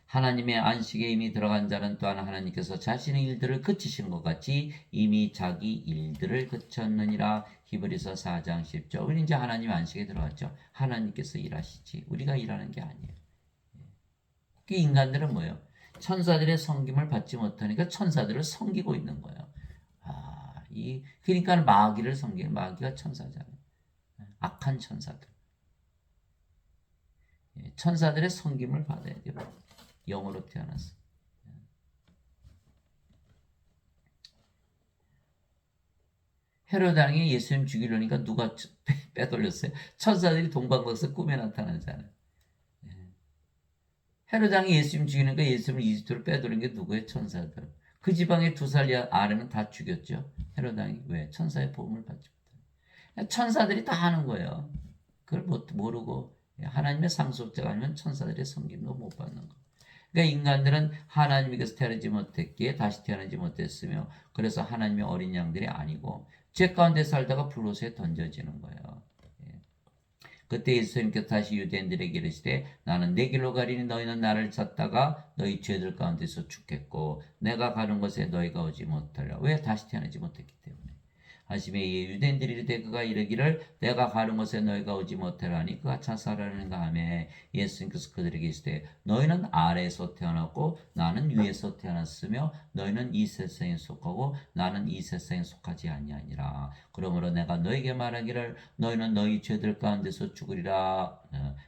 하나님의 안식에 이미 들어간 자는 또한 하나님께서 자신의 일들을 그치신 것 같이 이미 자기 일들을 그쳤느니라. 히브리서 4장 10절. 우리 이제 하나님 안식에 들어갔죠. 하나님께서 일하시지 우리가 일하는 게 아니에요. 그 인간들은 뭐예요? 천사들의 섬김을 받지 못하니까 천사들을 섬기고 있는 거예요. 그러니까 마귀를 섬기는 마귀가 천사잖아요. 악한 천사들. 천사들의 섬김을 받아야 돼요. 영으로 태어났어. 헤롯 왕이 예수님 죽이려니까 누가 빼돌렸어요? 천사들이 동방박사 꿈에 나타나잖아요. 헤롯 왕이 예수님 죽이니까 예수님을 이집트로 빼돌린 게 누구예요? 천사들. 그 지방의 2살 아래는 다 죽였죠. 헤롯 왕이 왜? 천사의 보험을 받지 못해. 천사들이 다 하는 거예요. 그걸 모르고 하나님의 상속자가 아니면 천사들의 섬김도 못 받는 거. 그러니까 인간들은 하나님께서 태어나지 못했기에 다시 태어나지 못했으며 그래서 하나님의 어린 양들이 아니고 죄 가운데 살다가 불로소에 던져지는 거예요. 그때 예수님께서 다시 유대인들에게 이르시되 나는 내 길로 가리니 너희는 나를 찾다가 너희 죄들 가운데서 죽겠고 내가 가는 곳에 너희가 오지 못하리라. 왜? 다시 태어나지 못했기 때문에. 하심에 유대인들이 이르되 그가 이르기를 내가 가는 곳에 너희가 오지 못하라니 그가 자살하는가 하매 예수님께서 그들에게 이르시되 너희는 아래에서 태어났고 나는 위에서 태어났으며 너희는 이 세상에 속하고 나는 이 세상에 속하지 아니하니라. 그러므로 내가 너희에게 말하기를 너희는 너희 죄들 가운데서 죽으리라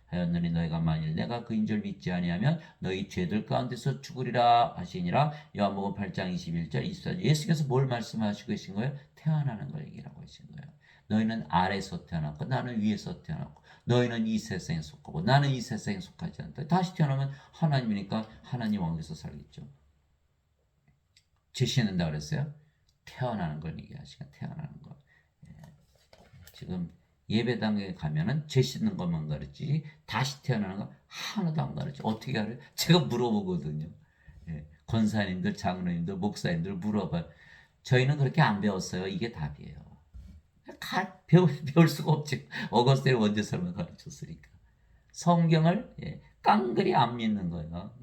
하였느니 너희가 만일 내가 그인 줄 믿지 아니하면 너희 죄들 가운데서 죽으리라 하시니라. 요한복음 8장 21절 24절. 예수께서 뭘 말씀하시고 계신 거예요? 태어나는 걸 얘기하고 계신 거예요. 너희는 아래에서 태어났고 나는 위에서 태어났고 너희는 이 세상에 속하고 나는 이 세상에 속하지 않다. 다시 태어나면 하나님이니까 하나님 왕에서 살겠죠. 죄 씻는다 그랬어요? 태어나는 걸 얘기하시니까 태어나는 거. 지금 예배당에 가면은 죄 씻는 것만 가르치지 다시 태어나는 거 하나도 안 가르쳐. 어떻게 알아요? 제가 물어보거든요. 권사님들, 장로님들, 목사님들 물어봐요. 저희는 그렇게 안 배웠어요. 이게 답이에요. 배울 수가 없지. 어거스틴 원죄설만 가르쳤으니까. 성경을 깡그리 안 믿는 거예요.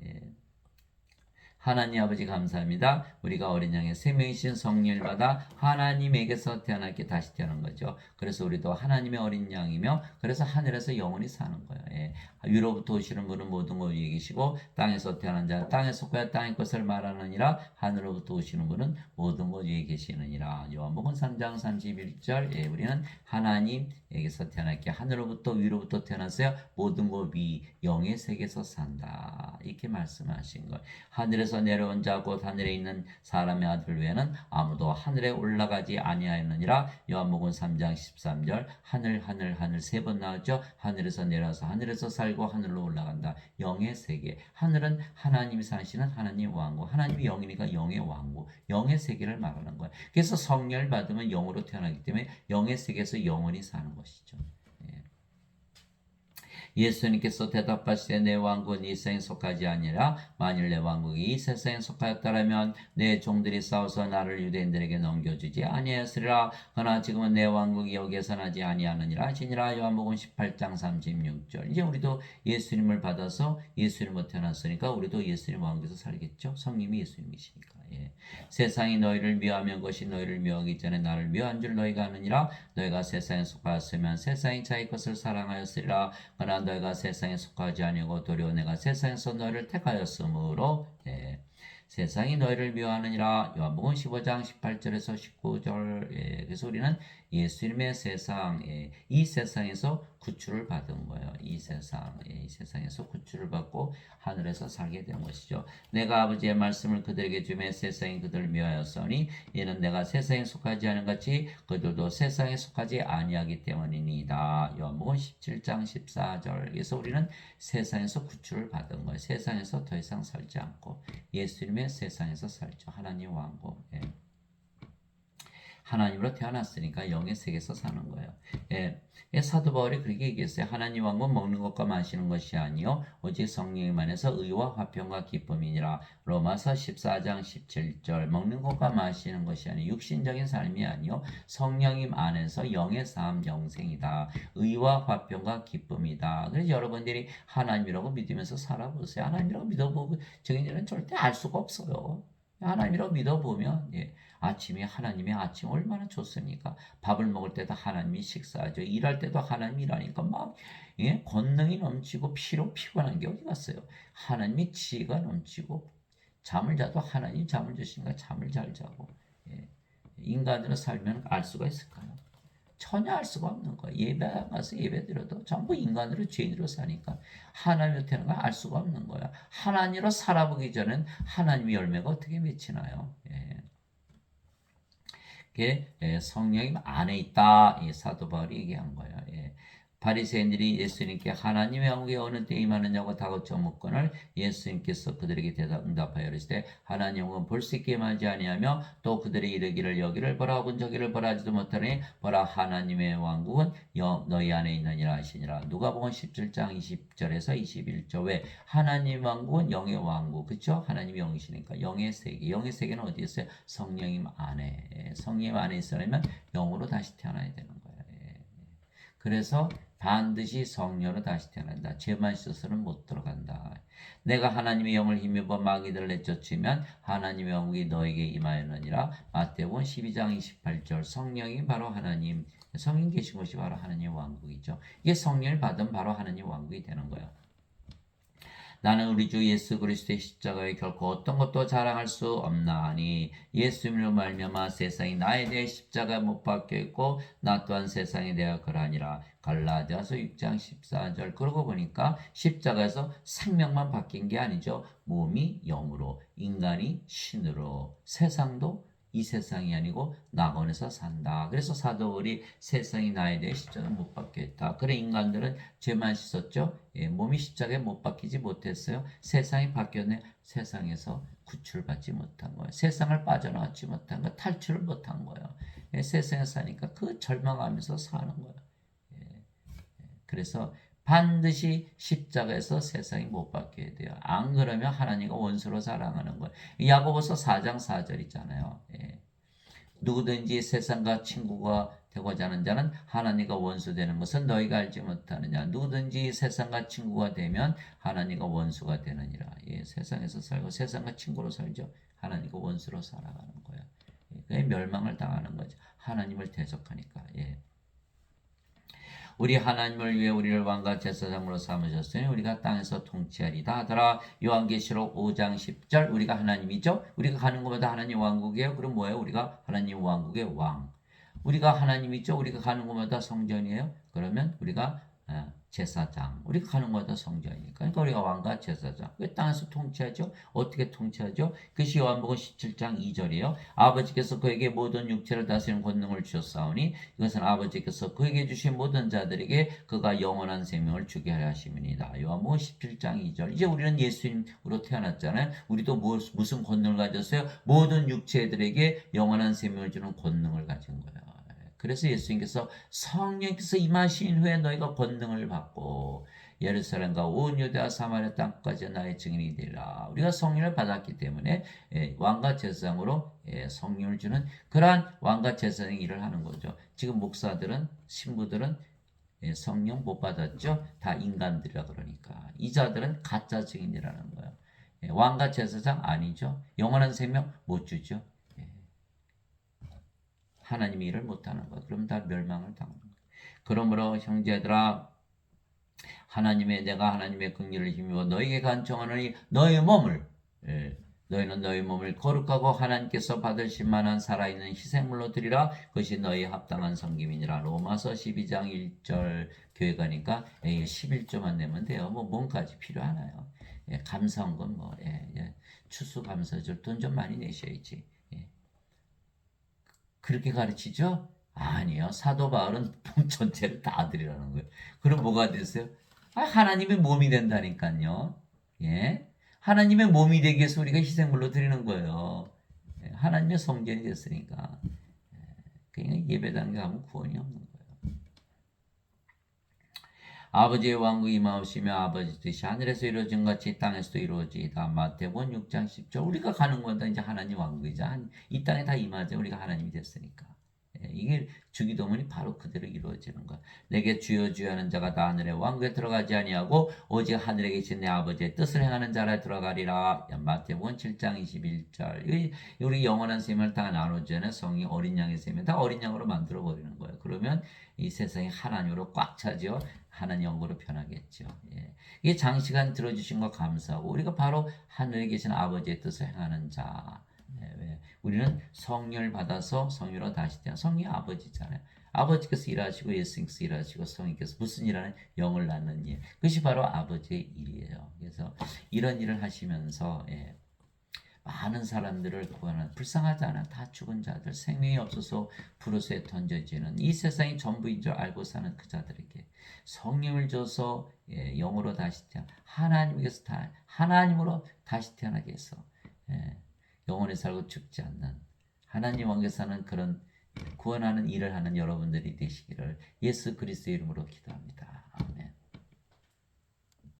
하나님 아버지 감사합니다. 우리가 어린 양의 생명이신 성령을 받아 하나님에게서 태어났게 다시 태어난 거죠. 그래서 우리도 하나님의 어린 양이며 그래서 하늘에서 영원히 사는 거예요. 위로부터 오시는 분은 모든 것 위에 계시고 땅에서 태어난 자는 땅에 속하여 땅의 것을 말하느니라. 하늘로부터 오시는 분은 모든 것 위에 계시느니라. 요한복음 3장 31절. 우리는 하나님에게서 태어났기에 하늘로부터 위로부터 태어났어요. 모든 것 위 영의 세계에서 산다. 이렇게 말씀하신 것. 하늘에서 내려온 자 곧 하늘에 있는 사람의 아들 외에는 아무도 하늘에 올라가지 아니하였느니라. 요한복음 3장 13절. 하늘 3번 나왔죠. 하늘에서 내려와서 하늘에서 살고 하늘로 올라간다. 영의 세계. 하늘은 하나님이 사시는 하나님 왕국. 하나님이 영이니까 영의 왕국. 영의 세계를 말하는 거예요. 그래서 성령을 받으면 영으로 태어나기 때문에 영의 세계에서 영원히 사는 것이죠. 예수님께서 대답하시되 내 왕국은 이 세상에 속하지 아니라 만일 내 왕국이 이 세상에 속하였더라면 내 종들이 싸워서 나를 유대인들에게 넘겨주지 아니하였으리라. 그러나 지금은 내 왕국이 여기에서 나지 아니하느니라 하시니라. 요한복음 18장 36절. 이제 우리도 예수님을 받아서 예수님으로 태어났으니까 우리도 예수님 왕국에서 살겠죠. 성님이 예수님이시니까. 세상이 너희를 미워하면 것이 너희를 미워하기 전에 나를 미워한 줄 너희가 아느니라. 너희가 세상에 속하였으면 세상이 자기 것을 사랑하였으리라. 그러나 너희가 세상에 속하지 아니하고 도리어 내가 세상에서 너희를 택하였으므로 세상이 너희를 미워하느니라. 요한복음 15장 18절에서 19절. 그래서 우리는 예수님의 세상, 이 세상에서 구출을 받은 거예요. 이 세상에서 구출을 받고 하늘에서 살게 된 것이죠. 내가 아버지의 말씀을 그들에게 주매 세상이 그들을 미워하였으니 이는 내가 세상에 속하지 않은 같이 그들도 세상에 속하지 아니하기 때문이니이다. 요한복음 17장 14절. 그래서 우리는 세상에서 구출을 받은 거예요. 세상에서 더 이상 살지 않고 예수님의 세상에서 살죠. 하나님 왕국. 하나님으로 태어났으니까 영의 세계에서 사는 거예요. 예. 사도 바울이 그렇게 얘기했어요. 하나님 왕국 먹는 것과 마시는 것이 아니요 오직 성령님 안에서 의와 화평과 기쁨이니라. 로마서 14장 17절. 먹는 것과 마시는 것이 아니요 육신적인 삶이 아니요 성령님 안에서 영의 삶 영생이다. 의와 화평과 기쁨이다. 그래서 여러분들이 하나님이라고 믿으면서 살아보세요. 하나님이라고 믿어보고 저희들은 절대 알 수가 없어요. 하나님이라고 믿어보면 아침이 하나님의 아침 얼마나 좋습니까? 밥을 먹을 때도 하나님이 식사하죠. 일할 때도 하나님이 일하니까 막 권능이 넘치고 피로 피곤한 게 어디 갔어요? 하나님이 지혜가 넘치고 잠을 자도 하나님 잠을 주시니까 잠을 잘 자고 인간으로 살면 알 수가 있을까요? 전혀 알 수가 없는 거야. 예배 가서 예배 드려도 전부 인간으로 죄인으로 사니까 하나님으로 태어난 걸 알 수가 없는 거야. 하나님으로 살아보기 전엔 하나님의 열매가 어떻게 맺히나요? 성령님 안에 있다. 사도 바울이 얘기한 거예요. 바리새인들이 예수님께 하나님의 왕국이 어느 때 임하느냐고 다그쳐 묻거늘 예수님께서 그들에게 응답하여 이르시되 하나님의 왕국은 볼 수 있게 임하지 아니하며 또 그들이 이르기를 여기를 보라 혹은 저기를 보라 하지도 못하니 보라 하나님의 왕국은 너희 안에 있느니라 하시니라. 누가복음 17장 20절에서 21절. 왜? 하나님 왕국은 영의 왕국, 그렇죠? 하나님이 영이시니까 영의 세계. 영의 세계는 어디 있어요? 성령님 안에. 성령님 안에 있으려면 영으로 다시 태어나야 되는 거예요. 그래서 반드시 성령으로 다시 태어난다. 죄만 있어서는 못 들어간다. 내가 하나님의 영을 힘입어 마귀들을 내쫓으면 하나님의 영이 너에게 임하였느니라. 마태복음 12장 28절. 성령이 바로 하나님, 성령 계신 것이 바로 하나님의 왕국이죠. 이게 성령을 받으면 바로 하나님의 왕국이 되는 거예요. 나는 우리 주 예수 그리스도의 십자가에 결코 어떤 것도 자랑할 수 없나니 예수님으로 말미암아 세상이 나에 대해 십자가 못 박혀 있고 나 또한 세상에 대하여 그러하니라. 갈라디아서 6장 14절. 그러고 보니까 십자가에서 생명만 바뀐 게 아니죠. 몸이 영으로, 인간이 신으로, 세상도 이 세상이 아니고 낙원에서 산다. 그래서 사도 바울이 세상이 나에 대해 십자가에 못 박혀있다. 그래 인간들은 죄만 씻었죠. 몸이 십자가에 못 박히지 못했어요. 세상이 바뀌었네. 세상에서 구출받지 못한 거예요. 세상을 빠져나왔지 못한 거예요. 탈출을 못한 거예요. 세상에 사니까 그 절망하면서 사는 거예요. 그래서 반드시 십자가에서 세상이 못 박혀야 돼요. 안 그러면 하나님과 원수로 살아가는 거예요. 야고보서 4장 4절이잖아요. 누구든지 세상과 친구가 되고자 하는 자는 하나님과 원수되는 것은 너희가 알지 못하느냐. 누구든지 세상과 친구가 되면 하나님과 원수가 되느니라. 세상에서 살고 세상과 친구로 살죠. 하나님과 원수로 살아가는 거예요. 그게 멸망을 당하는 거죠. 하나님을 대적하니까. 우리 하나님을 위해 우리를 왕과 제사장으로 삼으셨으니 우리가 땅에서 통치하리다 하더라. 요한계시록 5장 10절. 우리가 하나님이죠. 우리가 가는 곳마다 하나님 왕국이에요. 그럼 뭐예요? 우리가 하나님 왕국의 왕. 우리가 하나님이죠. 우리가 가는 곳마다 성전이에요. 그러면 우리가 제사장. 우리가 가는 곳마다 성전이니까. 그러니까 우리가 왕과 제사장. 왜 땅에서 통치하죠? 어떻게 통치하죠? 그것이 요한복음 17장 2절이에요. 아버지께서 그에게 모든 육체를 다스리는 권능을 주셨사오니 이것은 아버지께서 그에게 주신 모든 자들에게 그가 영원한 생명을 주게 하려 하심이니이다. 요한복음 17장 2절. 이제 우리는 예수님으로 태어났잖아요. 우리도 무슨 권능을 가졌어요? 모든 육체들에게 영원한 생명을 주는 권능을 가진 거예요. 그래서 예수님께서 성령께서 임하신 후에 너희가 권능을 받고 예루살렘과 온 유대와 사마리아 땅까지 나의 증인이 되리라. 우리가 성령을 받았기 때문에 왕과 제사장으로 성령을 주는 그러한 왕과 제사장의 일을 하는 거죠. 지금 목사들은 신부들은 성령 못 받았죠. 다 인간들이라 그러니까 이 자들은 가짜 증인이라는 거예요. 왕과 제사장 아니죠. 영원한 생명 못 주죠. 하나님의 일을 못하는 것. 그럼 다 멸망을 당하는 것. 그러므로 형제들아 내가 하나님의 긍휼을 힘입어 너에게 간청하노니 너희는 너희 몸을 거룩하고 하나님께서 받으실 만한 살아있는 희생물로 드리라. 그것이 너희 합당한 섬김이니라. 로마서 12장 1절 교회 가니까 11조만 내면 돼요. 뭐 뭔까지 필요하나요? 감사원금 추수감사절 돈 좀 많이 내셔야지. 그렇게 가르치죠? 아니요. 사도 바울은 돈 전체를 다 드리라는 거예요. 그럼 뭐가 됐어요? 하나님의 몸이 된다니까요. 하나님의 몸이 되기 위해서 우리가 희생물로 드리는 거예요. 하나님의 성전이 됐으니까. 그러니까 예배당에 가면 구원이 없는 거예요. 아버지의 왕국이 임하오시며 아버지 뜻이 하늘에서 이루어진 같이 땅에서도 이루어지이다. 마태복음 6장 10절. 우리가 가는 건 다 이제 하나님 왕국이자 이 땅에 다 임하자. 우리가 하나님이 됐으니까. 이게 주기도문이 바로 그대로 이루어지는 거야. 내게 주여 주여 하는 자가 다 하늘의 왕국에 들어가지 아니하고 오직 하늘에 계신 내 아버지의 뜻을 행하는 자라 들어가리라. 마태복음 7장 21절. 우리 영원한 셈을 다 나누자는 성이 어린 양의 셈을 다 어린 양으로 만들어 버리는 거예요. 그러면 이 세상이 하나님으로 꽉 차죠. 하나님 영으로 변하겠죠. 이게 장시간 들어주신 거 감사하고 우리가 바로 하늘에 계신 아버지의 뜻을 행하는 자. 왜? 우리는 성령을 받아서 성령으로 다시 태어난 성령이 아버지잖아요. 아버지께서 일하시고 예수님께서 일하시고 성령께서 무슨 일하는 영을 낳는 일. 그것이 바로 아버지의 일이에요. 그래서 이런 일을 하시면서 많은 사람들을 구하는 불쌍하지 않아 다 죽은 자들 생명이 없어서 불호수에 던져지는 이 세상이 전부인 줄 알고 사는 그 자들에게 성령을 줘서 영으로 다시 태어나 하나님께서 하나님으로 다시 태어나게 해서 영원히 살고 죽지 않는 하나님 왕국에 사는 그런 구원하는 일을 하는 여러분들이 되시기를 예수 그리스도의 이름으로 기도합니다.